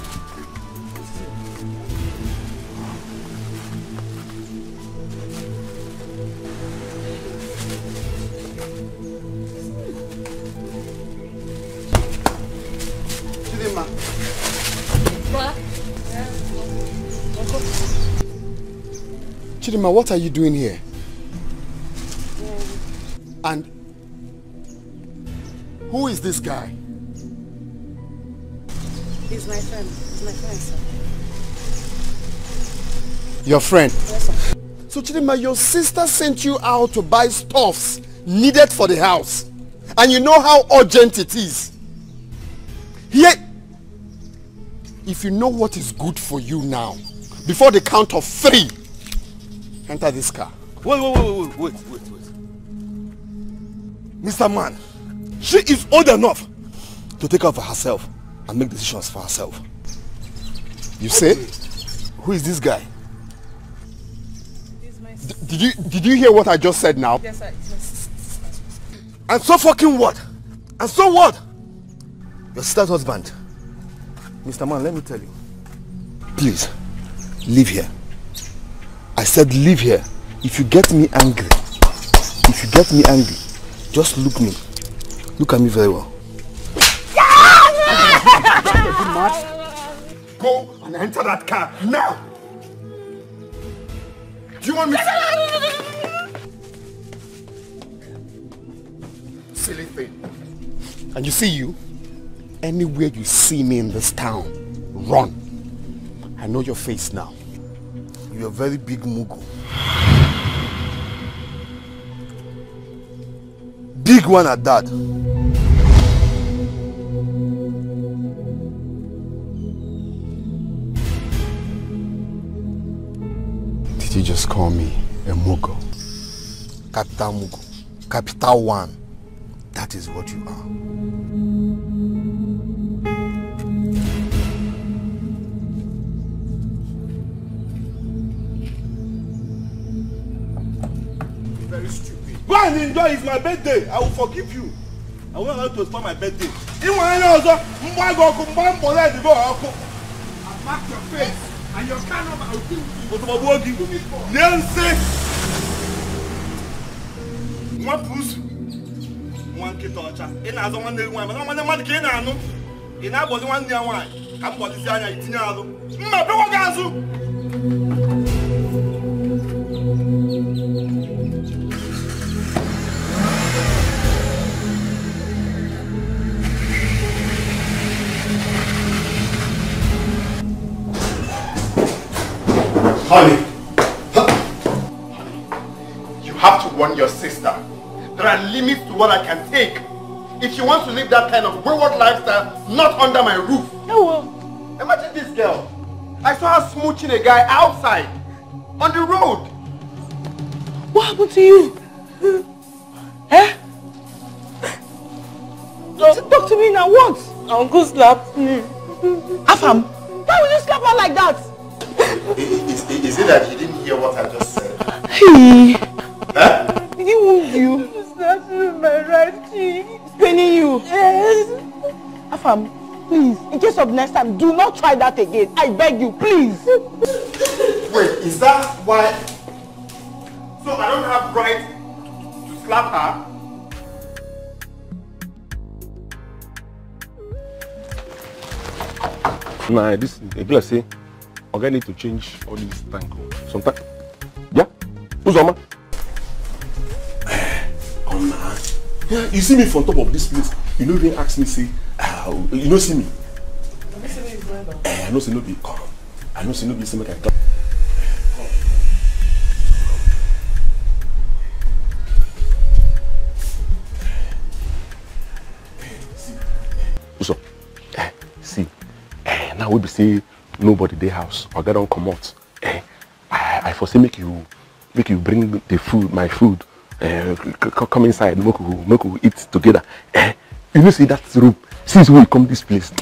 Chidima, what are you doing here? And who is this guy? He's my friend. He's my friend, sir. Your friend? Yes, sir. So Chidima, your sister sent you out to buy stuffs needed for the house. And you know how urgent it is. Here, if you know what is good for you now, before the count of 3, enter this car. Wait. Mr. Man, she is old enough to take care of herself and make decisions for herself. You say? Who is this guy? Did you hear what I just said now? Yes, sir. And so fucking what? And so what? Your sister's husband. Mr. Man, let me tell you. Please, leave here. I said leave here. If you get me angry, just look me. Look at me very well. Go and enter that car now. Do you want me to... Silly thing. And you see you? Anywhere you see me in this town, run. I know your face now. You're a very big mugu. big one at that. Did you just call me a Mugo? Capital Mugo. Capital One. That is what you are. Very stupid. Go and enjoy. It's my birthday. I will forgive you. I will not allow to spoil my birthday. You want to also? I'll mark your face and your car number. I will give you. Nancy. One push. One kid torture. In as one day, one, but I'm not the king. In our body, 1 year, why? I'm going to say, I'm eating out. My brother. Honey, you have to warn your sister. There are limits to what I can take. If you want to live that kind of wayward lifestyle, not under my roof. No. Imagine this girl. I saw her smooching a guy outside, on the road. What happened to you? Eh? Talk to me now, what? Uncle slapped me. Afam, why would you slap her like that? Is it that you didn't hear what I just said? He. Huh? Did he wound you? He slapped me with my right cheek. Paining you? Yes. Afam, please, in case of next time, do not try that again. I beg you, please. Wait, is that why? So I don't have right to slap her? Nah, this people say, I need to change all these tank. Sometimes, yeah. Who's Oma? Yeah, you see me from top of this place. You know, they ask me, say, you know, see me. I know, see no be come. I know, see no be say make I come. So, see, now we be say nobody dey house or get on come out. I foresee make you bring the food, my food. Come inside, make we eat together. You know, see that room. Since we come this place,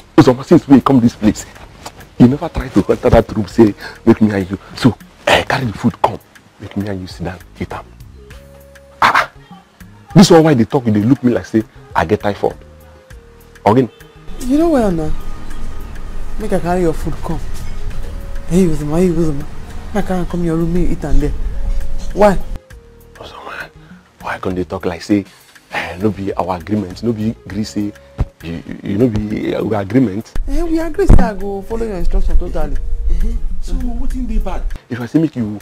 you never try to enter that room. Say, make me and you. So, carry the food, come. Make me and you sit down, eat them. This is why they talk. They look me like say I get typhoid. Again. You know where now? Make I carry your food, come. Hey, with my I can't come in your room, eat and there. Why? Why can't they talk like say, no be our agreement, no be agree say, you know be our agreement? We agree say I go follow your instruction totally. So what in the bad? If I say make you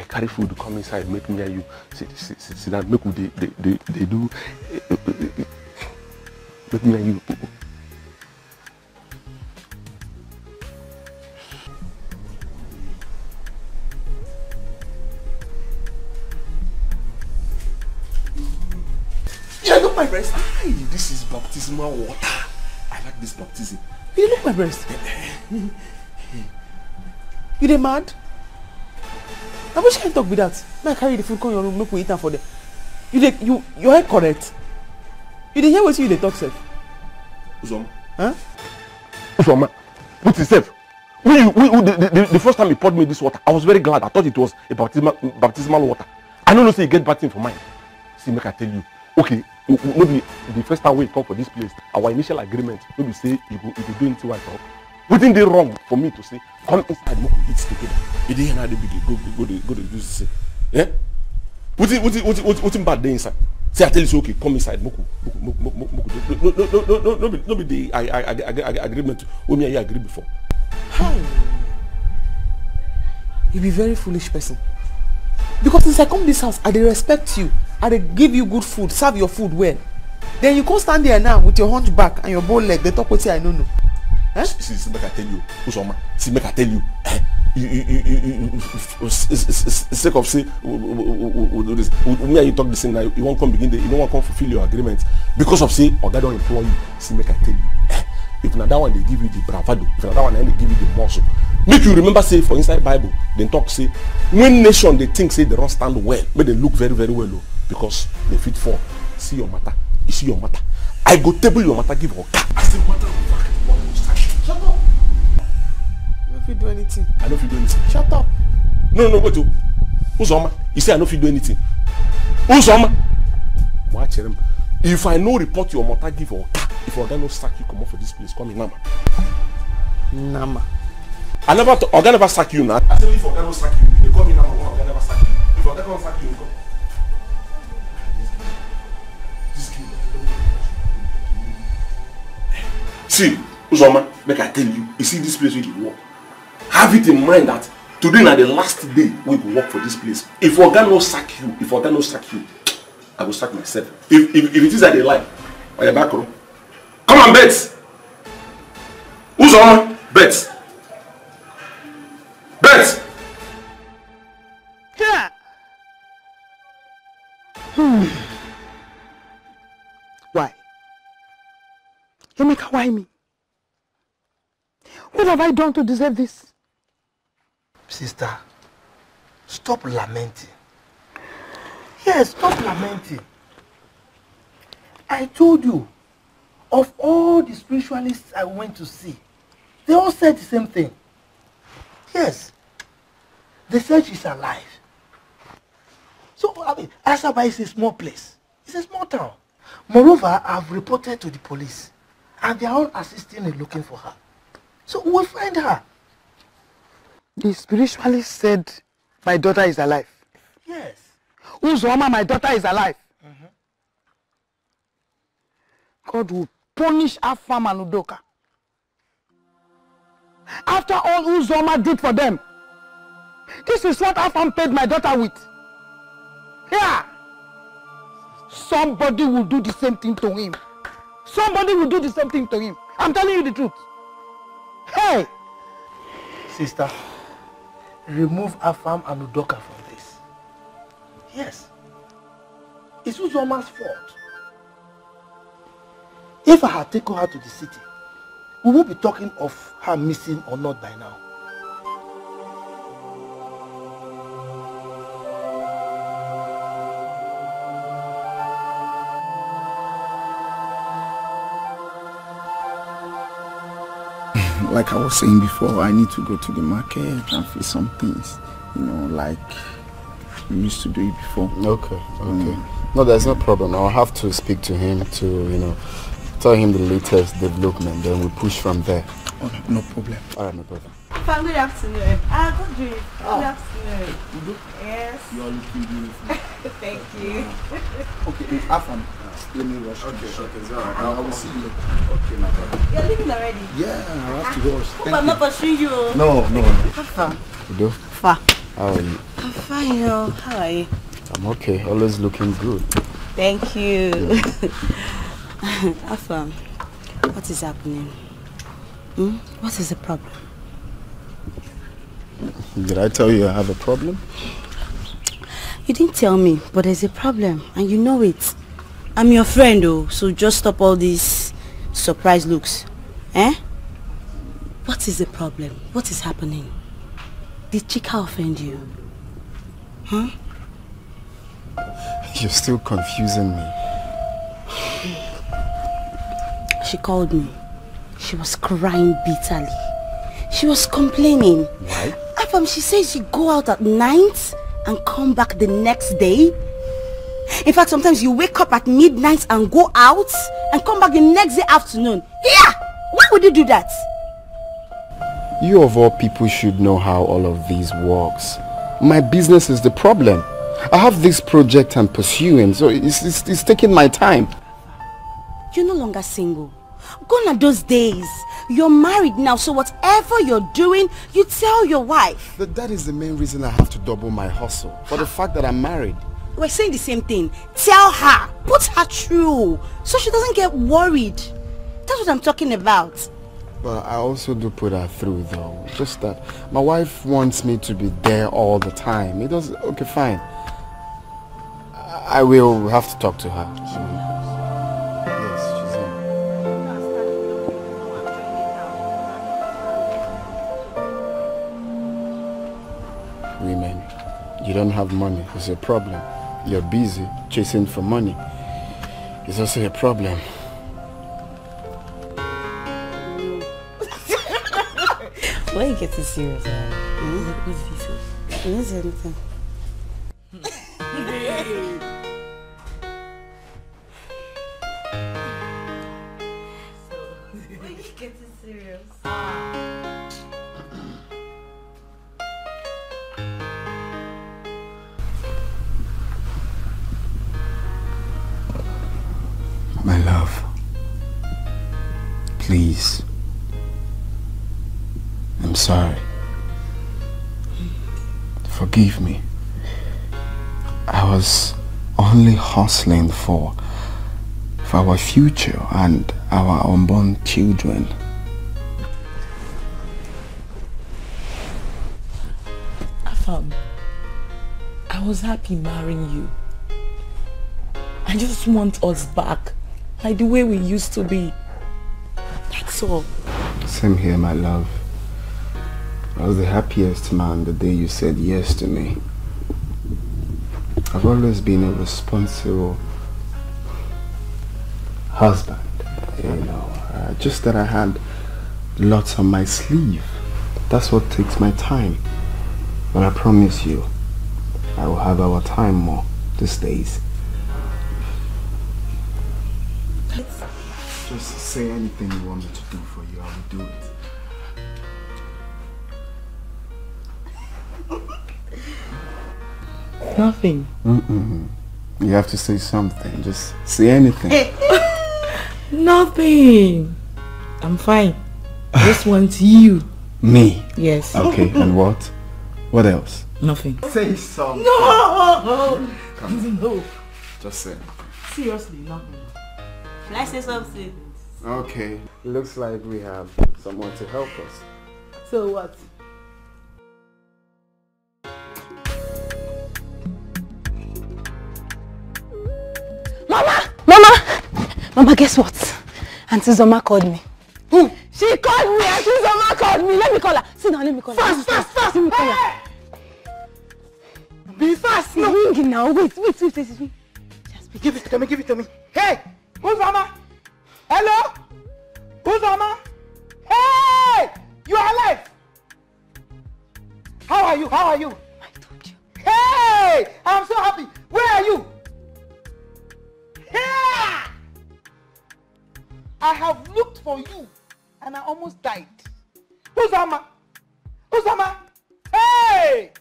carry food, come inside, make me and you sit down, make they do, make me and you. Yeah, look my breast. Hey, this is baptismal water. I like this baptism. You look my breast. You dey mad? I wish I can talk with that. May I carry the food, come your room, make we eat am for them. Your head correct. You dey hear what you dey talk, sef? Uzoma. Huh? Uzoma. Put yourself. The first time you poured me this water, I was very glad. I thought it was a baptismal water. I don't know say you get bad thing for mine. See, make I tell you. Okay, maybe the first time we come for this place, our initial agreement, maybe say you go do anything I talk. Wouldn't it wrong for me to say, come inside, we eat together. You didn't have to go to do this. Yeah? What's in bad day inside? Say I tell you, so okay, come inside. No be the agreement with me and you agreed before. How? You be very foolish person. Because since I come to this house, I dey respect you. I dey give you good food, serve your food well. Then you come stand there now with your hunchback and your bow leg, they talk with you, I don't know. See, make I tell you, Uzoma. See, make I tell you. Sake of say, me and you talk the same now. You won't come begin. You don't want to come fulfill your agreement because of say, Oga don't employ you. See, make I tell you. If na that one they give you the bravado, if na that one they give you the muscle. Make you remember say for inside Bible, they talk say when nation they think say they don't stand well, but they look very very well though, because they fit fall. See your matter, you see your matter. I go table your matter, give her. I say matter. Shut up. I don't do anything. I don't do anything. Shut up. No, go to. Uzoma. You say I don't do anything. Uzoma. Watch him. If I no report your matter, give her. If Oga no sack you, come off for this place. Call me Nama. Nama. I never. Oga never sack you now. I tell you, if Oga no sack you, they call me Nama. Oga never sack you. If Oga don't sack you, come. See, Uzoma, make I tell you. You see this place where you work. Have it in mind that today na the last day we go work for this place. If Oga no sack you, I will sack myself. If it is that they lie, or your back row. Come on, bet. Who's on? Bet. Bet. Yeah. Why? Emeka, why me? What have I done to deserve this? Sister, stop lamenting. Yes, stop lamenting. I told you, of all the spiritualists I went to see, they all said the same thing. Yes, they said she's alive. So, I mean, Asaba is a small place. It's a small town. Moreover, I've reported to the police, and they are all assisting in looking for her. So, we'll find her. The spiritualist said my daughter is alive. Yes. Uzoma, my daughter is alive. God will punish Afam and Udoka. After all Uzoma did for them, this is what Afam paid my daughter with. Yeah. Somebody will do the same thing to him. Somebody will do the same thing to him. I'm telling you the truth. Hey! Sister, remove Afam and Udoka from this. Yes. It's Uzoma's fault. If I had taken her to the city, we won't be talking of her missing or not by now. Like I was saying before, I need to go to the market and fix some things, you know, like we used to do it before. Okay. No, there's no problem. I'll have to speak to him to, you know, tell him the latest development, then we push from there. Okay, no problem. All right, no problem. Good afternoon. Good dream. Good afternoon. Yes. You are looking beautiful. Thank you. Okay, Afam, let me rush. Okay, it's all right. I will see you. Okay, my brother. You're leaving already? Yeah, I have to rush. Hope I'm not pursuing you. No. How far? You do? Far. How are you? I'm fine, yo. How are you? I'm okay. Always looking good. Thank you. Afam, what is happening? What is the problem? Did I tell you I have a problem? You didn't tell me, but there's a problem, and you know it. I'm your friend, though, so just stop all these surprise looks. Eh? What is the problem? What is happening? Did Chika offend you? Huh? You're still confusing me. She called me. She was crying bitterly. She was complaining. Why? Afam, she says you go out at night and come back the next day. In fact, sometimes you wake up at midnight and go out and come back the next day afternoon. Yeah! Why would you do that? You of all people should know how all of this works. My business is the problem. I have this project I'm pursuing, so it's taking my time. You're no longer single. Gone are those days. You're married now, so whatever you're doing, you tell your wife. That is the main reason I have to double my hustle. For the fact that I'm married. We're saying the same thing. Tell her. Put her through. So she doesn't get worried. That's what I'm talking about. But I also do put her through though. Just that my wife wants me to be there all the time. It doesn't. Okay, fine. I will have to talk to her. Yes, she's in. Women, you don't have money. It's a problem. You're busy chasing for money. It's also a problem. Why you getting serious? What did he say? He didn't say anything. Why you getting serious? My love, please. I'm sorry. Forgive me. I was only hustling for our future and our unborn children. Afam, I was happy marrying you. I just want us back, like the way we used to be. That's all. Same here, my love. I was the happiest man the day you said yes to me. I've always been a responsible husband, you know. Just that I had lots on my sleeve. That's what takes my time. But I promise you, I will have our time more these days. Just say anything you want me to do for you, I will do it. Nothing. You have to say something. Just say anything. Nothing. I'm fine. I just want you. Me? Yes. Okay, and what? What else? Nothing. Say something. No! Come. No. Just say. Seriously, nothing. Can I say something? Okay. Looks like we have someone to help us. So what? Mama, guess what? Auntie Zoma called me. Who? She called me. Auntie Zoma called me. Let me call her. Sit down, let me call her. Fast. Let me call her. Be fast. No. Ringing now. Wait. Give it to me. Hey, who's Zoma? Hello? Who's Zoma? Hey, you are alive. How are you? I told you. Hey, I'm so happy. Where are you? Yeah! I have looked for you and I almost died. Who's Zoma? Hey!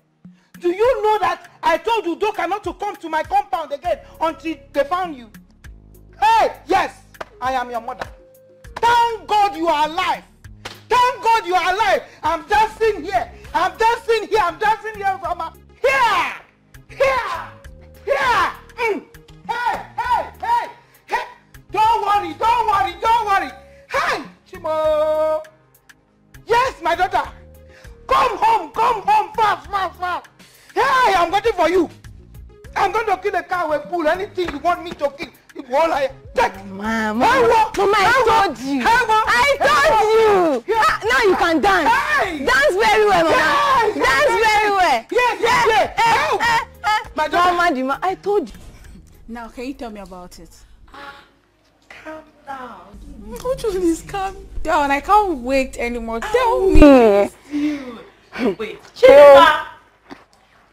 Do you know that I told you Doka not to come to my compound again until they found you? Hey! Yes! I am your mother. Thank God you are alive. I'm dancing here, Zoma. Here! Hey! Don't worry. Hey, Chimo. Yes, my daughter. Come home, fast. Hey, I'm waiting for you. I'm going to kill the cow and pull anything you want me to kill. If all I take. Mama, I told you. Now you can dance. Hey. Dance very well, Mama. Dance very well. Yes. My daughter. Mama, I told you. Now, can you tell me about it? Calm down. Please calm down. I can't wait anymore. Tell me. Wait.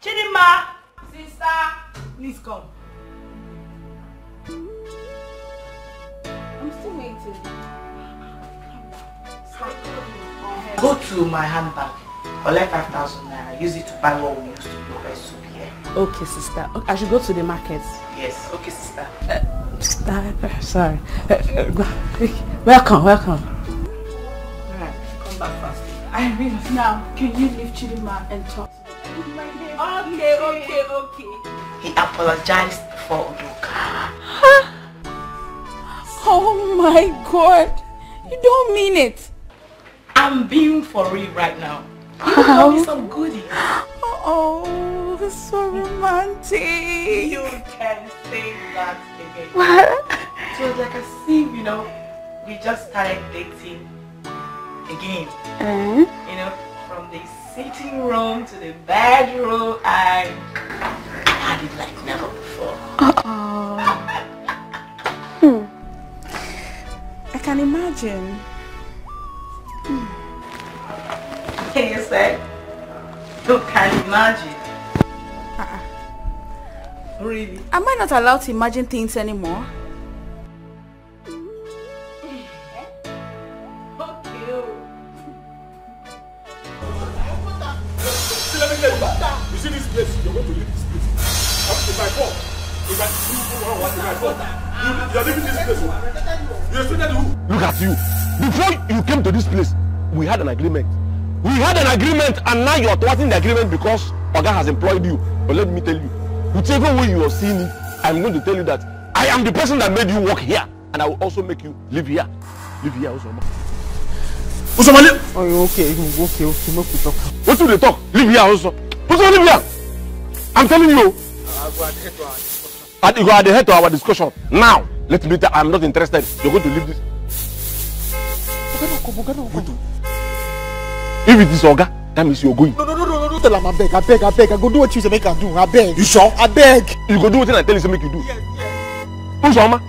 Chidima. Sister. Please come. I'm still waiting. Go to my handbag. Collect 5,000 naira. Use it to buy what we used to prepare soup here. Okay, sister. I should go to the market. Yes. Okay, sister. Sorry. Welcome. Alright, come back fast. I really. Now, can you leave Chidima and talk to me? Okay. He apologized for Udoka. Oh my God. You don't mean it. I'm being for real right now. You Wow. got me some goodies. Oh, so romantic. You can say that again. What? So it's like as if, you know, we just started dating again. You know, from the sitting room to the bedroom, I had it like never before. I can imagine. Can you say? You can imagine. Really? Am I not allowed to imagine things anymore? You see this place, you're going to leave this place. If I fall, you're leaving this place. You expected who? Look at you. Before you came to this place, we had an agreement. We had an agreement, and now you're thwarting the agreement because Oga has employed you. But let me tell you, whichever way you are seeing it, I'm going to tell you that I am the person that made you work here, and I will also make you live here. Live here, Usoma. Usoma, oh, okay, no talk. What do they talk? Live here also. Usoma, live here. I'm telling you. You are the head to our discussion. Now, let me tell you, I'm not interested. You're going to leave this. If it is Oga, that means you're going. No, tell him I beg. I go do what you say make I do. I beg. You sure? I beg. You go do what I tell you say make you do. Yes. Usoma,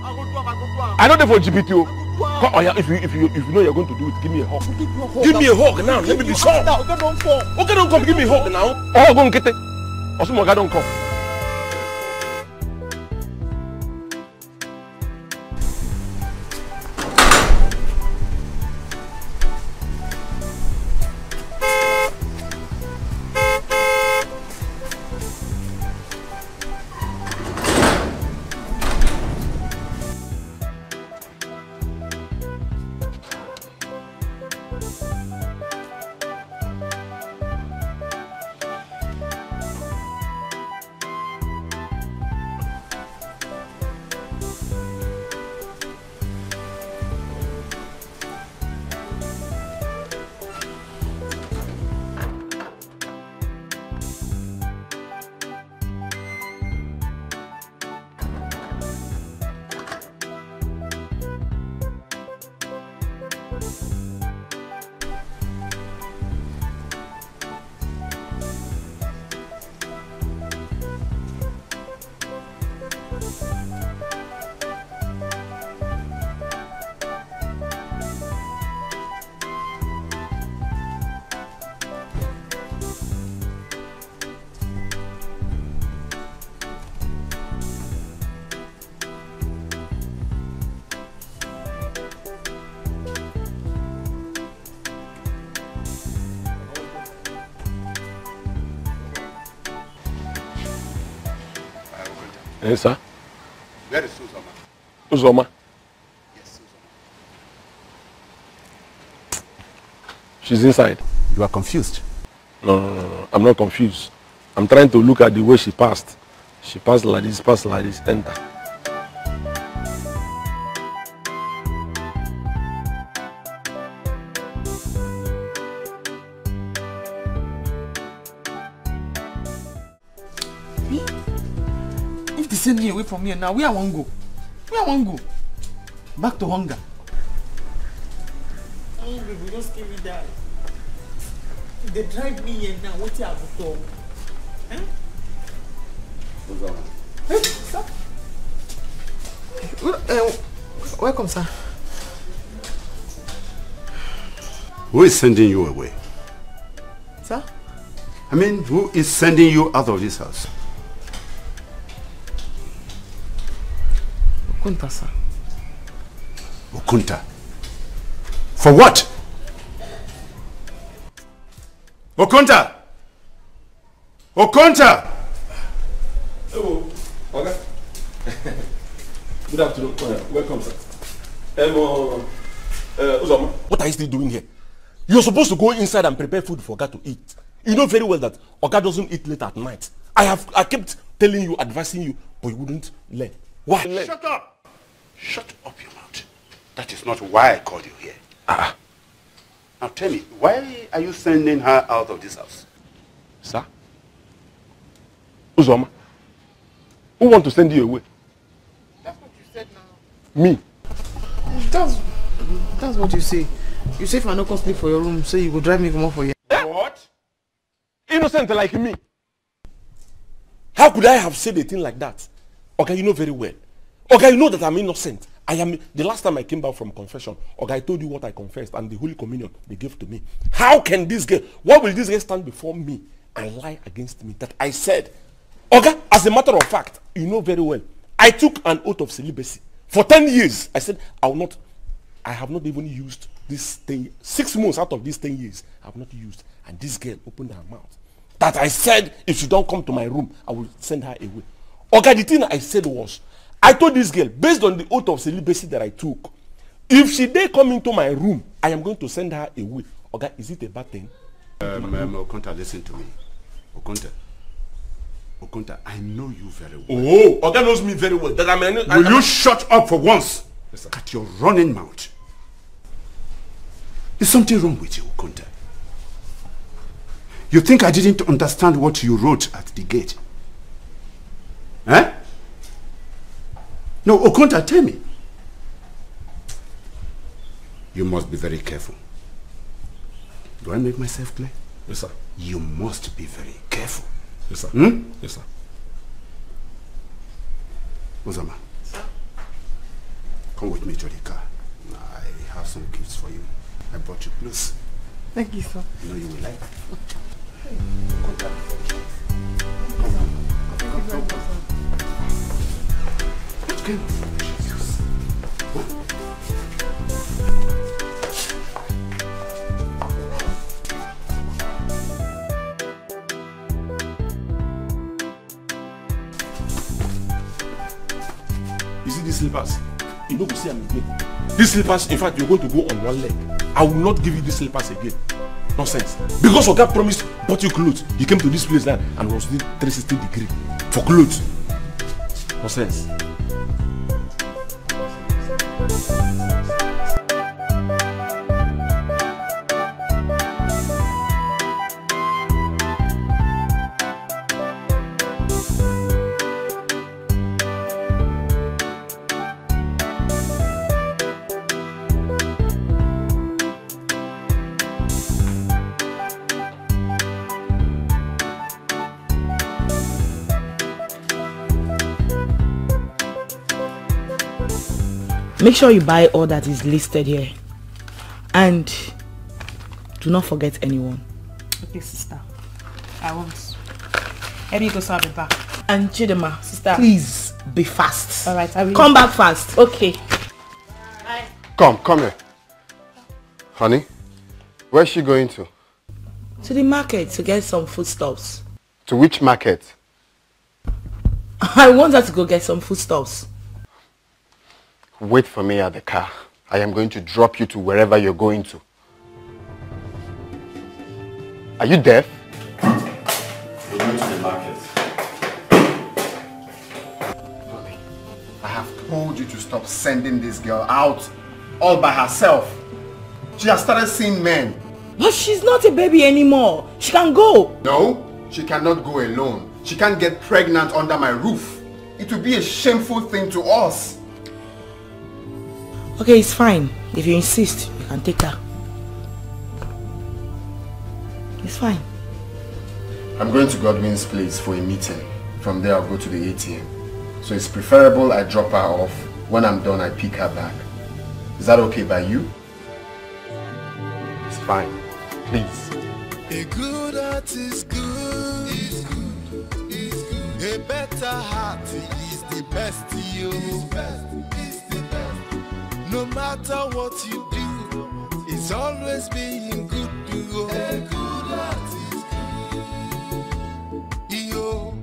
I know they for GPT. Oh yeah, if you know you're going to do it, give me a hug. Give me a hug now. Let me be sure. Okay, don't fall. Okay, don't come. Give me a hug now. Oh, go and get it. Osumoga don't come. Yes, sir. Where is Uzoma? Uzoma? Yes, Uzoma. She's inside. You are confused. No. I'm not confused. I'm trying to look at the way she passed. She passed like this, enter. If they send me away from here now, where I want go? Back to hunger. Hungry, we don't scare me die. If they drive me here now, what you have to talk? Hey, sir. Welcome, sir. Who is sending you away? Sir? I mean, who is sending you out of this house? Okunta, sir. Okunta? For what? Okunta! Okunta! Hello. Okay. Good afternoon. Welcome, sir. Uzoma, what are you still doing here? You're supposed to go inside and prepare food for Oga to eat. You know very well that Oga doesn't eat late at night. I kept telling you, advising you, but you wouldn't learn. Why? Shut up! Shut up your mouth. That is not why I called you here. Now tell me, why are you sending her out of this house? Sir? Uzoma, who want to send you away? That's what you said now. Me? That's what you say. You say if I no come sleep for your room, so you go drive me come out for you. What? Innocent like me? How could I have said a thing like that? Okay, you know very well. Okay, you know that I'm innocent. The last time I came back from confession, okay, I told you what I confessed and the Holy Communion they gave to me. How can this girl, why will this girl stand before me and lie against me that I said? Okay, as a matter of fact, you know very well, I took an oath of celibacy. For 10 years, I said I have not even used this thing. 6 months out of these 10 years, I have not used. And this girl opened her mouth. That I said, if she don't come to my room, I will send her away. Okay, the thing I said was, I told this girl, based on the oath of celibacy that I took, if she dare come into my room, I am going to send her away. Okay, is it a bad thing? Okonta, listen to me. Okonta, I know you very well. Oh, Oga knows me very well. That Will you shut up for once? Yes, at your running mouth. Is something wrong with you, Okonta? You think I didn't understand what you wrote at the gate? Eh? No, Okonta, tell me. You must be very careful. Do I make myself clear? Yes, sir. You must be very careful. Yes, sir. Hmm? Yes, sir. Uzoma, come with me to the car. I have some gifts for you. I brought you clothes. Thank you, sir. You know you will like. Come. You see these slippers? You don't go see them again. These slippers, in fact, you're going to go on one leg. I will not give you these slippers again. Nonsense. Because Oga promised bought you clothes. He came to this place now and was doing 360 degree for clothes. Nonsense. Make sure you buy all that is listed here. And do not forget anyone. Okay, sister. I won't. Maybe you go, so I'll be back. And Chidema, sister, please be fast. All right, I will. Come back fast. Okay. Bye. Come here. Honey, where's she going to? To the market to get some foodstuffs. To which market? I want her to go get some foodstuffs. Wait for me at the car. I am going to drop you to wherever you're going to. Are you deaf? We're going to the market. Honey, I have told you to stop sending this girl out all by herself. She has started seeing men. But she's not a baby anymore. She can go. No, she cannot go alone. She can't get pregnant under my roof. It would be a shameful thing to us. Okay, it's fine. If you insist, you can take her. It's fine. I'm going to Godwin's place for a meeting. From there, I'll go to the ATM. So it's preferable I drop her off. When I'm done, I pick her back. Is that okay by you? It's fine. Please. A good heart is good. It's good. It's good. A better heart is the best to you. It's best. No matter what you do, it's always being good to you. A good heart is good. Yo,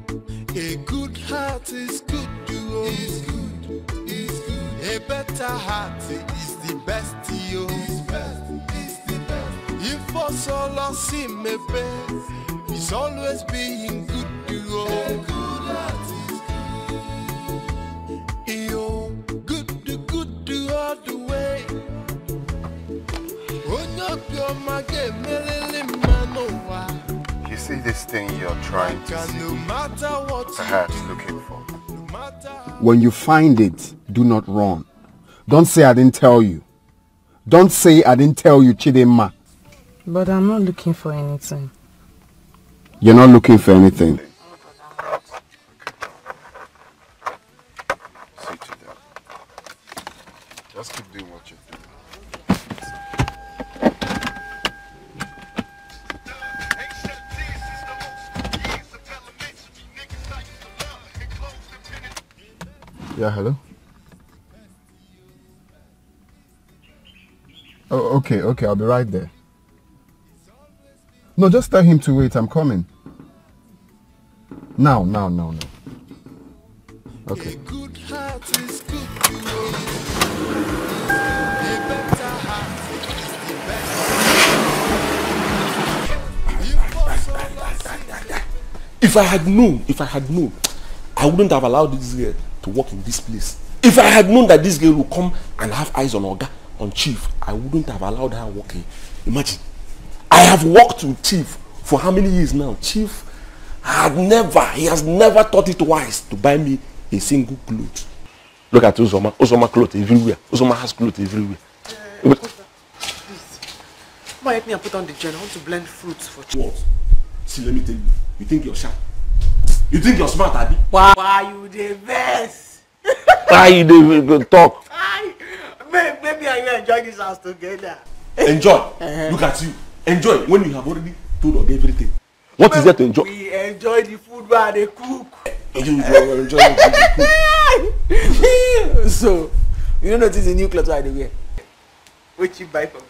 a good heart is good to you. It's good. It's good. A better heart is the best to you. It's best. It's the best. If for so long see me best, it's always being good to you. A good heart is good. Yo, good all the way. Oh, no, you're my You see this thing you're trying to see, perhaps looking for. When you find it, do not run. Don't say I didn't tell you. Don't say I didn't tell you, Chidema. But I'm not looking for anything. You're not looking for anything. See to that. Just keep doing what you're doing. Yeah, hello? Oh, okay, I'll be right there. No, just tell him to wait, I'm coming. Now. Okay. If I had known, I wouldn't have allowed this girl to work in this place. If I had known that this girl would come and have eyes on Oga, on Chief, I wouldn't have allowed her working. Imagine, I have worked with Chief for how many years now? Chief he has never thought it wise to buy me a single cloth. Look at Uzoma. Uzoma clothes everywhere. Uzoma has clothes everywhere. Come on, help me and put on the gel. I want to blend fruits for Chief. What? See, let me tell you. You think you're sharp? You think you're smart, Abi? Why you the best? Why you the talk? Maybe I will enjoy this house together. Enjoy. Look at you. Enjoy when you have already told us everything. What is there to enjoy? We enjoy the food while they cook. Enjoy the food. So, you don't notice the new clothes I wear? What you buy for me?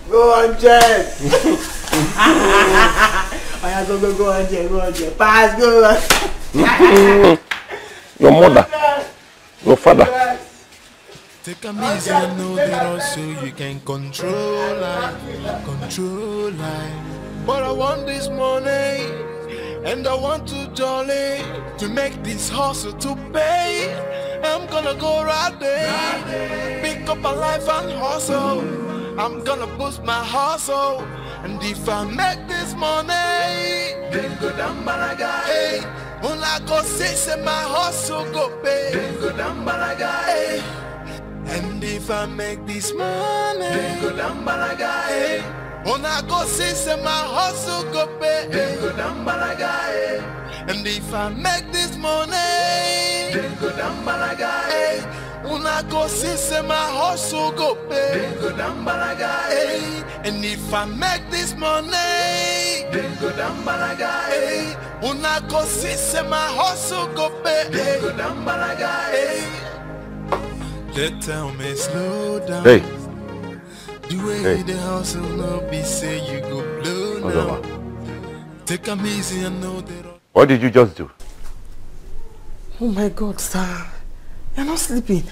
Go on, Jess. Go on, Jess. Pass, go on. Your mother. Your father. Take a easy and know that also you can control life. But I want this money, and I want to jolly to make this hustle to pay. I'm gonna go right there, pick up my life and hustle. I'm gonna boost my hustle, and if I make this money, then go down balaga. Hey, when I go say my hustle go pay, then go down balaga. Hey. And if I make this money, then go down balaga. Hey. When I go say my hustle go pay, then go down balaga. Hey. And if I make this money, then go down balaga. Hey. When I go say my hustle go pay, then go down balaga. Hey. And if I make this money, then go down balaga. Hey. When I go say my hustle go pay, then go down balaga. Hey. They tell me slow down. Hey. The way the hustle no be say you go blow now. Take a easy and know that. What did you just do? Oh my God, sir. You're not sleeping.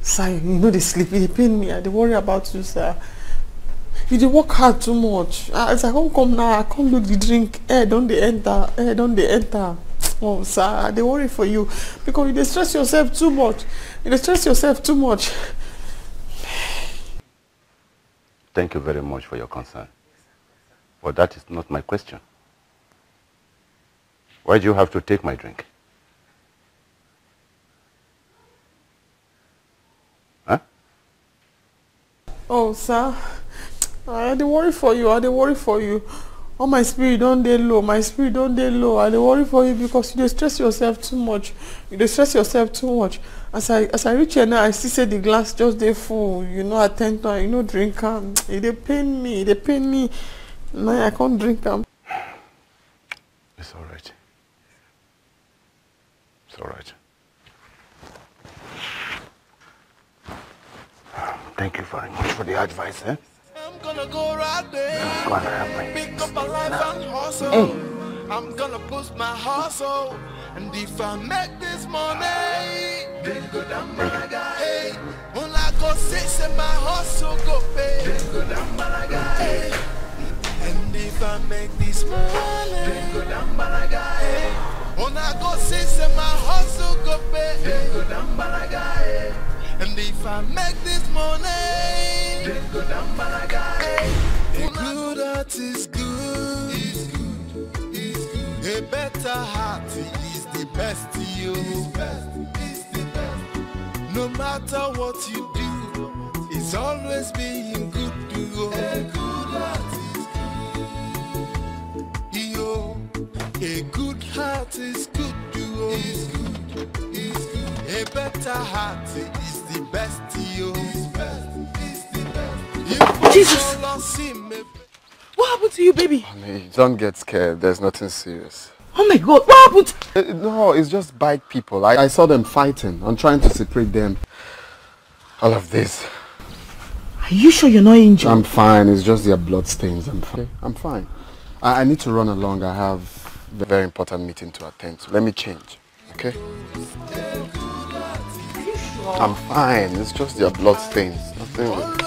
Sir, you know they sleep. They pain me. I they worry about you, sir. You they work hard too much. As I come now, I can't look the drink. Don't they enter? Oh, sir, they worry for you because you they stress yourself too much. Thank you very much for your concern. But that is not my question. Why do you have to take my drink? Huh? Oh, sir, I they worry for you. Oh, my spirit don't dey low. I dey worry for you because you dey stress yourself too much. As I reach here now, I see the glass just dey full. You know, attend to, you know, drink am. It dey pain me. Now I can't drink am. It's all right. Thank you very much for the advice, eh? I'm gonna go right there. I'm gonna have my pick up my life and hustle. Hey. I'm gonna boost my hustle. And if I make this money, then go down balaga. Hey. When I go say my hustle go pay, then go down balaga. Hey. And if I make this money, then go down balaga. Hey. When I go see say my hustle go pay, they go down balaga. And if I make this money, they go down balaga. A good heart is good, is good, is good. A better heart is the best to you. Is the best. No matter what you do, it's always being good to you. A good heart is good. Yo, a good heart is good to you. Is good, is good. A better heart is the best to you. Is best, is the best. Jesus! What happened to you, baby? Honey, don't get scared. There's nothing serious. Oh my God, what happened? No, it's just bike people. I saw them fighting. I'm trying to separate them. All of this. Are you sure you're not injured? I'm fine. It's just their blood stains. I'm fine. I'm fine. I need to run along. I have a very important meeting to attend to. Let me change. Okay? I'm fine. It's just their blood stains. Nothing with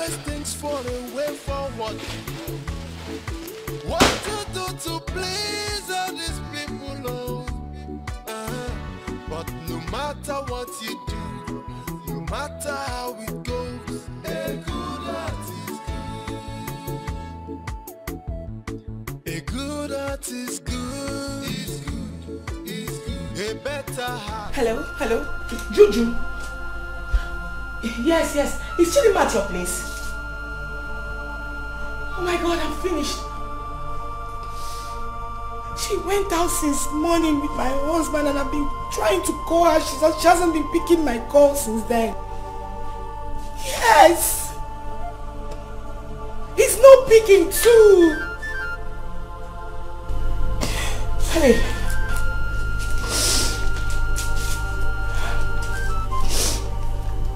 What to do to please all these people, but no matter what you do, no matter how it goes, a good heart is good. A good heart is good. Is good. Is good. A better heart. Hello, hello, Juju. Yes, yes. Is Chidima at your place? Oh my God, I'm finished. She went out since morning with my husband and I've been trying to call her. She hasn't been picking my call since then. Yes! He's not picking too! Hey!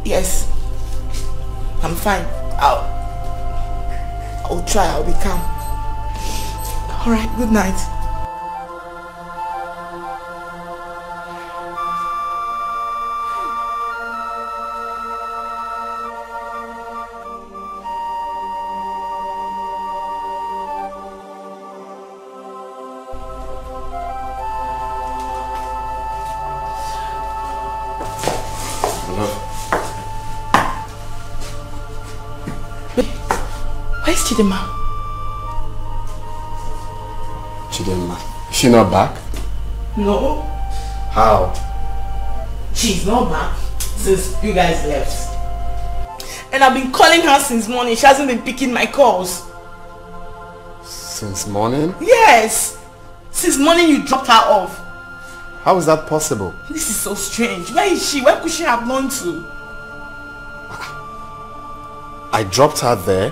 Yes. I'm fine. I'll try. I'll be calm. Alright, good night. Where's Chidima? Chidima. Is she not back? No. How? She's not back since you guys left. And I've been calling her since morning. She hasn't been picking my calls. Since morning? Yes. Since morning you dropped her off. How is that possible? This is so strange. Where is she? Where could she have gone to? I dropped her there,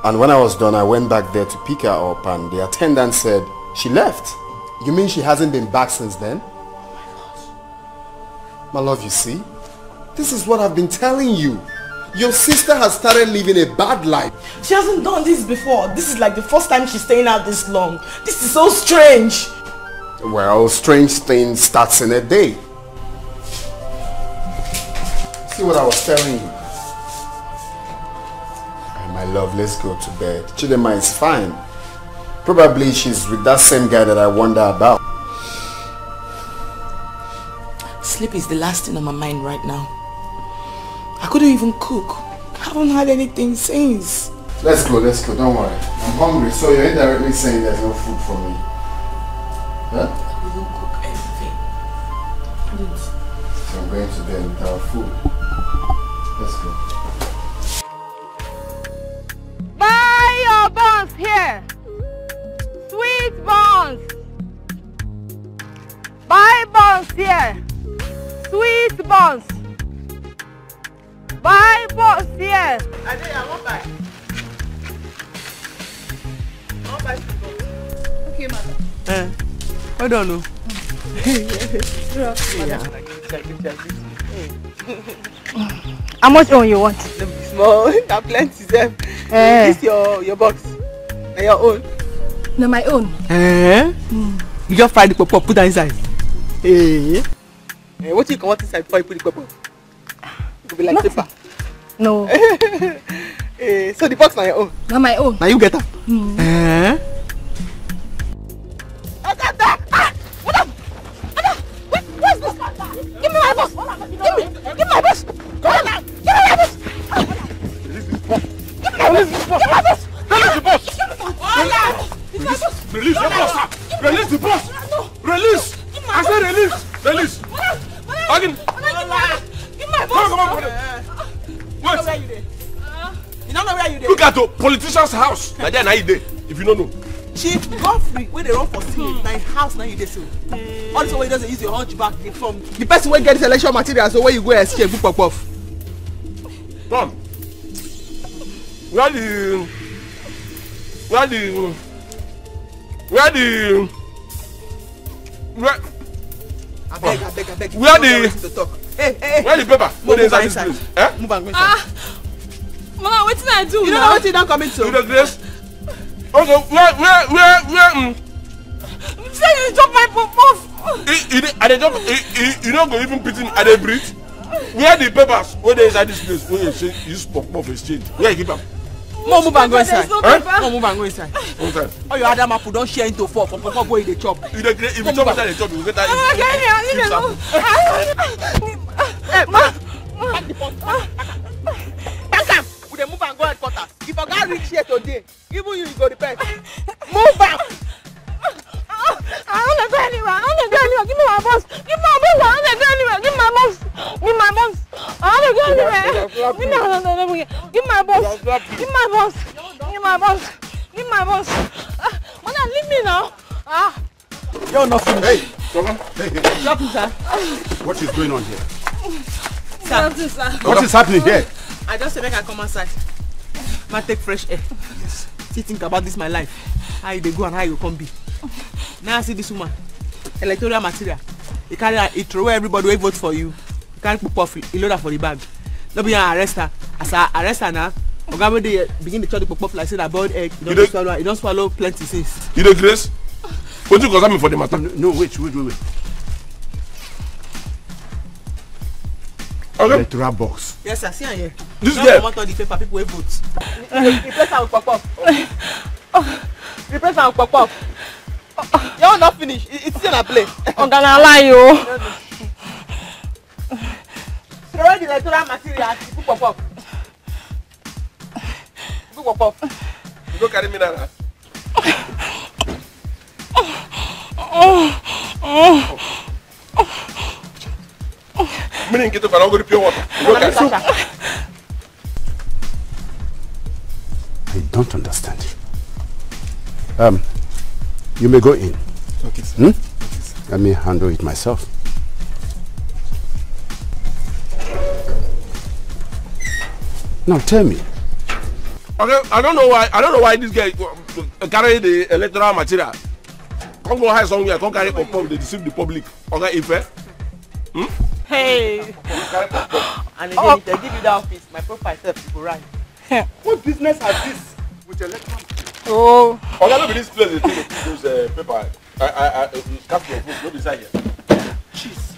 and when I was done, I went back there to pick her up, and the attendant said she left. You mean she hasn't been back since then? My love, you see? This is what I've been telling you. Your sister has started living a bad life. She hasn't done this before. This is like the first time she's staying out this long. This is so strange. Well, strange things starts in a day. See what I was telling you? My love, let's go to bed. Chidima is fine. Probably she's with that same guy that I wonder about. Sleep is the last thing on my mind right now. I couldn't even cook. I haven't had anything since. Let's go, don't worry. I'm hungry, so you're indirectly saying there's no food for me. Huh? I couldn't cook anything. So I'm going to bed without food. Let's go. Buy your buns here. Sweet buns. Buy buns here. Sweet buns. Buy buns here. I won't buy. I won't buy sweet buns. Okay, madam. Hold on. How much on you want? Small, that plenty, Zeb. This your box. And your own. No, my own. You just fry the pop put that inside. What do you want inside before you put the pop? It will be like paper. No. So the box na your own. Not my own. Now you get her. boss! Release the boss! Release! I said release! Release! Again! Give my boss! Come on! Wait! You don't know where you there? Look at the politician's house. Now there, now you there. If you don't know. Chief Godfrey, when they run for Senate, now house now you there so. All this way he doesn't use your hunchback from the person who get this election material, so where you go exchange book off. Come. Where the I beg. Where the Hey. Where the paper? Move inside inside. This place? Move and go inside. Mama, what did I do? You don't know what you don't come into. You the grace? Okay, where? Say you drop my puff. You don't go even pity at the breathe. Where the papers? Where they inside this place? Where you say you use puff exchange? Where you keep them? Move and go inside. Move and go inside. Oh, your other map don't share into four. From go in the chop. If you chop inside the chop, you get that. Hey, ma. We dey move and go headquarters. If I can't reach here today, even you go repent. Move back. I don't want to go anywhere. Give me my boss. Give me my boss. I don't want to go anywhere. Give my boss. I don't want to go anywhere. Give my boss. Mother, leave me now. You're not finished. Hey, come on. Hey. Drop him, sir. What is going on here? Sir. What is happening here? I just said make I come outside. Man, take fresh air. Yes. See, think about this my life. How you dey go and how you come be. Now I see this woman. Electoral material. You carry her, you throw away everybody who vote for you. You carry puff, you load her for the bag. Nobody arrest her. As I arrest her now, Oga when they begin to try to puff like say that boiled egg. You don't swallow plenty things. You the grace? What you concern me for the matter? No, wait. Okay. Electoral box. Yes, sir. See here. This girl. Don't come out the paper. People will vote. Replace her with puff. Replace her with puff. You're not finished. It's still a play. I'm gonna lie you. Throw away the electoral material. Put puff. You go carry me now. Meaning get up and I'll go to pure water. I don't understand. You may go in. Okay, sir. Okay, sir. Let me handle it myself. Now tell me. Okay, I don't know why this guy carry the electoral material. Come go hide somewhere, come carry pop, they deceive the public. Okay, if Hey. And again, if they give you that office, my profile self will run. What business has this with electoral? Oh. Okay, look at this place. They take those paper. I cast your book. What is that here? Jesus.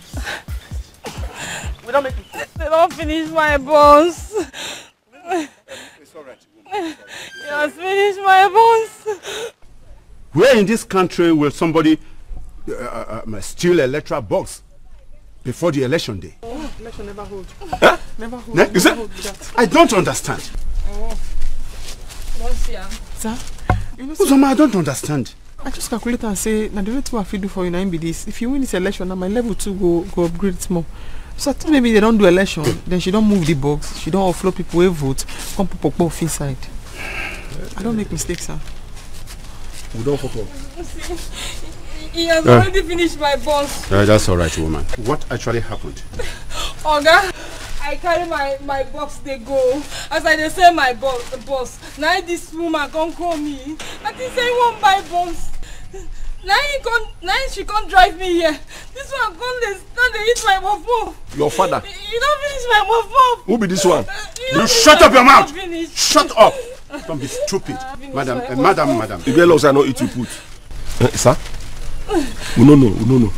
We don't make it. They don't finish my bones. It's alright. You just finish my bones. Where in this country will somebody steal an electoral box before the election day? Oh, election never hold. Huh? Never hold. Is it? I don't understand. Oh. Don't see her. Sir? You know, Uzoma, I don't understand. I just calculate and say, now the rate I feel do for you now be this. If you win this election, now my level 2 go upgrade small. So I think maybe they don't do election, then she don't move the box, she don't offload people who vote, come put off inside. I don't make mistakes, sir. We don't fuck up. He has already finished my boss. That's alright, woman. What actually happened? Oga, I carry my box, they go. As I say my boss. Now this woman can't call me. I think say he won't buy box. Now she can't drive me here. This one can't eat my muff. Your father. You don't finish my muff. Who be this one? You shut up your mouth! Shut up! Don't be stupid. Madam. The girl also know eat you put. Sir? No.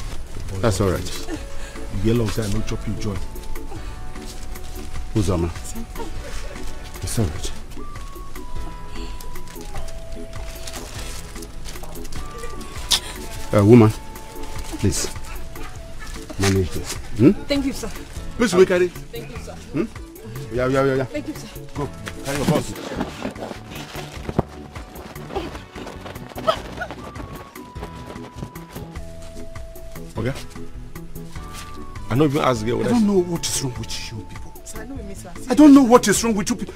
That's alright. The girl also know chop you joy. Uzoma. It's alright. Woman, please manage this. Thank you, sir. Please wake at it. Thank you, sir. Yeah. Thank you, sir. Go, carry your boss. Okay? I don't even ask girl. I don't know what is wrong with you people. I don't know what is wrong with you people.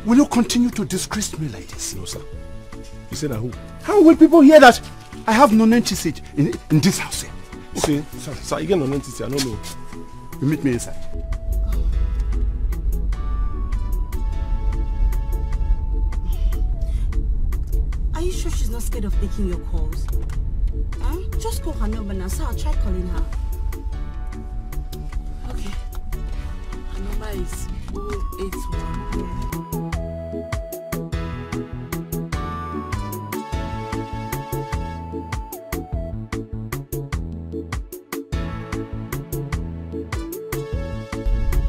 Will you continue to disgrace me like this? No, sir. You said that who? How will people hear that I have non-entity in this house here? See, sir, you get non-entity, I don't know. You meet me inside. Are you sure she's not scared of taking your calls? Huh? Just call her number now, so I'll try calling her. Okay. Her number is 081.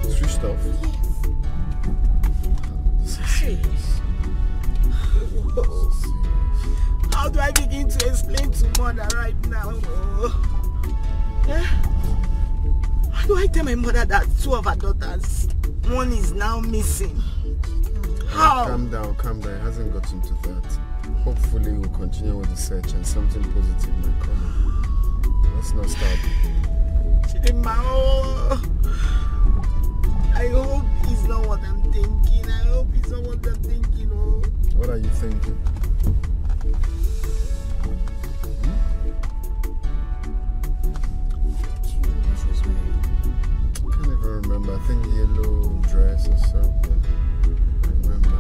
Switched off. This is serious. How do I begin to explain to mother right now? How do I tell my mother that two of her daughters, one is now missing? How? Calm down, calm down. It hasn't gotten to that. Hopefully we'll continue with the search and something positive might come in. Let's not start. Chidimma, I hope it's not what I'm thinking. I hope it's not what I'm thinking. Oh. What are you thinking? I can't even remember. I think yellow dress or something. I remember.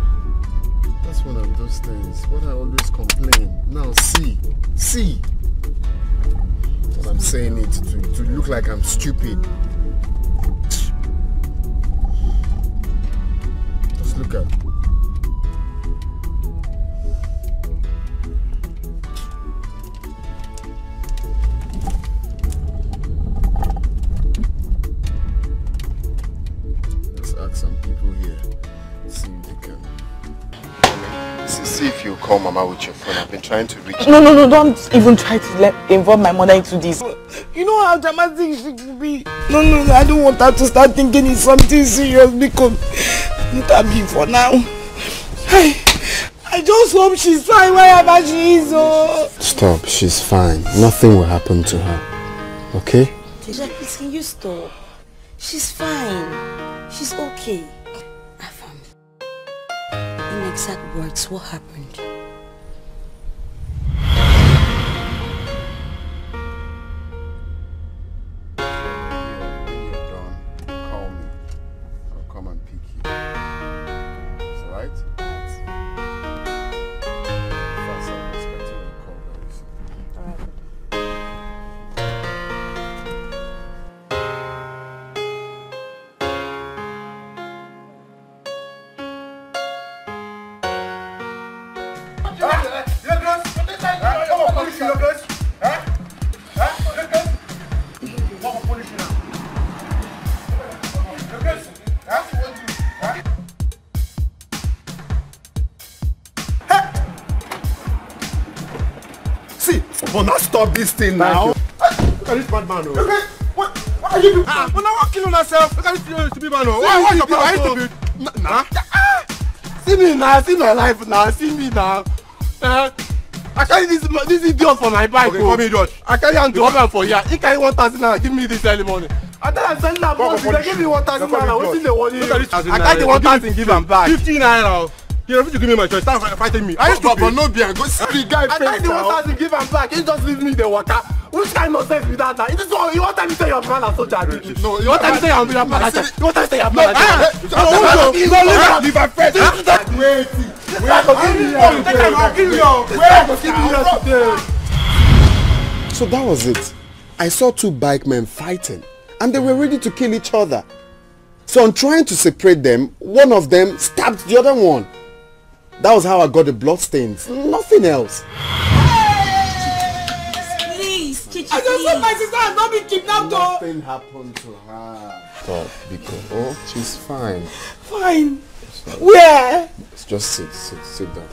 That's one of those things. What I always complain. Now see. What I'm saying it to look like I'm stupid. Just look at. Some people here. See if they can. See if you call Mama with your phone. I've been trying to reach. No, don't even try to involve my mother into this. You know how dramatic she could be. No, I don't want her to start thinking it's something serious because let her be for now. I just hope she's fine wherever she is. Oh. Stop, she's fine. Nothing will happen to her. Okay? Deja, please, can you stop? She's fine. She's okay. Afam, in exact words, what happened? When you're done, call me. I'll come and pick you. Is that right? Fast, I'm expecting a call very soon. Alright. See, but not stop this thing now. Look at this bad man. Okay, what are you doing? We're not killing ourselves. Look at this stupid man. Why your people? Nah. See me now. See my life now. See me now. I carry this idiot for my bike. Okay, come here, George. I carry him to open for here. He carry 1,000 naira. Give me this early morning. And then I send that boss. They give me 1,000 naira. What's in the money? I carry the 1,000 give him back. 15 naira. You refuse to give me my choice. Start fighting me. But no beer. Go see the guy. I carry the 1,000 give him back. He just leave me the water. Which kind of sense with that now? This one, you want time to say your man as soldier? No, you want time to say your man as soldier? You want time to say your man as soldier? No, leave my friend. Wait. So that was it. I saw two bike men fighting and they were ready to kill each other. So on trying to separate them, one of them stabbed the other one. That was how I got the blood stains. Nothing else. Please, Chichi, I just said my sister has not been kidnapped. Nothing happened to her. Stop, Biko. Oh, she's fine. Fine. Where? Just sit down.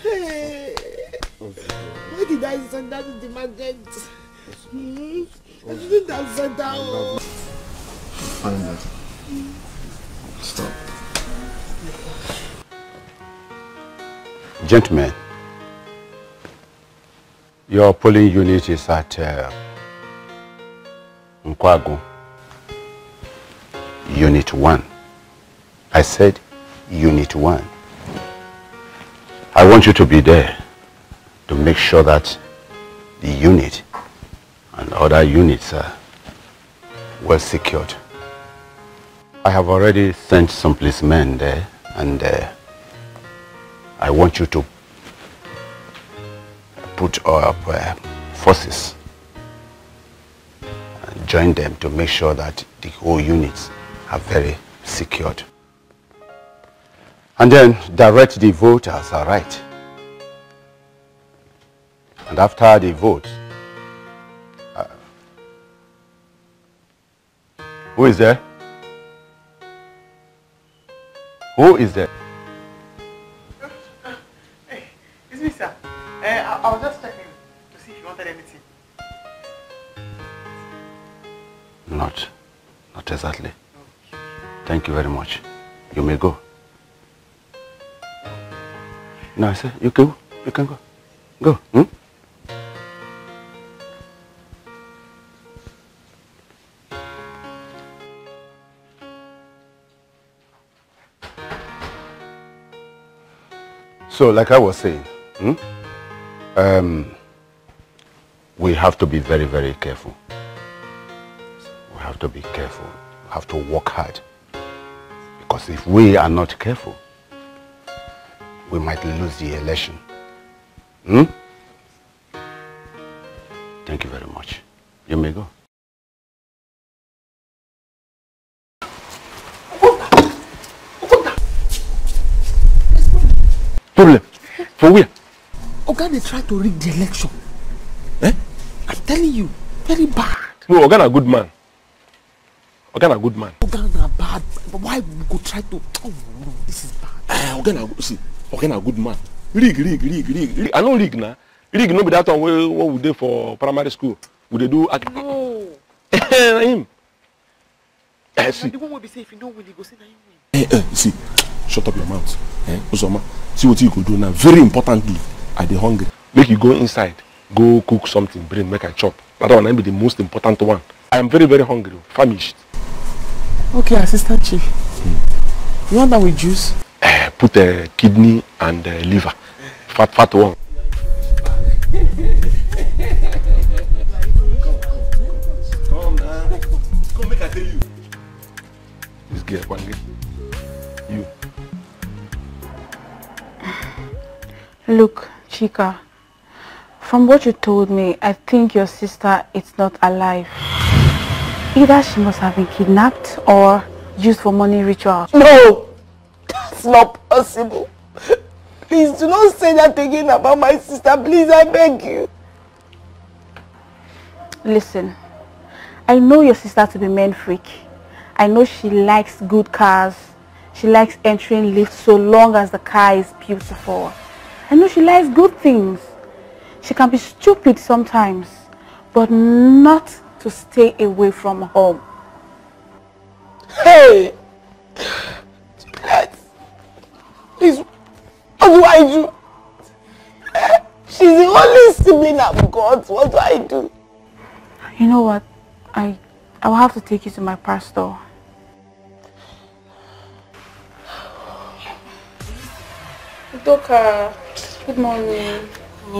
Hey. Why did I send that to the market? I didn't have sent that. Find that. Stop. Gentlemen, Your polling unit is at Nkwagu. Unit 1. I said Unit 1. I want you to be there to make sure that the unit and other units are well secured. I have already sent some policemen there, and I want you to put up forces and join them to make sure that the whole units are very secured. And then direct the voters, all right? And after the vote, who is there? Who is there? Hey, it's me, sir. I was just checking to see if you wanted anything. Not exactly. Thank you very much. You may go. No, I said you go. You can go. Go. Hmm? So, like I was saying, we have to be very, very careful. We have to be careful. We have to work hard. Because if we are not careful, we might lose the election. Thank you very much. You may go. Problem? For where? Oga, they try to rig the election. I'm telling you, very bad. No, Oga a good man. Oga a good man. Oga na bad. But why we go try to? Oh no, this is bad. Oga a good man. Rig. I know rig now. Rig no be that one what we do for primary school. We dey do. No. Him. See. The one will be say if you don't win, you go say na him win. See. Shut up your mouth. Uzoma, see what you could do now. Very importantly, I dey hungry. Make you go inside, go cook something, bring, make I chop. That one will be the most important one. I am very, very hungry, famished. Okay, Assistant Chief. You want that with juice? Put a kidney and liver. Fat one. Come now. Come make I tell you. This girl, one girl. You. Look, Chika, from what you told me, I think your sister is not alive. Either she must have been kidnapped or used for money ritual. No! That's not possible. Please do not say that again about my sister. Please, I beg you. Listen, I know your sister to be main freak. I know she likes good cars. She likes entering lifts so long as the car is beautiful. I know she likes good things. She can be stupid sometimes, but not to stay away from home. Hey! Please, what do I do? She's the only sibling I've got. What do I do? You know what? I will have to take you to my pastor. Doka, good morning.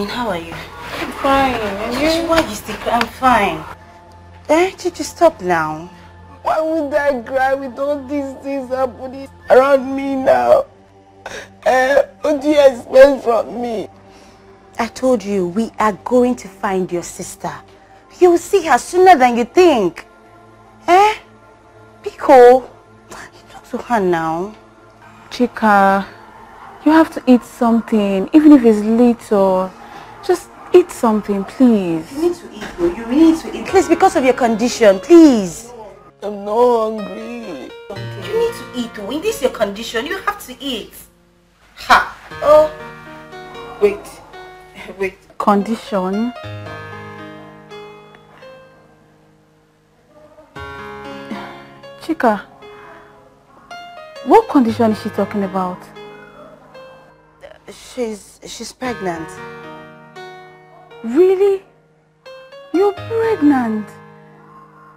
How are you? I'm fine. And you? Why are you still crying? I'm fine. Did you stop now? Why would I cry with all these things happening around me now? What do you expect from me? I told you, we are going to find your sister. You will see her sooner than you think. Pico, talk to her now. Chika, you have to eat something, even if it's little. Just eat something, please. You need to eat, though. You need to eat. Please, because of your condition, please. I'm not hungry. You need to eat, though. In this your condition, you have to eat. Ha! Oh. Wait. Condition? Chika, what condition is she talking about? She's pregnant. Really? You're pregnant?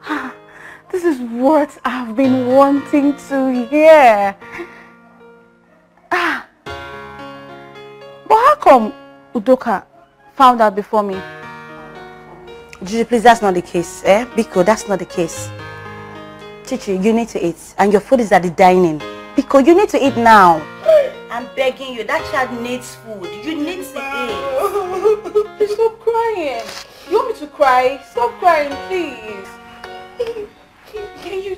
Ah, this is what I've been wanting to hear. Ah. But how come Udoka found out before me? Judy, please, that's not the case. Biko, that's not the case. Chichi, you need to eat. And your food is at the dining. Biko, you need to eat now. I'm begging you. That child needs food. You need to eat. Please stop crying. You want me to cry? Stop crying, please. Can you...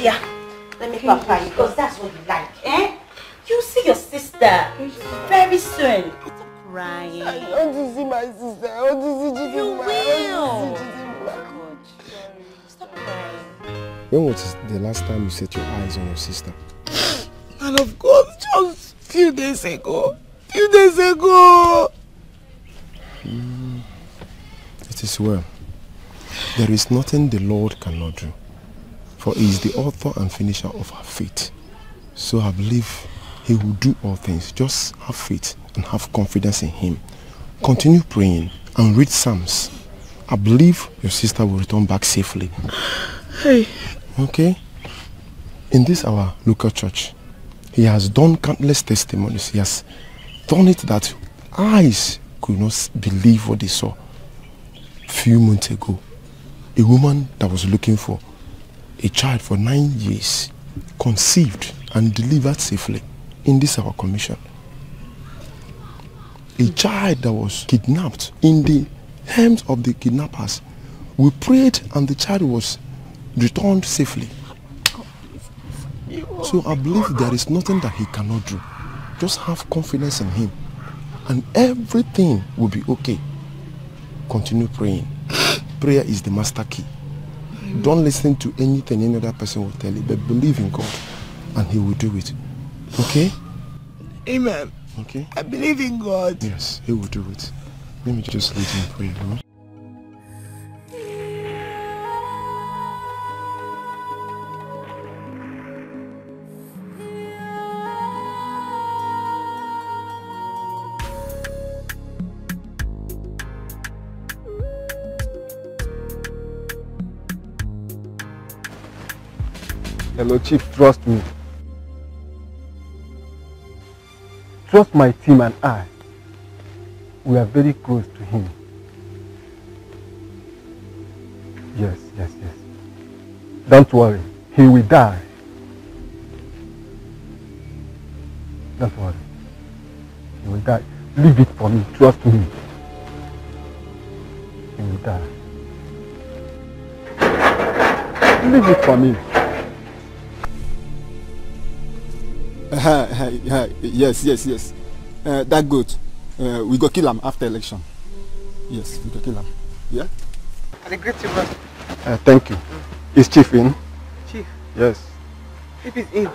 Yeah. Let me papa you, because that's what you like. You'll see your sister very soon. Stop crying. I want to see my sister. I want to see Chidima. You will. Stop crying. When was the last time you set your eyes on your sister? Man of God, just few days ago. It is well. There is nothing the Lord cannot do, for He is the author and finisher of our faith. So I believe He will do all things. Just have faith and have confidence in Him. Continue praying and read Psalms. I believe your sister will return back safely. Hey. Okay? In this our local church, He has done countless testimonies. He has done it that eyes could not believe what they saw. Few months ago, a woman that was looking for a child for 9 years conceived and delivered safely in this our commission. A child that was kidnapped in the hands of the kidnappers. We prayed and the child was returned safely. So I believe there is nothing that He cannot do. Just have confidence in Him and everything will be okay. Continue praying. Prayer is the master key. Don't listen to anything any other person will tell you, but believe in God and He will do it. Okay? Amen. Okay? I believe in God. Yes, He will do it. Let me just lead you in prayer. Huh? Hello, Chief, trust me. Trust my team and I. We are very close to him. Yes. Don't worry, he will die. Don't worry, he will die. Leave it for me, trust me. He will die. Leave it for me. Yes. That goat, we go kill him after election. Yes, we go kill him. Yeah? I greet you, bro. Thank you. Is Chief in? Chief? Yes. Chief is in.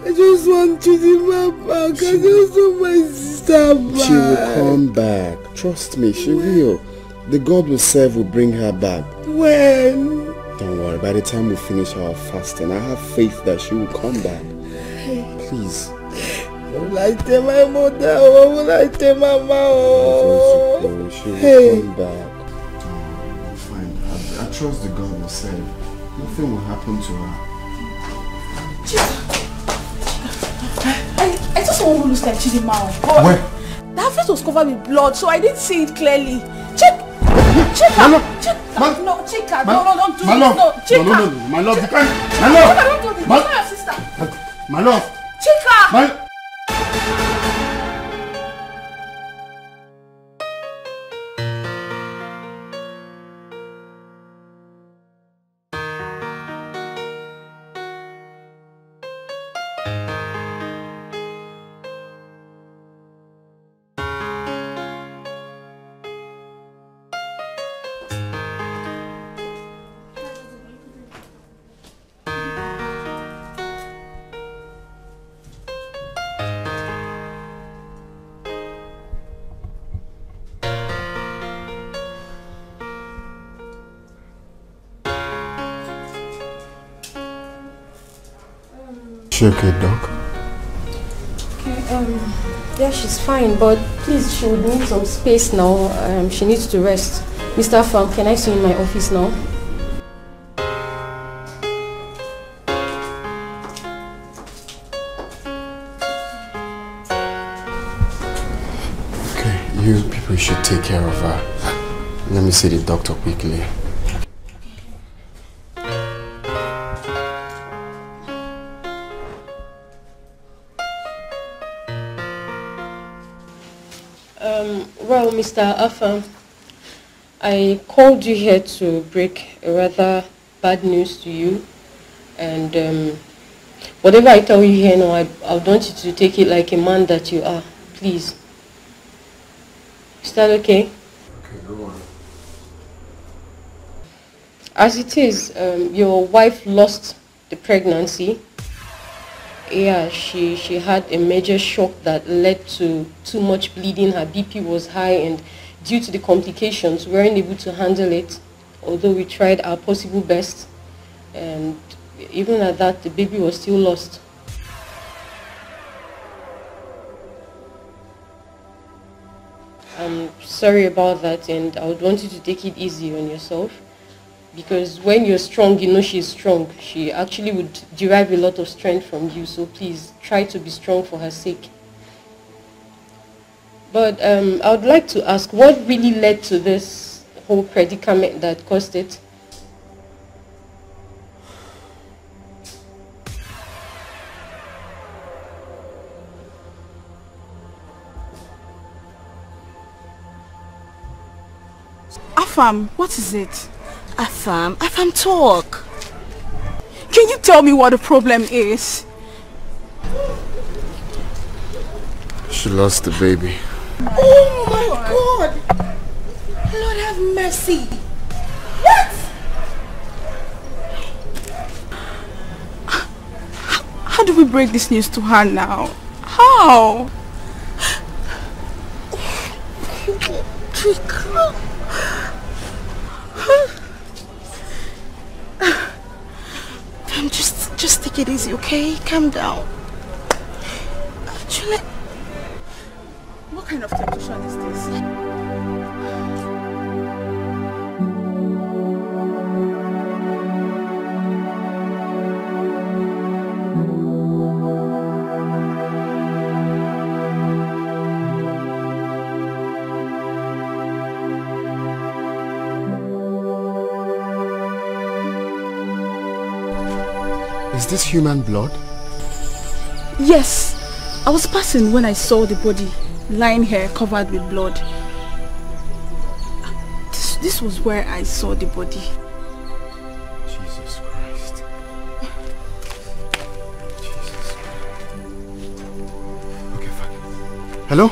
I just want Chidima back. I just want my sister back. She will come back. Trust me, she will. The God we serve will bring her back. When? Don't worry, by the time we finish our fasting, I have faith that she will come back. Please. Will I tell my mother or will I tell my mom? She will come back. Fine. I trust the God we serve. Nothing will happen to her. I just want to lose like Chidima. Where? That face was covered with blood, so I didn't see it clearly. Check her. No, check her. No, don't do this. No, check her. No, my love, you can't. My love. Don't do this. It's not your sister. My love. Check her. She okay, Doc? Okay, yeah, she's fine, but please, she would need some space now. She needs to rest. Mr. Afam, can I see you in my office now? Okay, you people should take care of her. Let me see the doctor quickly. Well, Mr. Afam, I called you here to break a rather bad news to you, and whatever I tell you here now, I want you to take it like a man that you are, please. Is that okay? Okay, go on. As it is, your wife lost the pregnancy. Yeah, she had a major shock that led to too much bleeding. Her BP was high, and due to the complications, we weren't able to handle it, although we tried our possible best. And even at that, the baby was still lost. I'm sorry about that, and I would want you to take it easy on yourself. Because when you're strong, you know she's strong. She actually would derive a lot of strength from you. So please, try to be strong for her sake. But I would like to ask, what really led to this whole predicament that caused it? Afam, what is it? Afam, talk. Can you tell me what the problem is? She lost the baby. Oh my God! Lord have mercy. What? How do we break this news to her now? How? Just take it easy, okay? Calm down. Actually, what kind of temptation is this? Is this human blood? Yes. I was passing when I saw the body lying here covered with blood. This was where I saw the body. Jesus Christ. Jesus. Okay, fine. Hello?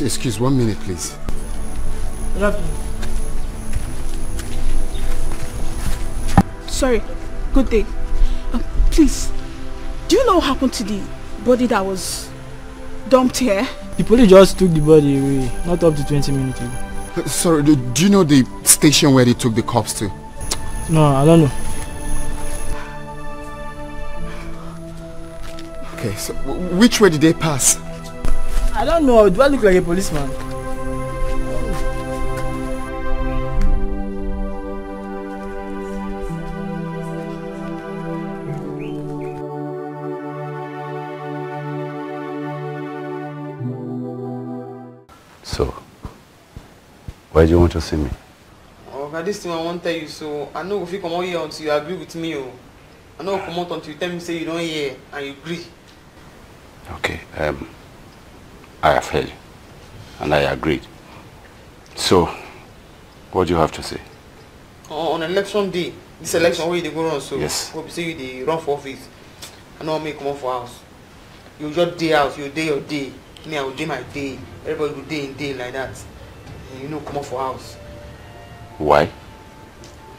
Excuse 1 minute, please. Good afternoon. Sorry. Good day. Please, do you know what happened to the body that was dumped here? The police just took the body away, not up to 20 minutes ago. Sorry, do you know the station where they took the corpse to? No, I don't know. Okay, so which way did they pass? I don't know. Do I look like a policeman? So, why do you want to see me? Okay, this thing I want to tell you, so I know if you come out here until you agree with me, oh. I know come out until you tell me say you don't hear and you agree. Okay, I have heard and I agreed. So, what do you have to say? On election day, this election where you go on, so yes. hope you say you dey run for office. I know me come out for house. You just day out, you day your day. Me, I will day my day. Everybody will day in day like that. And you know, come out for house. Why?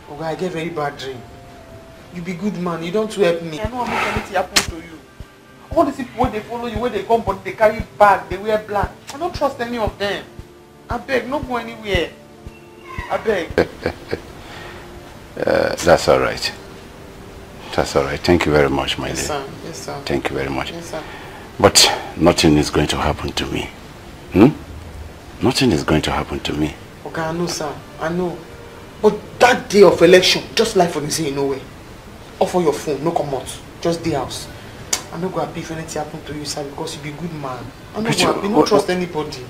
Okay, I get very bad dream. You be good man, you don't help me. I know I make anything happen to you. All these people when they follow you, when they come, but they carry bag, they wear black. I don't trust any of them. I beg, not go anywhere. I beg. That's all right. That's all right. Thank you very much, my dear. Yes, sir. Yes, sir. Thank you very much. Yes, sir. But nothing is going to happen to me. Nothing is going to happen to me. Okay, I know, sir. I know. But that day of election, just like for me say nowhere. Offer your phone, no come out. Just the house. I'm not going to be if anything happen to you, sir, because you be a good man. I'm not going to not trust anybody.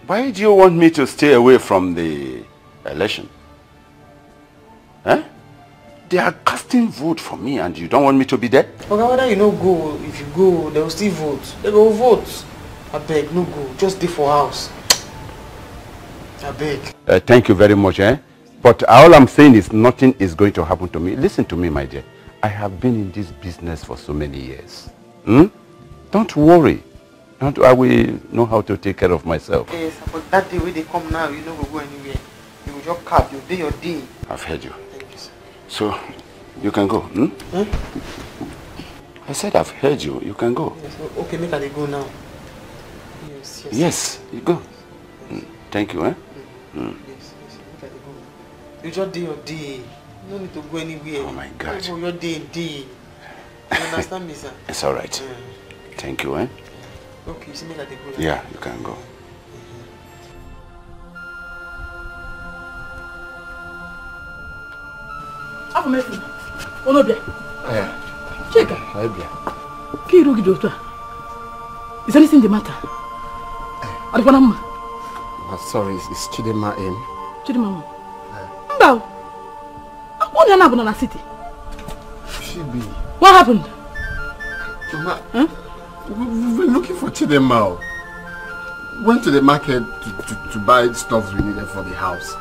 Why do you want me to stay away from the election? Huh? They are casting vote for me and you don't want me to be there? Okay, whether you no go, if you go, they will still vote. They will vote. I beg, no go. Just stay for house. I beg. Thank you very much, But all I'm saying is nothing is going to happen to me. Listen to me, my dear. I have been in this business for so many years. Don't worry. I will know how to take care of myself. Yes, but that day when they come now, you know we'll go anywhere. You will just cap your day. I've heard you. Thank you, sir. So, you can go. I said I've heard you. You can go. Yes, okay, make I go now. Yes, you go. Thank you, Yes, make I go. You just do your day. You don't need to go anywhere. Oh my God. You your day. You understand me, sir? It's all right. Thank you, Okay, you see me like they go. Yeah, you can go. Afọ mefu. Ono bia. Chika. Ki iru gido to. Is anything the matter? Sorry, is Chidema in? Chidema. Mba. What happened in the city? She be. What happened? Mama, we've been looking for Chidema. Went to the market to buy stuff we needed for the house.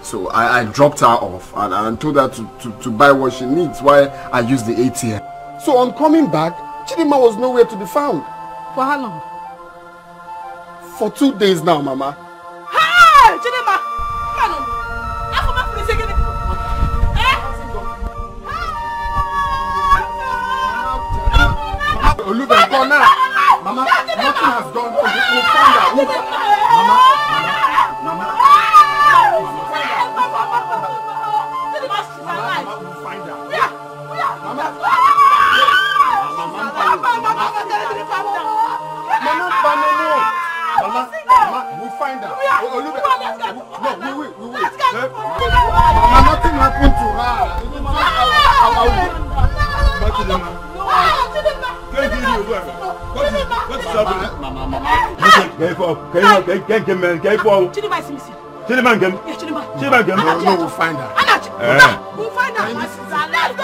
So I dropped her off and told her to buy what she needs while I used the ATM. So on coming back, Chidema was nowhere to be found. For how long? For 2 days now, Mama. Hey, Chidema! Look at gone now. Mama, nothing has gone wrong. We'll find out. Mama. We'll find out. Oh, look at. No, we will. Mama, nothing happened to her. No, we'll find her. We'll find her.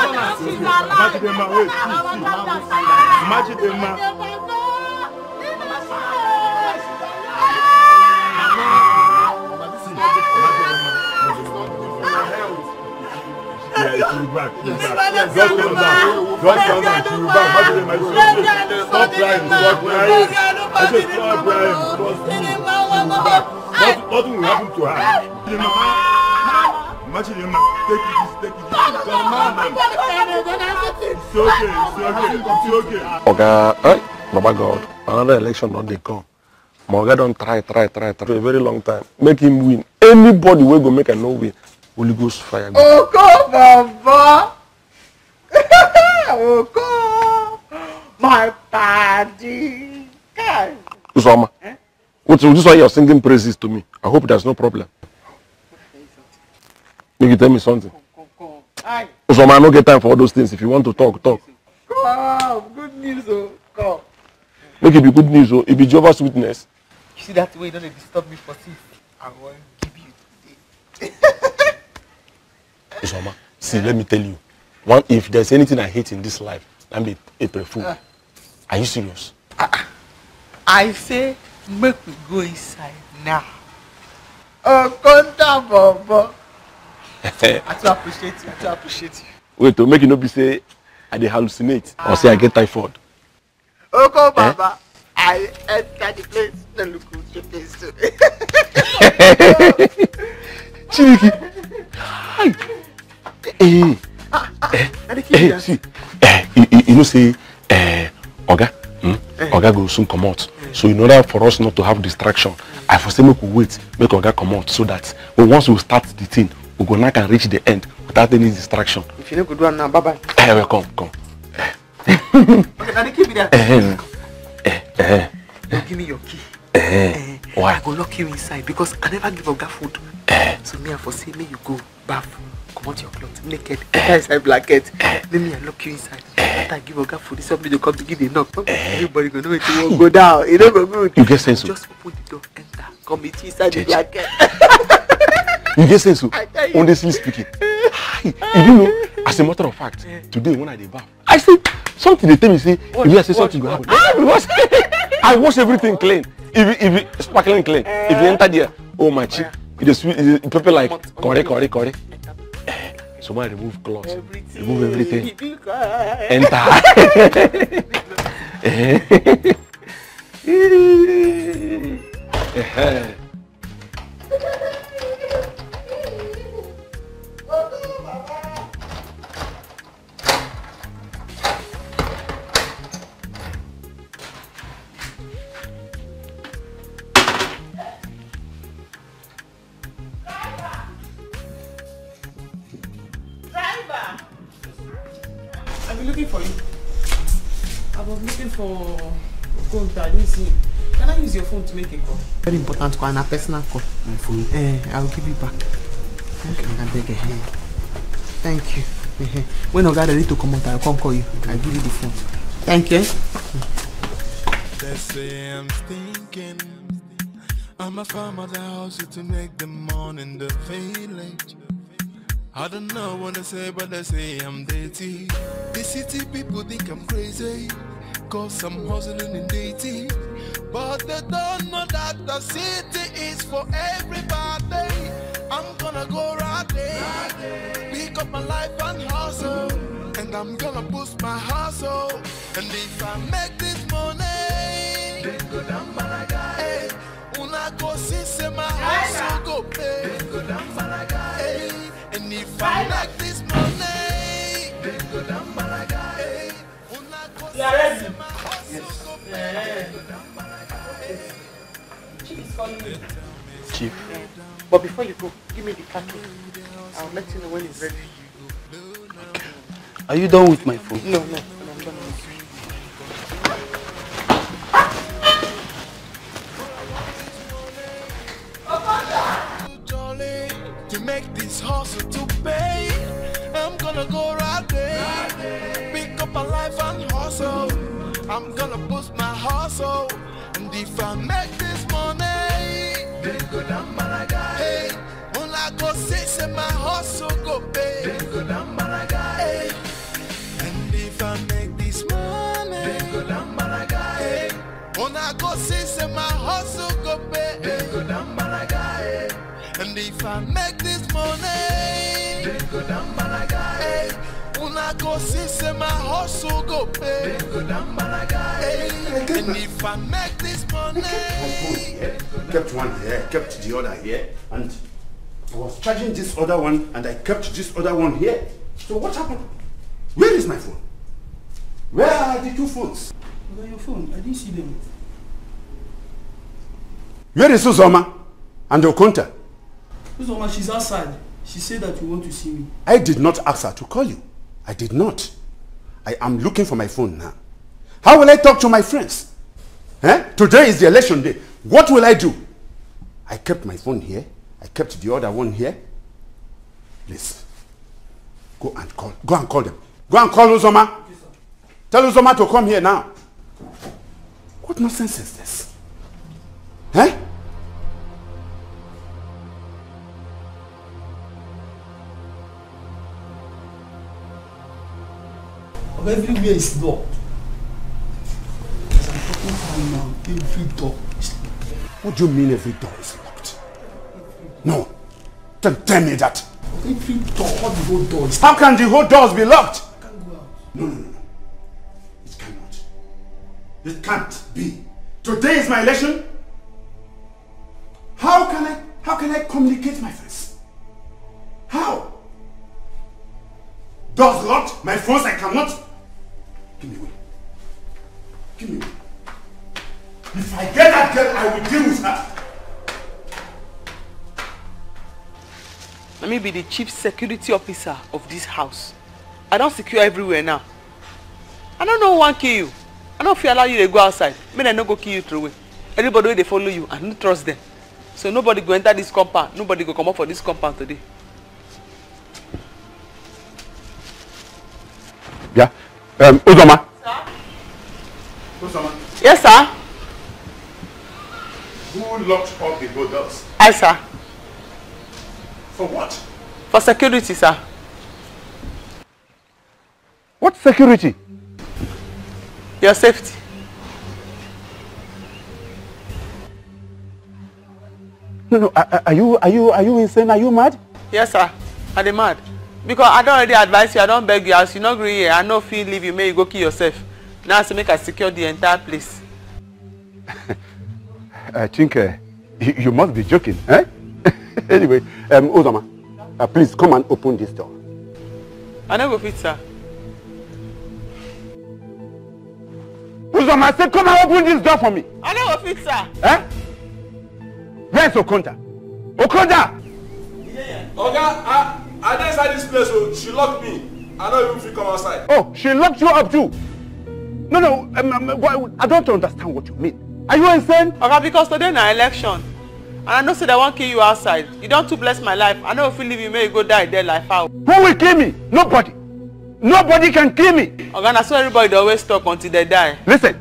Yeah, she will back. Just calm down. She will back. Stop crying. I said stop crying. She will back. Nothing will happen to her. Imagine him. Take it easy. It's okay. Oga, Baba God, another election don't they come. Oga don't try for a very long time. Make him win. Anybody will go make a no win. Holy Ghost fire. Oh, come, Baba. Oh, come. My party. Usama, this is why you're singing praises to me. I hope there's no problem. Make you tell me something. Usama, I don't get time for all those things. If you want to talk. Come, good news, oh, come. Make it be good news, oh. It be Jehovah's Witness. You see that way you don't disturb me for this? I want to give you today. Usama, see, let me tell you. If there's anything I hate in this life, I'm a April Fool. Are you serious? I say, make we go inside now. Oh, contact, Baba. I appreciate you. Wait, to make you not be say, I dey hallucinate or say I get typhoid. Oh, come, Baba. I enter the place. Then look who's the place too. Chiki. See, you know, say, Oga go soon come out. So in order for us not to have distraction, I for say make we wait, make Oga come out so that once we start the thing, we go now can reach the end. without any distraction. If you don't go do it now, bye-bye. Well, come. Okay, now the key be there. Don't give me your key. Why? I go lock you inside because I never give Oga food. So me I foresee me you go bath, come out your clothes, naked, inside blanket. Then me I lock you inside. After I give Oga food, somebody to come to give a knock. Everybody go know it won't go down. It don't go good. You get sense. Just open the door, enter, come meet you inside the blanket. You get sense. Honestly speaking. You know, as a matter of fact, today when I dey bath, I say something they tell me say, if you say something go happen. I wash everything clean. If you sparkling clean. If you enter there, oh my chick, it is sweet, people like correct. So I remove clothes, remove everything. Enter. I've been looking for you. I was looking for phone, I didn't see him. Can I use your phone to make a call? Very important call and a personal call. My phone? I will give you back. Okay. I beg you. Thank you. When I get ready to come out, I'll come call you. I'll give you the phone. Thank you. They say I'm thinking I'm a farmer that house to make the morning the village. I don't know what to say, but they say I'm dirty. The city people think I'm crazy, cause I'm hustling in dirty. But they don't know that the city is for everybody. I'm gonna go right there, pick up my life and hustle, and I'm gonna boost my hustle. And if I make this money, then go down Malaga. Hey, una go see my hustle go pay. Then go down Malaga. Hey, and if I make this money, then go down Malaga. Hey, una go see my hustle go pay. Chief is calling me. Chief. But before you go, give me the package. I'll let you know when it's ready. Okay. Are you done with my phone? No, I'm done with it. To make this hustle to pay, I'm gonna go right there, pick up my life and hustle. I'm gonna boost my hustle, and if I make this money, then go down Malaga. Hey, when I go say my hustle go pay, then go down Malaga. Hey, and if I make this money, then go down Malaga. Hey, when I go say my hustle go pay, then go down Malaga. Hey, and if I make this money, then go down Malaga. Hey, when I go see my hustle go pay, then go down Malaga. Hey, and if I make this money, kept one here, kept the other here, and I was charging this other one, and I kept this other one here. So what happened? Where is my phone? Where are the two phones? Where are your phone? I didn't see them. Where is Uzoma and Okonta? Uzoma, she's outside. She said that you want to see me. I did not ask her to call you. I did not. I am looking for my phone now. How will I talk to my friends? Today is the election day. What will I do? I kept my phone here. I kept the other one here. Please, go and call. Go and call them. Go and call Uzoma. Tell Uzoma to come here now. What nonsense is this? Everywhere is locked. As I'm talking to you now, every door is locked. What do you mean every door is locked? No. Don't tell me that. Every door, all the whole door is locked. How can the whole doors be locked? I can't go out. No. It cannot. It can't be. Today is my election. How can I communicate my friends? How? Doors locked, my phones I cannot. Give me away. Give me away. If I get that girl, I will deal with her. Let me be the chief security officer of this house. I don't secure everywhere now. I don't know who want kill you. I don't feel allow you to go outside. Me I no go kill you through away. Everybody they follow you and don't trust them. So nobody go enter this compound. Nobody go come up for this compound today. Yeah. Uzoma. Sir? Uzoma. Yes, sir. Who locked up the doors? I, sir. For what? For security, sir. What security? Your safety. No, are you insane? Are you mad? Yes, sir. I'm mad. Because I don't already advise you, I don't beg you, as you not agree here, I know feel leave you, may you go kill yourself. Now to make I secure the entire place. I think you must be joking, eh? Anyway, Uzoma, please come and open this door. I know go fit, sir. Uzoma, I said come and open this door for me. I know go fit, sir. Eh? Where's Okonta? Okonta! Oga, I didn't inside this place, so she locked me. I don't even feel come outside. Oh, she locked you up too? No, I don't understand what you mean. Are you insane? Okay, because today na election. And I know say they won't kill you outside. You don't too bless my life. I know if you leave you, may you go die there like how. Who will kill me? Nobody. Nobody can kill me. Okay, that's why everybody always talk until they die. Listen,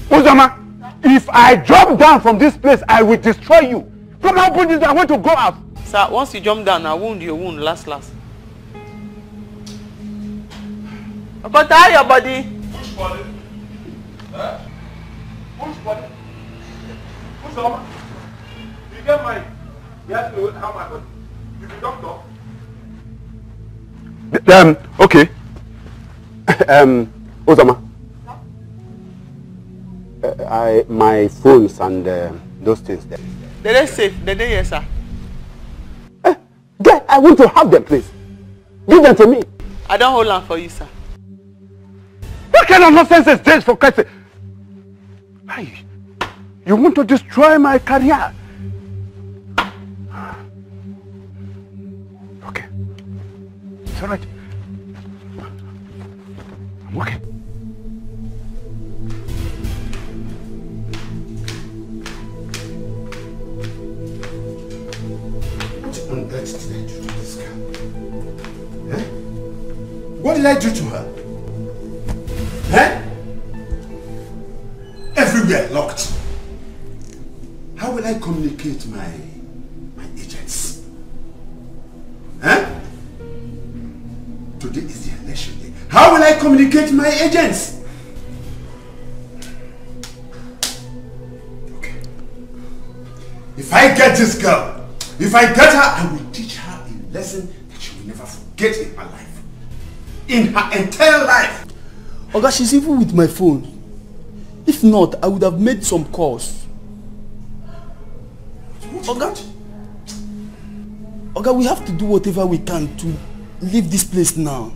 Uzoma, if I drop down from this place, I will destroy you. Come on, open this door. I want to go out. Sir, once you jump down, I wound your wound last. Okay, tie your body. Which body? Huh? Which body? Uzoma? You get mine. You have to have my body. You be doctor. Okay. Uzoma. My phones and those things there. They're safe. They're here, sir. I want to have them, please. Give them to me. I don't hold on for you, sir. What kind of nonsense is this, for Christ's sake? Hey, you want to destroy my career? Okay. It's all right. I'm okay. What on earth did I do to this girl? Eh? What did I do to her? Eh? Everywhere locked. How will I communicate my agents? Eh? Today is the election day. How will I communicate my agents? Okay. If I get this girl, if I get her, I will teach her a lesson that she will never forget in her life. In her entire life. Oga, she's even with my phone. If not, I would have made some calls. Oga, we have to do whatever we can to leave this place now.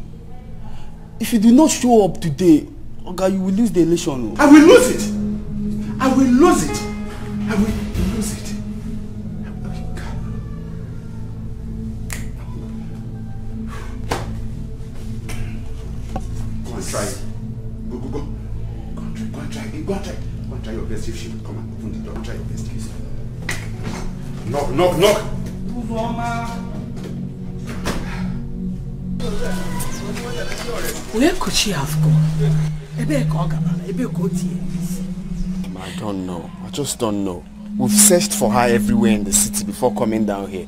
If you do not show up today, Oga, you will lose the election. I will lose it. I will lose it. I will lose it. Go and try it. Go. Go and try it. Go and try your best if she will come and open the door. Try your best, please. Knock. Where could she have gone? I don't know. I just don't know. We've searched for her everywhere in the city before coming down here.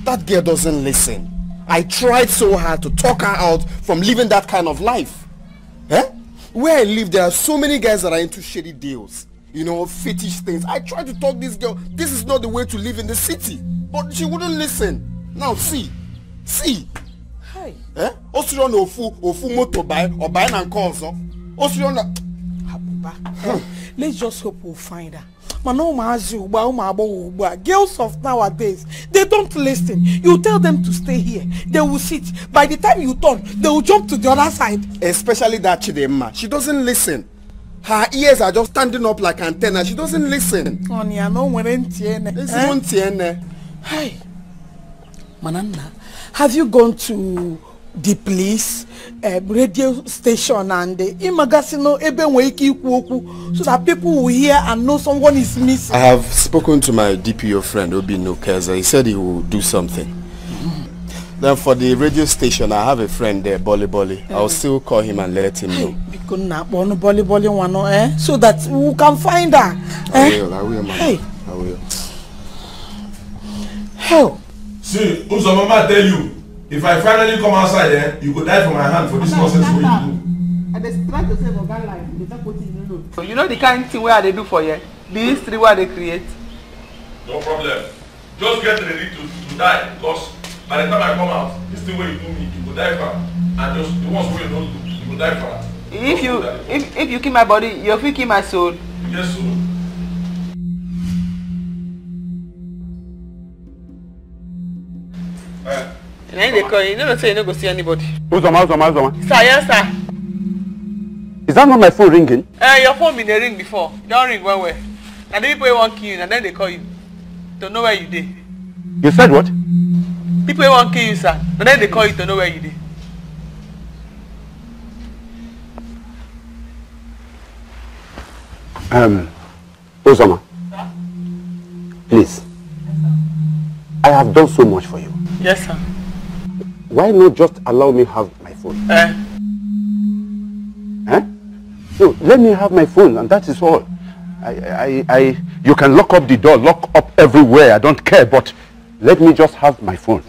That girl doesn't listen. I tried so hard to talk her out from living that kind of life. Eh? Where I live, there are so many guys that are into shady deals. You know, fetish things. I tried to talk this girl. This is not the way to live in the city. But she wouldn't listen. Now see. Hi. Eh? Osirion ofu moto buy or buy and calls. Osirion. Let's just hope we'll find her. Girls of nowadays, they don't listen. You tell them to stay here, they will sit. By the time you turn, they will jump to the other side. Especially that Chidemma. She doesn't listen. Her ears are just standing up like antenna. She doesn't listen. Hi. Manana, have you gone to the police, radio station, and the Imagasino so that people will hear and know someone is missing? I have spoken to my DPO friend Obi Nokeza. He said he will do something. Then for the radio station, I have a friend there, Bolly. I'll still call him and let him know. So that we can find her. I will, man. Hey. I will. Hell. See, Uzomama tell you, if I finally come outside, you could die for my hand for this nonsense for you. And they try to save organ life. You know the kind of thing where they do for you? The history where they create? No problem. Just get ready to die, because by the time I come out, this thing where you do me, you could die for. And just the ones where you don't do, you could die for. If you kill my body, you will kill my soul. Yes, sir. And then they call you, don't say you don't go see anybody. Uzoma. Sir, yes, sir. Is that not my phone ringing? Your phone been a ring before. Don't ring one way. And the people won't kill you, and then they call you. To know where you did. You said what? People won't kill you, sir. And then they call you to know where you did. Uzoma. Please. I have done so much for you. Yes, sir. Why not just allow me have my phone? No, let me have my phone, and that is all. You can lock up the door, lock up everywhere. I don't care, but let me just have my phone.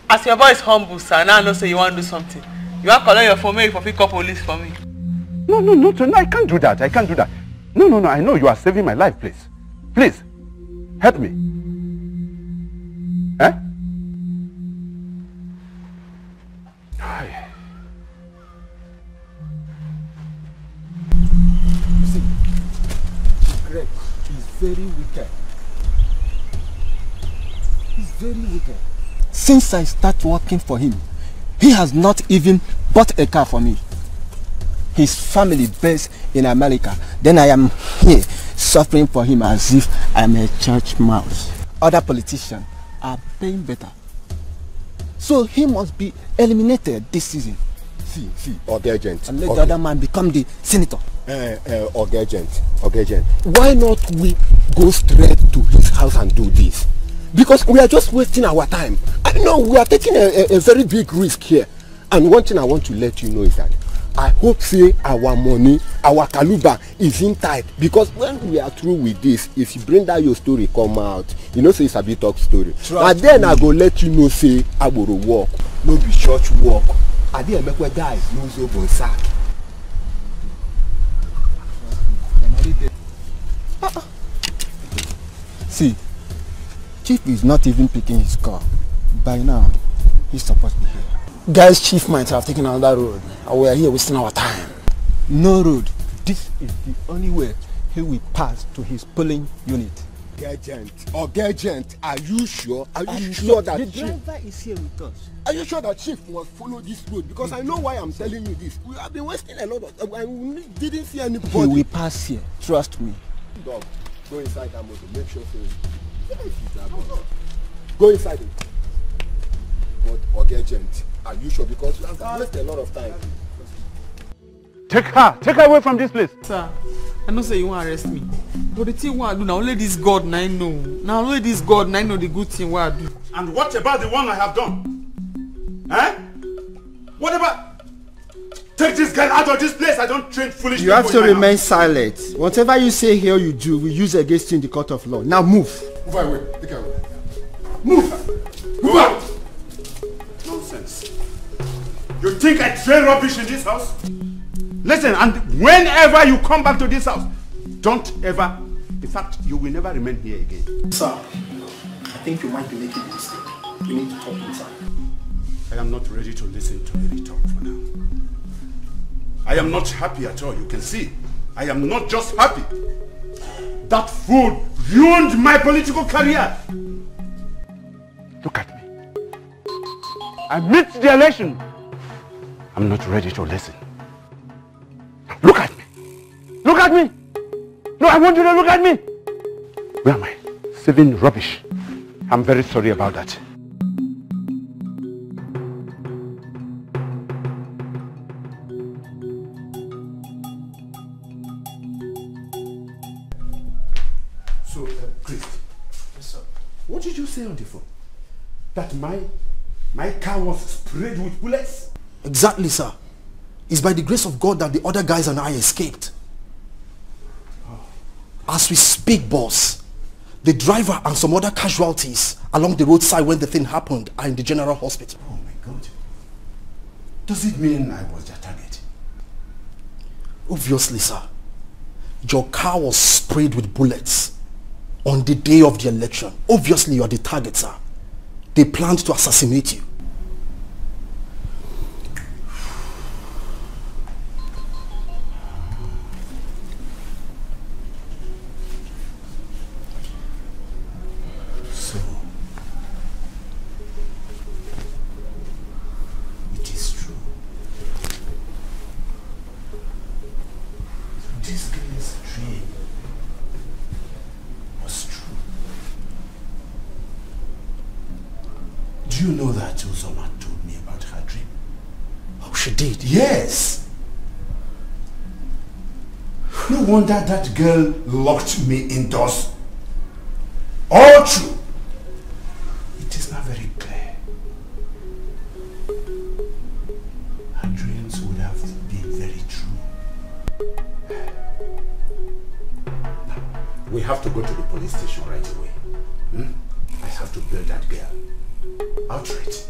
As your voice humble, sir, now I know say you want to do something. You want to collect your phone, maybe for pick up police for me. No, I can't do that. I can't do that. No, I know you are saving my life, please. Please, help me. Greg is very wicked. He's very wicked. Since I start working for him, he has not even bought a car for me. His family based in America. Then I am here suffering for him as if I'm a church mouse. Other politicians are paying better. So he must be eliminated this season. See, Ogagent. And let the other man become the senator. Ogagent. Why not we go straight to his house and do this? Because we are just wasting our time. I know we are taking a very big risk here. And one thing I want to let you know is that I hope say our money, our kaluba is in tight. Because when we are through with this, if you bring that your story come out, you know say it's a bit talk story. And then I go let you know say I will walk, no be church walk. I didn't make a guy lose over sack. See, Chief is not even picking his car. By now, he's supposed to be here. Guys, Chief might have taken another road. And we are here wasting our time. No road. This is the only way he will pass to his polling unit. Ogagent, are you sure? Are you sure that the driver is here with us? Are you sure that Chief must follow this road? Because I know why I'm telling you this. We have been wasting a lot of time. We didn't see anybody. He will pass here. Trust me. Dog, go inside that motor. Make sure go inside it. But Ogagent, are you sure? Because we have wasted a lot of time. Take her away from this place. Sir, I know say you want to arrest me. But the thing what I do now, only this God I know. Now only this God I know the good thing what I do. And what about the one I have done? What about... Take this girl out of this place. I don't train foolish people. You have to remain silent. Whatever you say here you do, we use against you in the court of law. Now move. Move away. Take her away. Move out. Nonsense. You think I train rubbish in this house? Listen, and whenever you come back to this house, don't ever... In fact, you will never remain here again. Sir, I think you might be making a mistake. You need to talk inside. I am not ready to listen to any talk for now. I am not happy at all, you can see. I am not just happy. That fool ruined my political career. Look at me. I missed the election. I'm not ready to listen. Look at me. Look at me. No, I want you to look at me. Where am I? Saving rubbish. I'm very sorry about that. So, Chris. Yes, sir. What did you say on the phone? That my car was sprayed with bullets? Exactly, sir. It's by the grace of God that the other guys and I escaped. As we speak, boss, the driver and some other casualties along the roadside when the thing happened are in the general hospital. Oh my God. Does it mean I was their target? Obviously, sir. Your car was sprayed with bullets on the day of the election. Obviously, you are the target, sir. They planned to assassinate you. So, it is true. This girl's dream was true. Do you know that Uzoma told me about her dream? Oh, she did? Yes. No wonder that girl locked me indoors. All true. It is not very clear. Her dreams would have been very true. We have to go to the police station right away. I have to bail that girl outright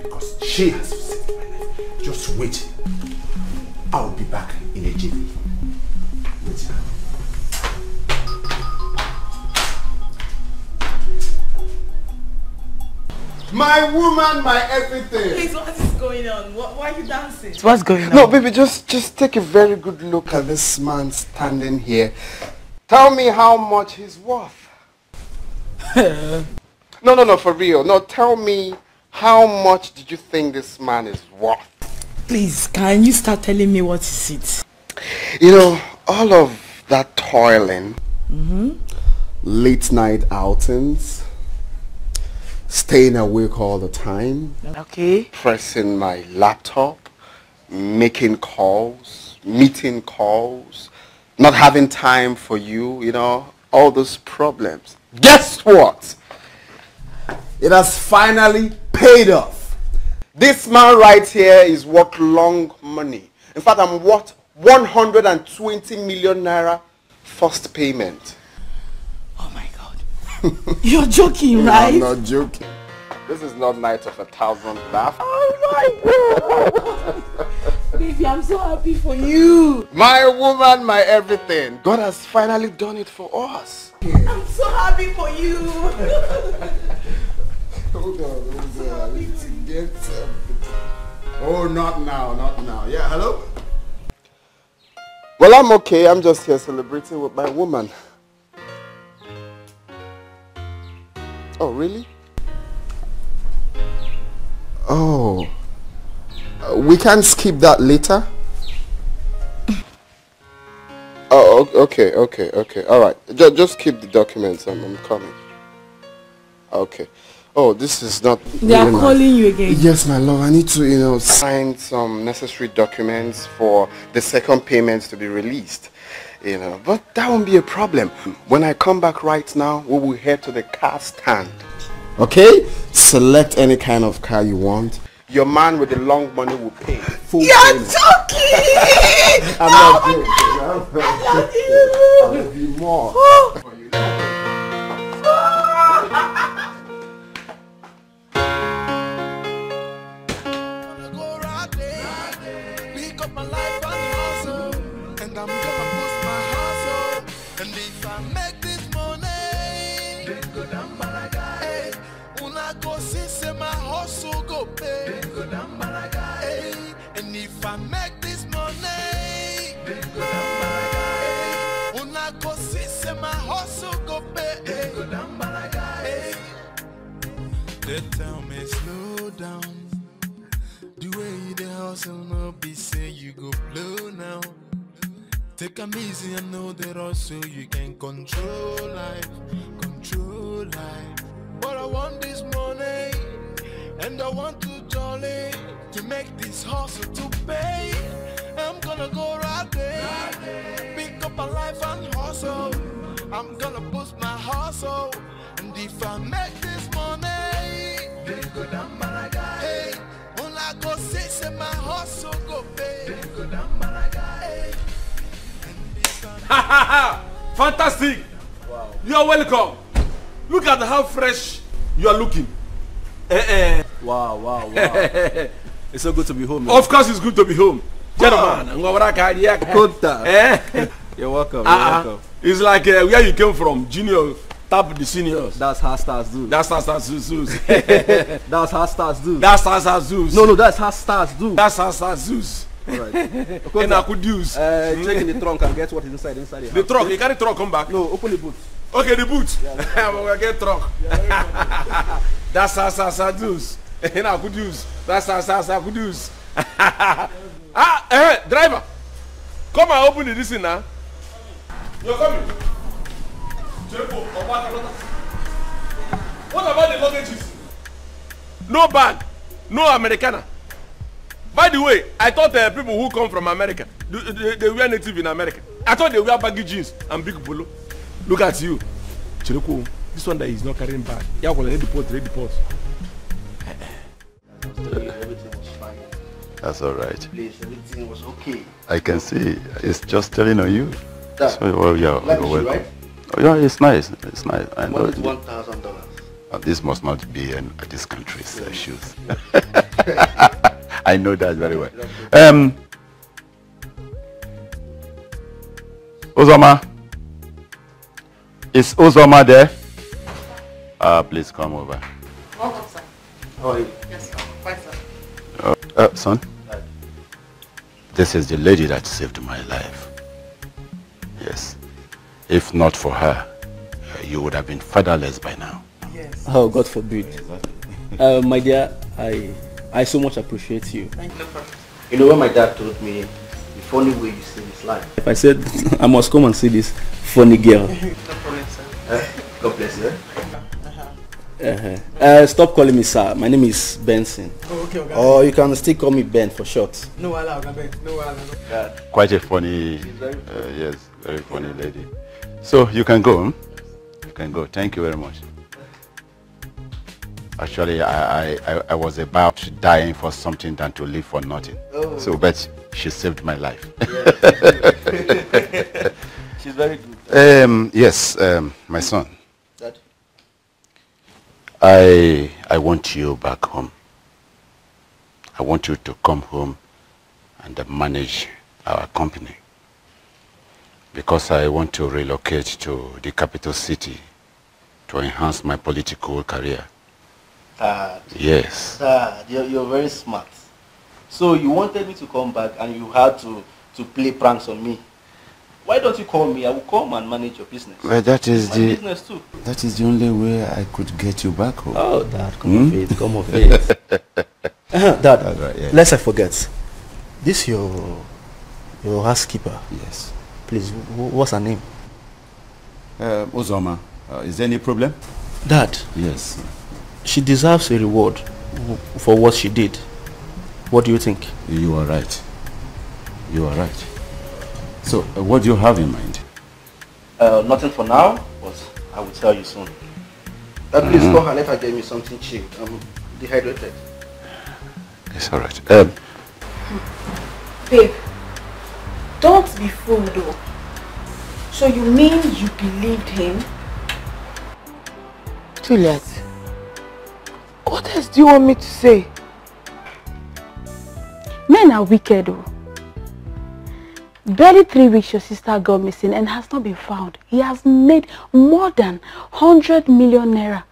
because she has saved my life. Just wait. I'll be back in a jiffy. Wait here. My woman, my everything. Please, what is going on? Why are you dancing? What's going on? No, baby, just take a very good look at this man standing here. Tell me how much he's worth. No, for real. No, tell me how much did you think this man is worth? Please, can you start telling me what is it? You know, all of that toiling, late night outings, staying awake all the time, okay, pressing my laptop, making calls, meeting calls, not having time for you, you know, all those problems. Guess what? It has finally paid off. This man right here is worth long money. In fact, I'm worth 120 million naira first payment. Oh my God. You're joking, right? I'm not joking. This is not night of 1,000 laughs. Oh my God. Baby, I'm so happy for you. My woman, my everything. God has finally done it for us. I'm so happy for you. Hold on. I need to get something. Oh, not now. Yeah, hello? Well, I'm okay. I'm just here celebrating with my woman. Oh, really? Oh. We can skip that later? Oh, okay. All right. Just keep the documents. I'm coming. Okay. Oh, this is not... They are calling you again. Yes, my love. I need to, sign some necessary documents for the second payments to be released. But that won't be a problem. When I come back right now, we will head to the car stand. Okay? Select any kind of car you want. Your man with the long money will pay. Full You're payment. joking! I'm not joking. I love you. I love you more. And if I make this money, una go see say my hustle go pay. They tell me slow down. The way the hustle no be say you go blow now. Take 'em easy and know that also you can control life. But I want this money. And I want to jolly to make this hustle to pay. I'm gonna go right there, pick up a life and hustle. I'm gonna put boost my hustle. And if I make this money, then go down my guy. Hey, all I go say my hustle go pay. Then go down my guy. Ha ha ha! Fantastic! Wow. You are welcome. Look at how fresh you are looking. Wow, wow, wow. It's so good to be home. Man. Of course, it's good to be home. Gentlemen, you're welcome. You're welcome. It's like where you came from, junior. Tap the seniors. That's how stars do. That's how stars do. That's how stars do. That's how stars do. No, that's how stars do. That's how stars do. Alright. And I could use. Check in the trunk and get what is inside the trunk. You carry trunk, come back. No, open the boot. Okay, the boot. Yeah, I'm gonna get trunk. That's how stars do. And I could use. That's how stars I could use. Driver, come and open the this thing now. You're coming. What about the luggages? No bag, no Americana. By the way, I thought people who come from America, they were native in America. I thought they wear baggy jeans and big polo. Look at you. Chiroko, this one that is not carrying bag. Yeah, ready the port. Everything was fine. That's all right. Please, everything was okay. I can see. It's just telling on you. That, so, well, yeah, like you're welcome. Right? Oh, yeah, it's nice. It's nice. I know. $1,000. This must not be this country's shoes. I know that very well. Uzoma. Is Uzoma there? Please come over. Welcome, sir. How are you? Yes, sir. Fine, sir. Son, this is the lady that saved my life. Yes. If not for her, you would have been fatherless by now. Yes. Oh, God forbid. My dear, I so much appreciate you. Thank you. You know, when my dad told me the funny way you saved his life. If I said I must come and see this funny girl. No problem, sir. God bless you. Stop calling me sir. My name is Benson. Oh, okay. Or you can still call me Ben for short. No, Ben. No, quite a funny, yes, very funny lady. So you can go. You can go. Thank you very much. Actually, I was about dying for something than to live for nothing. Oh. So, but she saved my life. Yes. She's very good. Yes, my son. Dad? I want you back home. I want you to come home and manage our company. Because I want to relocate to the capital city to enhance my political career. Dad. Yes. Dad, you're very smart. So you wanted me to come back and you had to play pranks on me. Why don't you call me? I will come and manage your business. Well, that is my business too. That is the only way I could get you back home. Oh, Dad, come of it, come of it. Dad, right, yeah. lest I forget. This your housekeeper. Yes. Please, what's her name? Uzoma. Is there any problem? Dad. Yes. She deserves a reward for what she did. What do you think? You are right. You are right. So, what do you have in mind? Nothing for now, but I will tell you soon. Please call her, let her get me something cheap. I'm dehydrated. It's all right. Babe, don't be fooled though. So you mean you believed him? Juliet, what else do you want me to say? Men are wicked though. Barely 3 weeks your sister got missing and has not been found. He has made more than 100 million naira.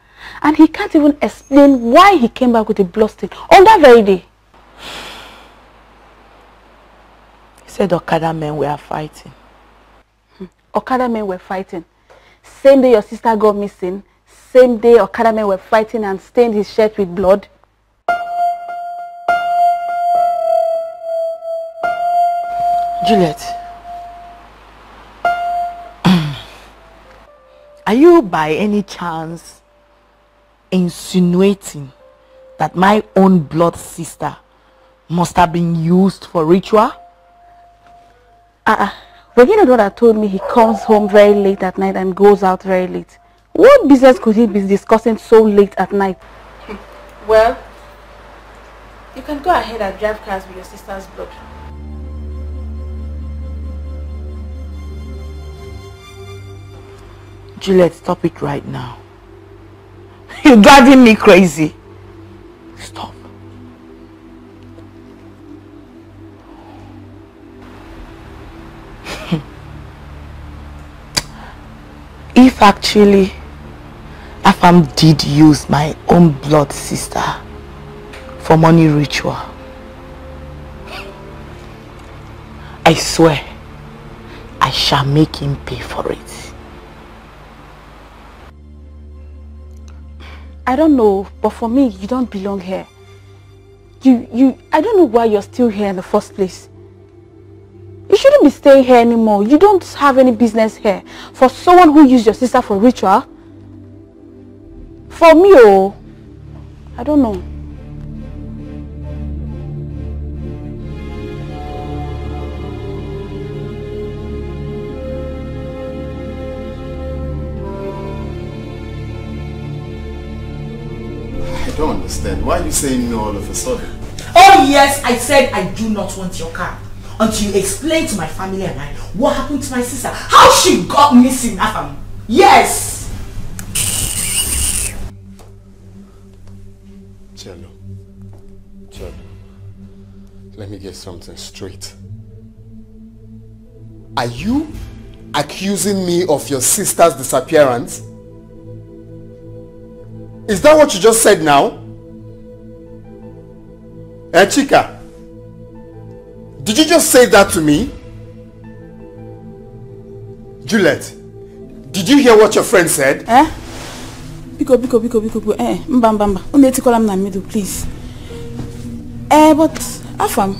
And he can't even explain why he came back with a blood stain on that very day. He said Okada men were fighting. Okada men were fighting. Same day your sister got missing, same day Okada men were fighting and stained his shirt with blood. Juliet, are you by any chance insinuating that my own blood sister must have been used for ritual? But you know what I told me? He comes home very late at night and goes out very late. What business could he be discussing so late at night? Well, you can go ahead and drive cars with your sister's blood. Juliet, stop it right now. You're driving me crazy. Stop. If actually Afam did use my own blood sister for money ritual, I swear I shall make him pay for it. I don't know, but for me, you don't belong here. I don't know why you're still here in the first place. You shouldn't be staying here anymore. You don't have any business here. For someone who used your sister for ritual. For me, oh, I don't know. I don't understand. Why are you saying no all of a sudden? Oh yes, I said I do not want your car. Until you explain to my family and I what happened to my sister. How she got missing, Afam. Yes! Cello. Let me get something straight. Are you accusing me of your sister's disappearance? Is that what you just said now? Chika, did you just say that to me? Juliet, did you hear what your friend said? Biko, mbamba, please. But Afam,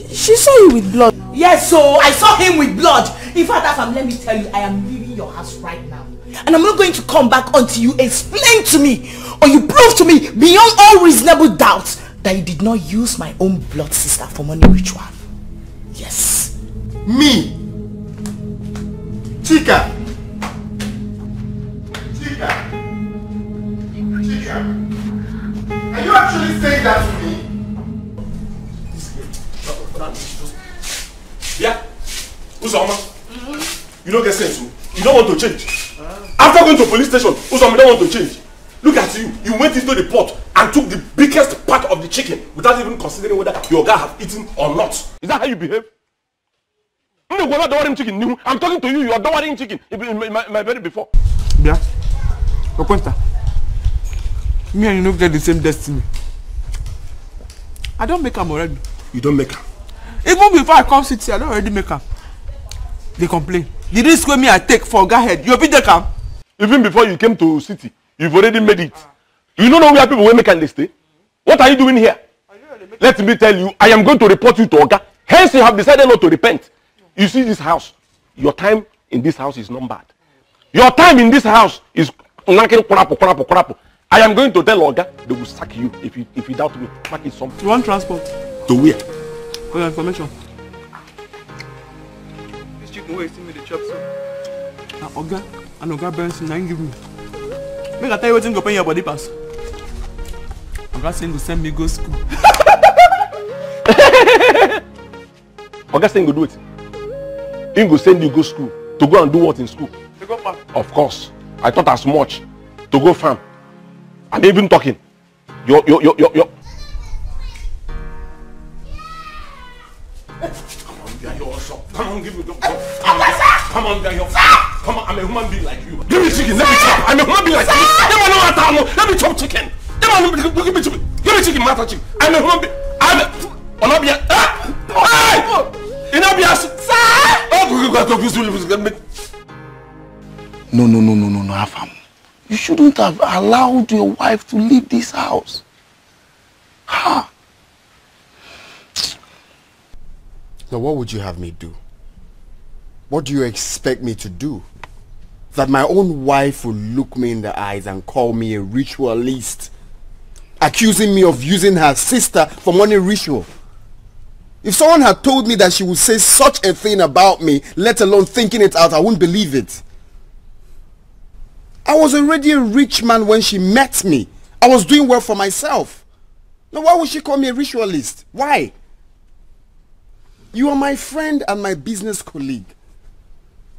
she saw you with blood. Yes, so I saw him with blood. In fact, Afam, let me tell you, I am leaving your house right now. And I'm not going to come back until you explain to me or you prove to me beyond all reasonable doubt that you did not use my own blood sister for money ritual. Yes. Me? Chika, are you actually saying that to me? Yeah? Uzoma, you don't get sense. You don't want to change. After going to police station, Uzoma, you don't want to change. Look at you. You went into the pot and took the biggest part of the chicken without even considering whether your guy have eaten or not. Is that how you behave? I'm talking to you. You are dowaring chicken in my belly before. Yeah. Okwenta. Me and you don't get the same destiny. I don't make them already. You don't make them? Even before I come sit here, I don't already make them. They complain. The risk with me I take for go ahead. You be there come. Even before you came to city, you've already made it. You don't know where people will make and they stay. What are you doing here? Let me tell you, I am going to report you to Oga. Hence you have decided not to repent. You see this house, your time in this house is numbered. Your time in this house is I am going to tell Oga they will sack you if you doubt me. Pack it something. You want transport? To where? For your information. This chicken will see me the chop so. Now Oga and Oga Benson now give me. Make I tell you what go pay your body pass. Oga saying go send me go school. Oga saying go do it. He go send you go school. To go and do what in school? To go farm. Of course. I thought as much. To go farm. I'm even talking. Yo. Come on, get your shop. Come on, give me the Come on, get your Come on, I'm a human being like you. Give me chicken, let me chop. I'm a human being like you. Let me chop chicken. Give me chicken. Give me chicken, matter chicken. I'm a human being. No, Afam. You shouldn't have allowed your wife to leave this house. Ha! Now what would you have me do? What do you expect me to do? That my own wife will look me in the eyes and call me a ritualist, accusing me of using her sister for money ritual? If someone had told me that she would say such a thing about me, let alone thinking it out, I wouldn't believe it. I was already a rich man when she met me. I was doing well for myself. Now why would she call me a ritualist? Why? You are my friend and my business colleague.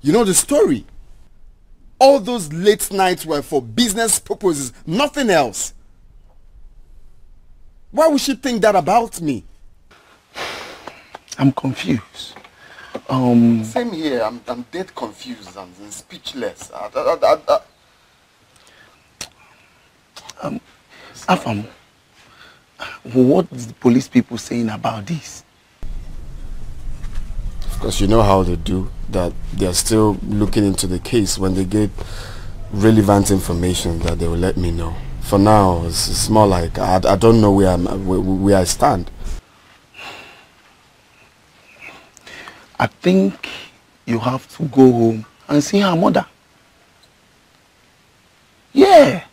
You know the story. All those late nights were for business purposes, nothing else. Why would she think that about me? I'm confused. Same here. I'm dead confused and speechless. Afam, what is the police people saying about this? Of course, you know how they do. That they're still looking into the case. When they get relevant information, that they will let me know. For now, it's more like I don't know where I stand. I think you have to go home and see her mother. Yeah.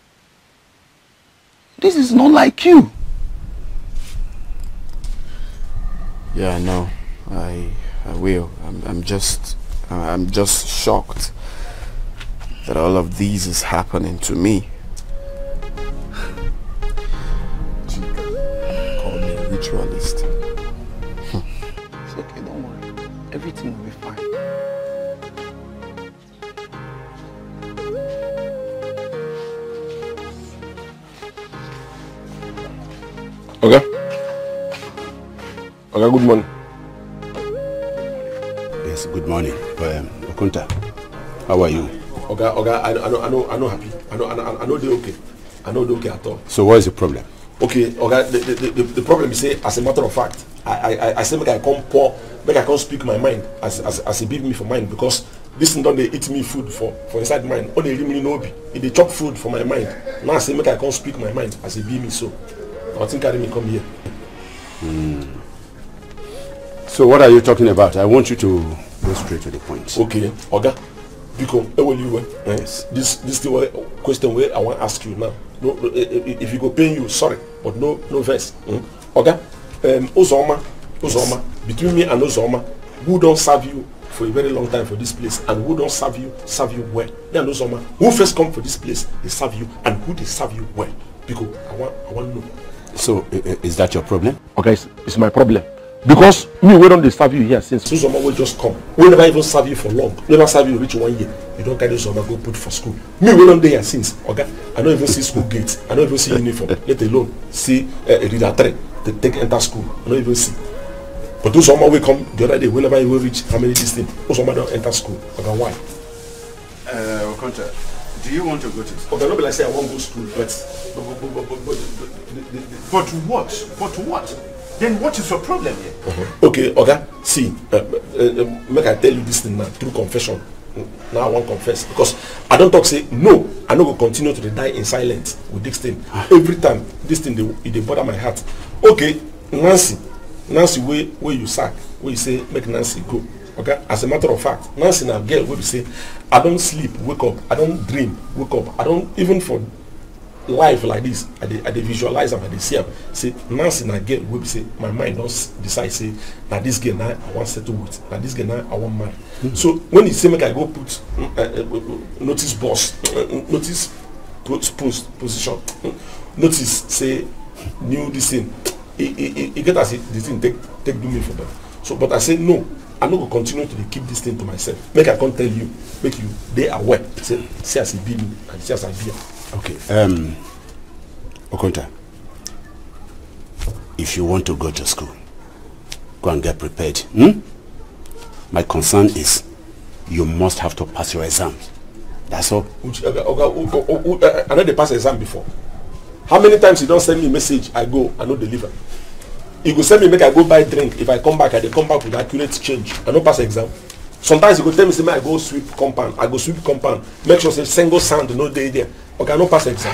This is not like you. Yeah, I know. I will. I'm just shocked that all of these is happening to me. Call me a ritualist. It's okay, don't worry. Everything will be fine. Okay. Okay, good morning. Yes, good morning. Okunta, how are you? Okay, I know happy. I know they okay. I know they okay at all. So what is the problem? Okay, the problem is say, as a matter of fact, I say make I come pour, make I come speak my mind as a big me for mind, because this thing don't they eat me food for inside mind. Only really know be. If they chop food for my mind. Now I say make I come speak my mind as a big me, so I think I didn't come here. So what are you talking about? I want you to go straight to the point. Okay, Oga, because yes. This the question where I want to ask you now. No, if you go paying you, sorry, but no verse. Oga, Uzoma, between me and Uzoma, who don't serve you for a very long time for this place, and who don't serve you well? Then Uzoma, who first come for this place, they serve you, and who they serve you well? Because I want to know. So is that your problem? Okay, it's my problem. Because me, we don't serve you here since Uzoma will just come. We never even serve you for long. We never serve you reach 1 year. You don't carry Uzoma go put for school. Me, we don't here since. Okay, I don't even see school gates. I don't even see uniform. Let alone see reader tray to take enter school. I don't even see. But Uzoma will come the other day. Whenever you will reach how many distance, Uzoma don't enter school. Okay, why? Okonta, do you want to go to school? Okay, nobody say I won't go to school, but what? Then what is your problem here? Okay, okay. See, make I tell you this thing now through confession. Now I want to confess, because I don't talk say no. I no go continue to die in silence with this thing. Every time this thing they bother my heart. Okay, Nancy, where you sack, where you say make Nancy go. Okay, as a matter of fact, Nancy now girl where you say I don't sleep, wake up. I don't dream, wake up. I don't even for life like this. I dey visualize them, I dey see them. Say Nancy na girl wey be say my mind don't decide say now this girl now I want to settle with. Now this girl now I want marry. So when he say make I go put notice boss, notice position, notice say new this thing. It get as the thing take do me for them. So but I say no. I'm not going to continue to keep this thing to myself. Make I can't tell you, make you they aware. Say as it be me and say as I be. Okay. Okonta, if you want to go to school, go and get prepared. My concern is you must have to pass your exams. That's all. I know they pass exam before. How many times you don't send me a message, I go, I don't deliver. You go send me make I go buy drink. If I come back, I come back with accurate change. I don't pass exam. Sometimes you go tell me say I go sweep compound. I go sweep compound. Make sure say single sound no day there. Okay, I don't pass exam.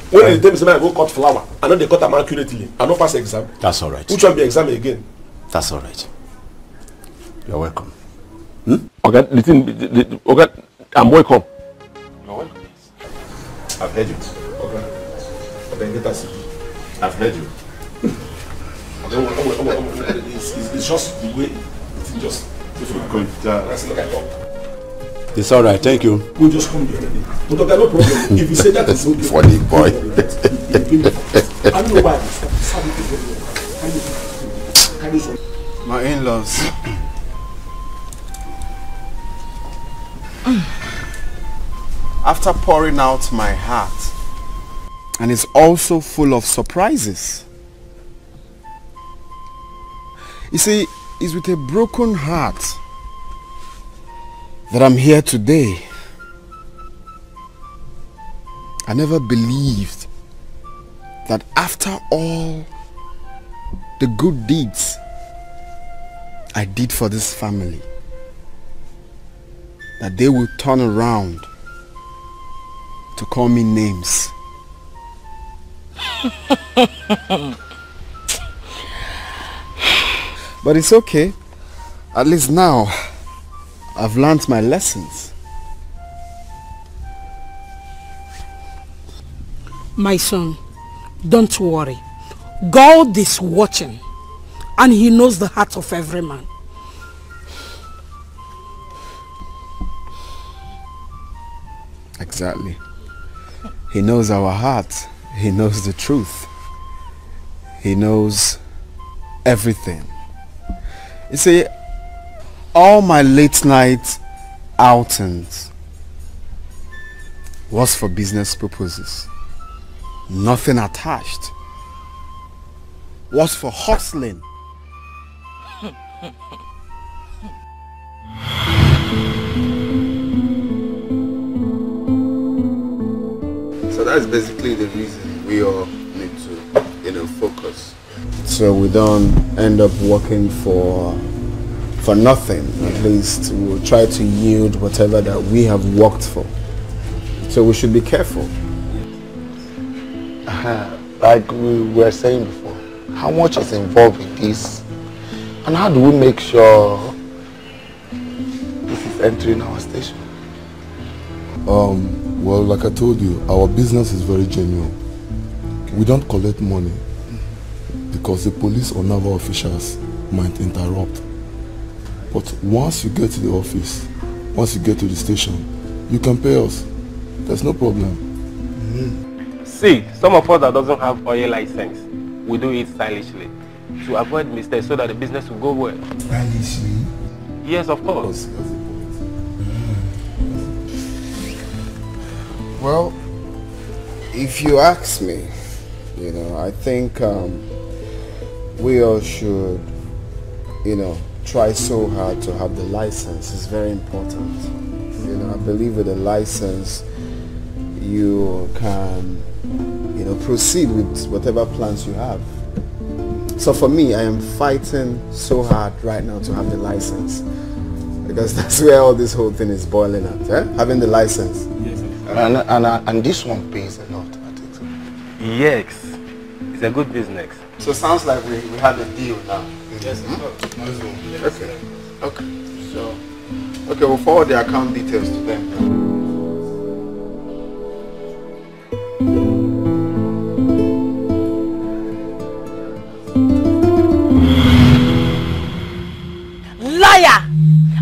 When you tell me say I go cut flower, I know they cut them accurately. I don't pass exam. That's all right. Which one be exam again? That's all right. You're welcome. Okay, okay, I'm welcome. You're welcome. I've heard you. Okay. Okay, get us. I've heard you. It's just the way it's just. It's all right, thank you. We'll just come here. But okay, no problem. If you say that is okay. Funny boy. I don't know why. My in-laws. After pouring out my heart, and it's also full of surprises. You see, it's with a broken heart that I'm here today. I never believed that after all the good deeds I did for this family, that they will turn around to call me names. But it's okay. At least now I've learned my lessons. My son, don't worry. God is watching and he knows the heart of every man. Exactly. He knows our hearts. He knows the truth. He knows everything. You see, all my late night outings was for business purposes. Nothing attached. Was for hustling. So that's basically the reason we all need to, focus. So we don't end up working for nothing. At least we'll try to yield whatever that we have worked for. So we should be careful. Like we were saying before, how much is involved in this? And how do we make sure this is entering our station? Well, like I told you, our business is very genuine. We don't collect money because the police or naval officials might interrupt. But once you get to the office, once you get to the station, you can pay us. There's no problem. See, some of us that doesn't have oil license, we do it stylishly to avoid mistakes so that the business will go well. Stylishly? Yes, of course. Well, if you ask me, I think we all should, try so hard to have the license. It's very important. I believe with a license, you can, proceed with whatever plans you have. So for me, I am fighting so hard right now to have the license. Because that's where all this whole thing is boiling at, having the license. Yes. And this one pays a lot, I think so. Yes, it's a good business. So it sounds like we have a deal now. Yes, Okay. So, we'll forward the account details to them. Liar!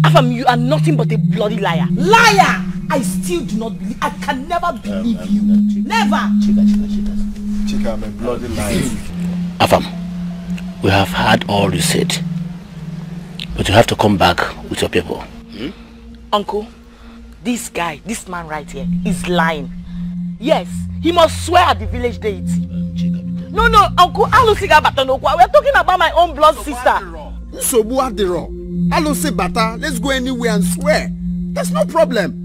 Afam, you are nothing but a bloody liar. Liar! I still do not believe. I can never believe you. Never! Chika, I'm a bloody liar. Afam, we have heard all you said. But you have to come back with your people. Uncle, this guy, this man right here, is lying. Yes, he must swear at the village deity. No, Uncle, we're talking about my own blood sister. So, let's go anywhere and swear. There's no problem.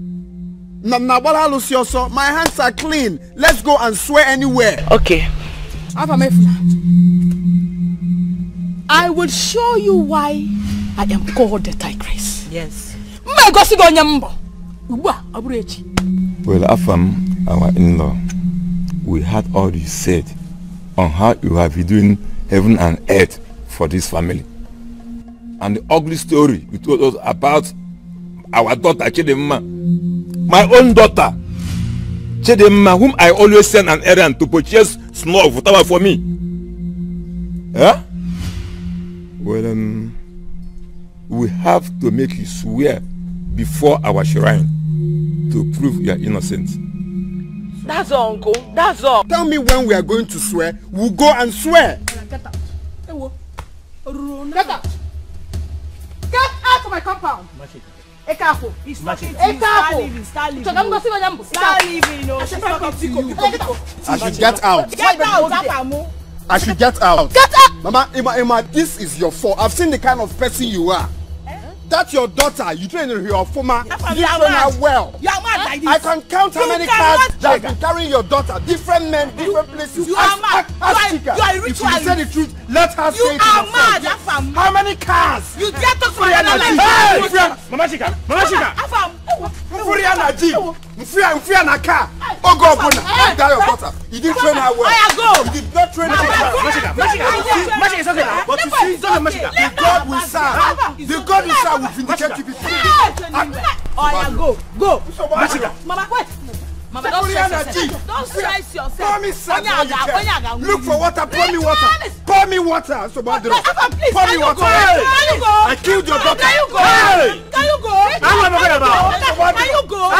My hands are clean. Let's go and swear anywhere. Okay. I will show you why I am called the Tigress. Yes. Well, Afam, our in-law, we heard all you said on how you have been doing heaven and earth for this family. And the ugly story you told us about our daughter Chidemma, my own daughter Chidemma, whom I always send an errand to purchase snuff for me. Huh? Well, we have to make you swear before our shrine to prove you are innocent. That's all, Uncle. That's all. Tell me when we are going to swear. We'll go and swear. Get out. Get out. Get out of my compound. Ekafo. Start leaving. Start leaving. I should get out. Get out. I should get out. Get out. Mama, Emma, this is your fault. I've seen the kind of person you are. That's your daughter. You train her former. You train her well. You are mad like this. I can count how many cars that have been carrying your daughter. Different men, different places. You are mad. You are a ritualist. If you say the truth, let her say it. You are mad. How many cars? You dare talk to another like that. Mama Chika. Mfia na car. Oh God, that your daughter. You didn't train her well. You did not train her well. Mashika is okay now. But you see, the God will serve. The God will serve will vindicate you before. Go. Mama, wait. Mama, don't stress yourself. Pour me sand when you can. Look for water. Pour me water. Pour me water. So bad. Pour me water. I killed your daughter. Can you go? Can you go? Can you go?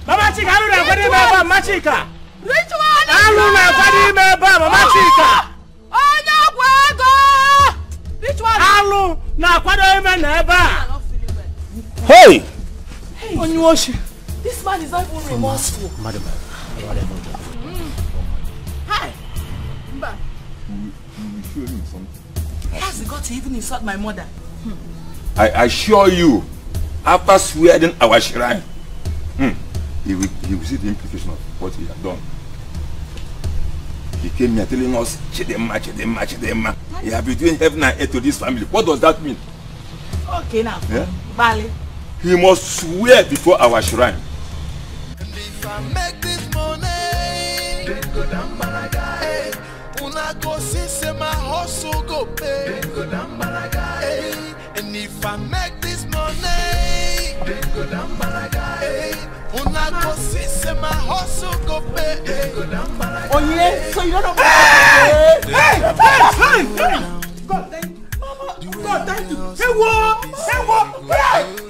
Mama Chika, I don't know Mama Chika. Hey! Onyoshi, this man is not even remorseful. Madam. Hi. Mba. How's he got to even insult my mother? I assure you, after swearing our shrine, he will see the implication of what he had done. He came here telling us, Chidema. He has been doing heaven and earth to this family. What does that mean? Okay now. Yeah? Vale. He must swear before our shrine. If I make this money, then go down Malaga. Una go see my hustle go pay. Then go down Malaga. And if I make this money, then go down Malaga. Una go see my hustle go pay. Then go down Malaga. Oh yeah, so you don't know. Hey! God, thank you. God, thank you. Hey, what?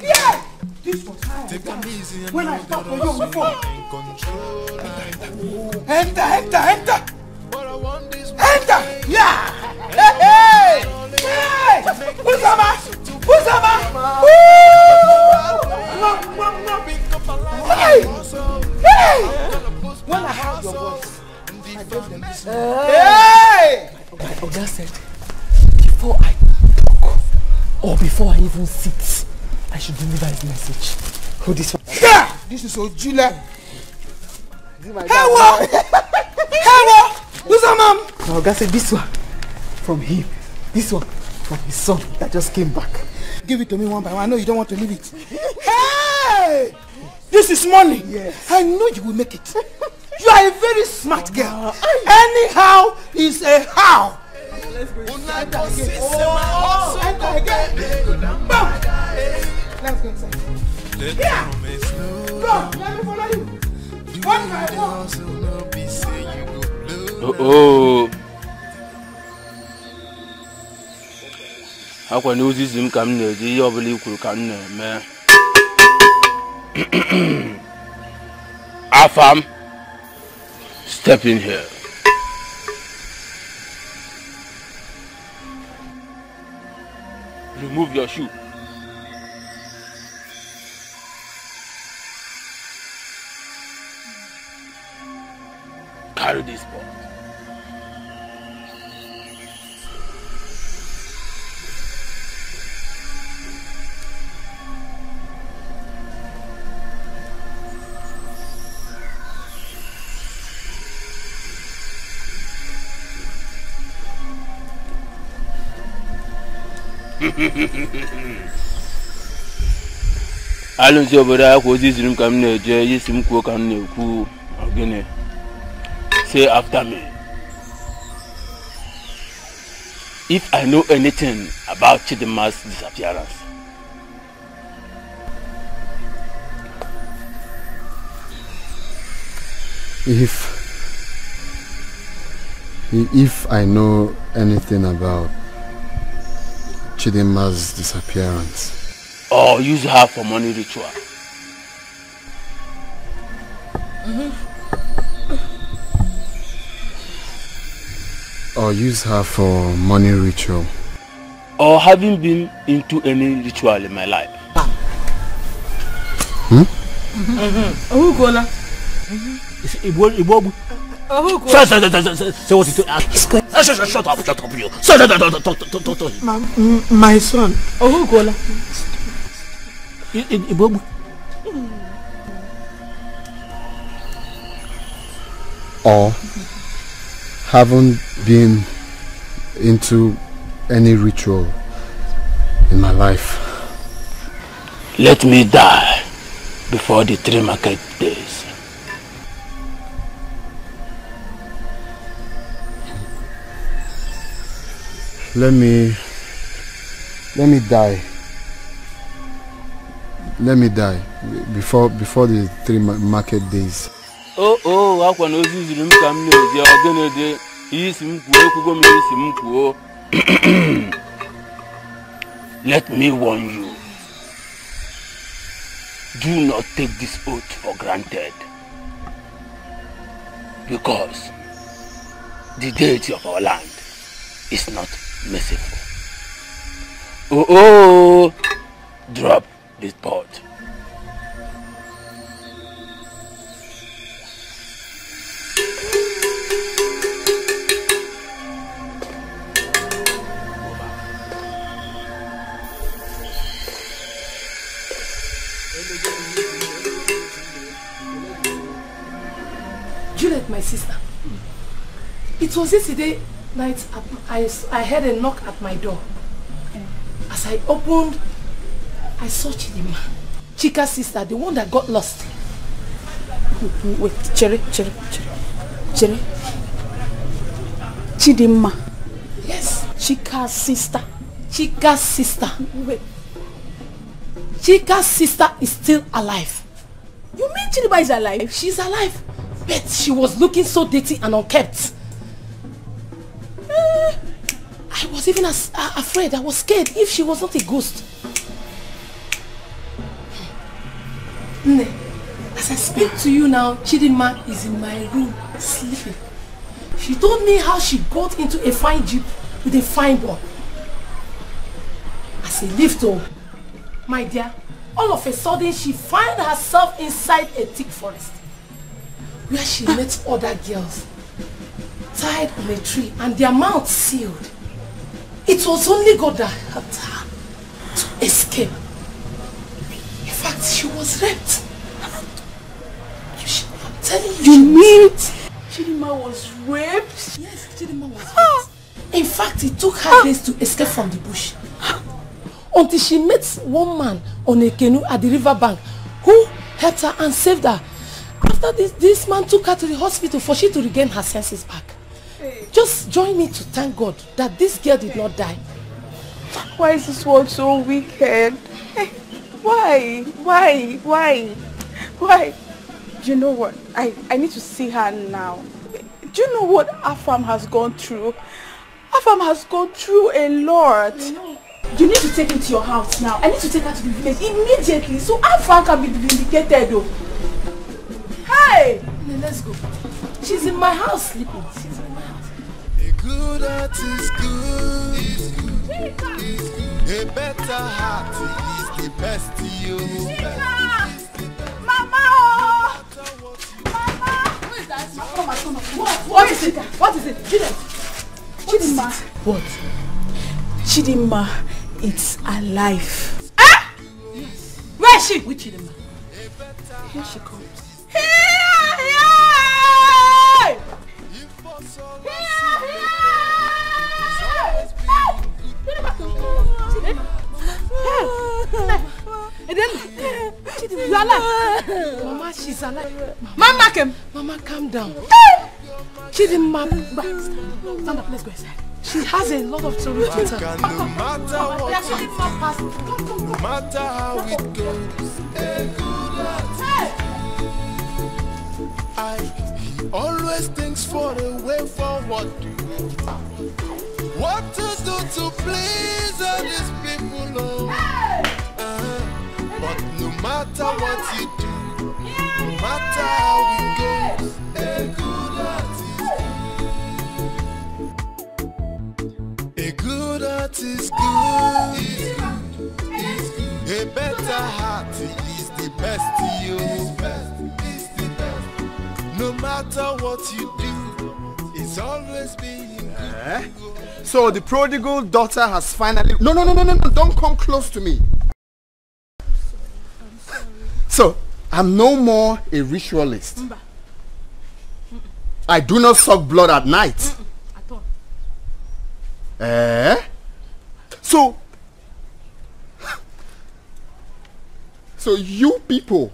Yeah. This was high. When I stop for you before. Enter. Yeah. Hey. Uzama. Hey. When I heard your voice, I gave them this. Hey. My Oga said, before I talk or before I even sit, I should deliver his message. Hold this one. Yeah! This is Ojula. Hewa! Who's that man? My Oga said this one from him. This one from his son that just came back. Give it to me one by one. I know you don't want to leave it. Hey! This is money. Yes. I know you will make it. You are a very smart girl. Anyhow is a how. Let's go. Enter again. Boom. Let's go inside. Yeah. Go. Let me follow you. One by one. Oh. How can you see him come near the obelisk could come near? Afam, step in here. Remove your shoe. Carry this pot. Alonso obodo akwa ozi ziri m ka m na-eje yesi m kwuo ka m na-ekwu ogene. Say after me. If I know anything about Chidema's disappearance, if I know anything about Chidinma's disappearance. Or use her for money ritual. Or use her for money ritual. Or having been into any ritual in my life. Oh, Gola. Say what you shut up, you. Talk to him. My son. Oh, Gola. Or haven't been into any ritual in my life. Let me die before the 3 market days. Let me die. Let me die before the 3 market days. Oh, how can you see the come near the Let me warn you. Do not take this oath for granted. Because the deity of our land is not merciful. Oh, drop this pot. Juliet, my sister. It was yesterday night I heard a knock at my door. As I opened, I saw Chidinma, Chika's sister, the one that got lost. Wait, Cherry. Chidinma. Yes. Chika's sister. Chika's sister. Wait. Chika's sister is still alive. You mean Chidinma is alive? She's alive. But she was looking so dirty and unkept. I was even afraid. I was scared if she was not a ghost. As I speak to you now, Chidinma is in my room sleeping. She told me how she got into a fine jeep with a fine boy. As a lift, my dear, all of a sudden she found herself inside a thick forest where she met other girls tied on a tree and their mouths sealed. It was only God that helped her to escape. In fact, she was raped. I'm telling you. You mean Chidinma was raped? Yes, Chidinma was raped. In fact, it took her days to escape from the bush. Until she met one man on a canoe at the river bank who helped her and saved her. After this man took her to the hospital for she to regain her senses back. Just join me to thank God that this girl did not die. Why is this world so wicked? Why? You know what? I need to see her now. Do you know what Afam has gone through? Afam has gone through a lot. You need to take him to your house now. I need to take her to the village immediately so Afam can be vindicated though. Hey! Let's go. She's in my house sleeping. She's in my house. A good heart is good. A better heart is the best to you. Mama! Who is that? What is it? What is it? Chidinma. What? Chidinma, it's alive. Ah! Yes. Where is she? Which Chidinma? Here she comes. You are alive. Mama, she's alive. Mama, calm down. Chidinma, stand up, let's go inside. She has a lot of stories to tell. No matter how it goes, a good heart. He always always thinks for a way forward. What to do to please all these people, oh. But no matter what you do, no matter how it goes, a good heart is good. A good heart is good. A better heart is the best to you. No matter what you do, it's always being good. So the prodigal daughter has finally... No, don't come close to me. So, I'm no more a ritualist. I do not suck blood at night. So you people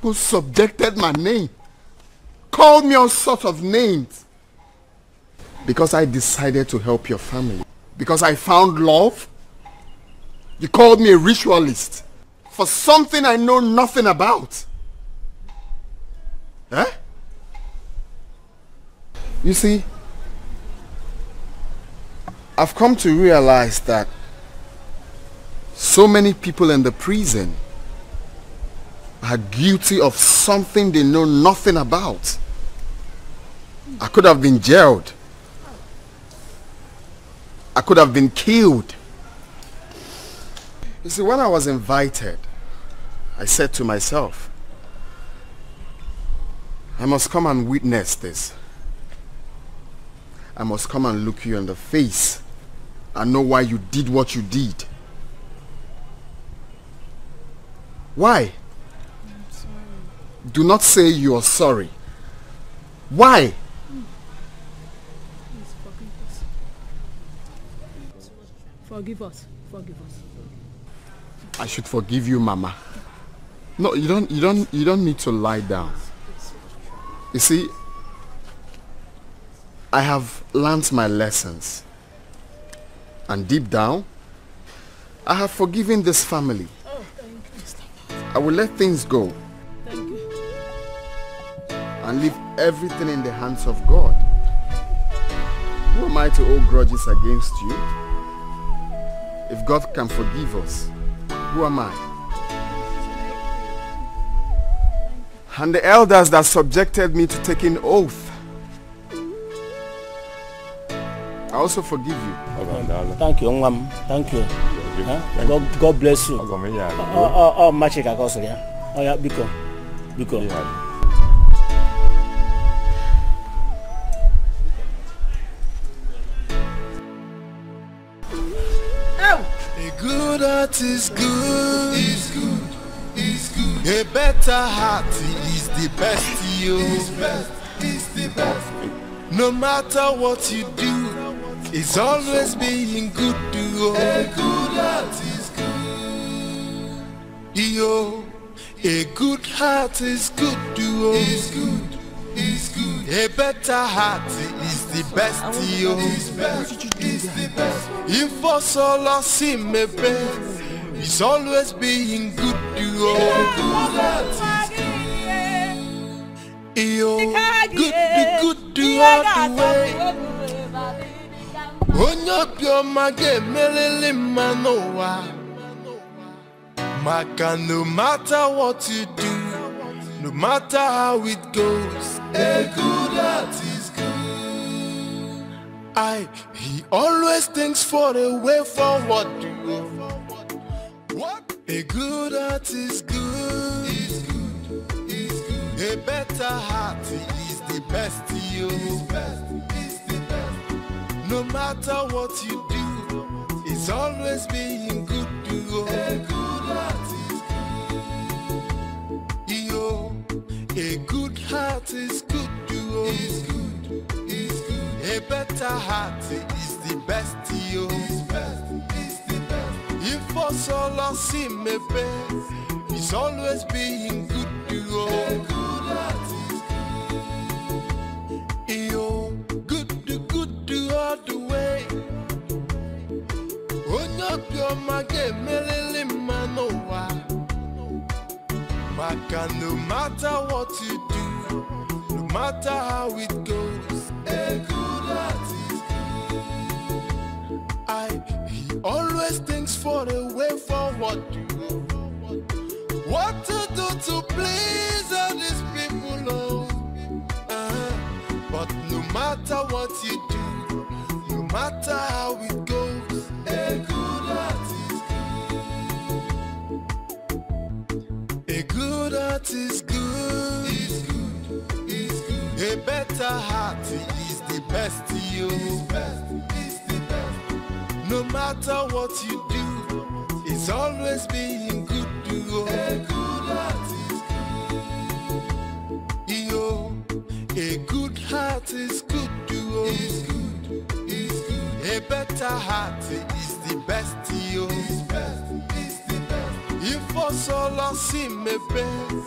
who subjected my name, called me all sorts of names, because I decided to help your family, because I found love, you called me a ritualist for something I know nothing about. You see, I've come to realize that so many people in the prison are guilty of something they know nothing about. I could have been jailed. I could have been killed. You see, when I was invited, I said to myself, I must come and witness this. I must come and look you in the face and know why you did what you did. Why? Do not say you are sorry. Why? Forgive us. Forgive us. I should forgive you, Mama. No, you don't need to lie down. You see, I have learned my lessons. And deep down, I have forgiven this family. Oh, thank you. I will let things go. Thank you. And leave everything in the hands of God. Who am I to hold grudges against you? If God can forgive us, who am I? And the elders that subjected me to taking oath, I also forgive you. Thank you, Mom. Thank you. God bless you. Oh, Machika Kosolia. Oh, yeah, Biko. A good heart is good. It's good. It's good. A better heart is the best to you. It's the best. No matter what you do, it's always being good to you. A good heart is good. Yo, a good heart is good to you. It's good. It's good. A better heart is the best to you. It's the best. If for so long see me best, it's always being good to you. A good heart is good. Yo, good to all the way. Onyopyo mage melele manowa. Maka, no matter what you do, no matter how it goes, a good heart is good. He always thinks for a way forward to go. What? A good heart is good. It's good. It's good. A better heart is the best to you. It's the best. No matter what you do, it's always being good to you. A good heart is good. Yo, a good heart is good to you. It's good. It's good. A better heart is the best to you. It's the best. If for so long see me best, it's always being good to you. A good heart is good. Yo, good to all the way. Onyopyo mage melele manowa. Maka, no matter what you do, no matter how it goes. A good heart is good. He always thinks for a way forward. What to do to please all these people, oh. But no matter what you do, no matter how it goes, a good heart is good. A good heart is good. It's good. It's good. A better heart is the best, you. It's the best. No matter what you do, it's always being good to go. A good heart is good. Yo, a good heart is good to go. It's good. It's good. A better heart is the best, yo. It's best. It's the best. If for so long see me best.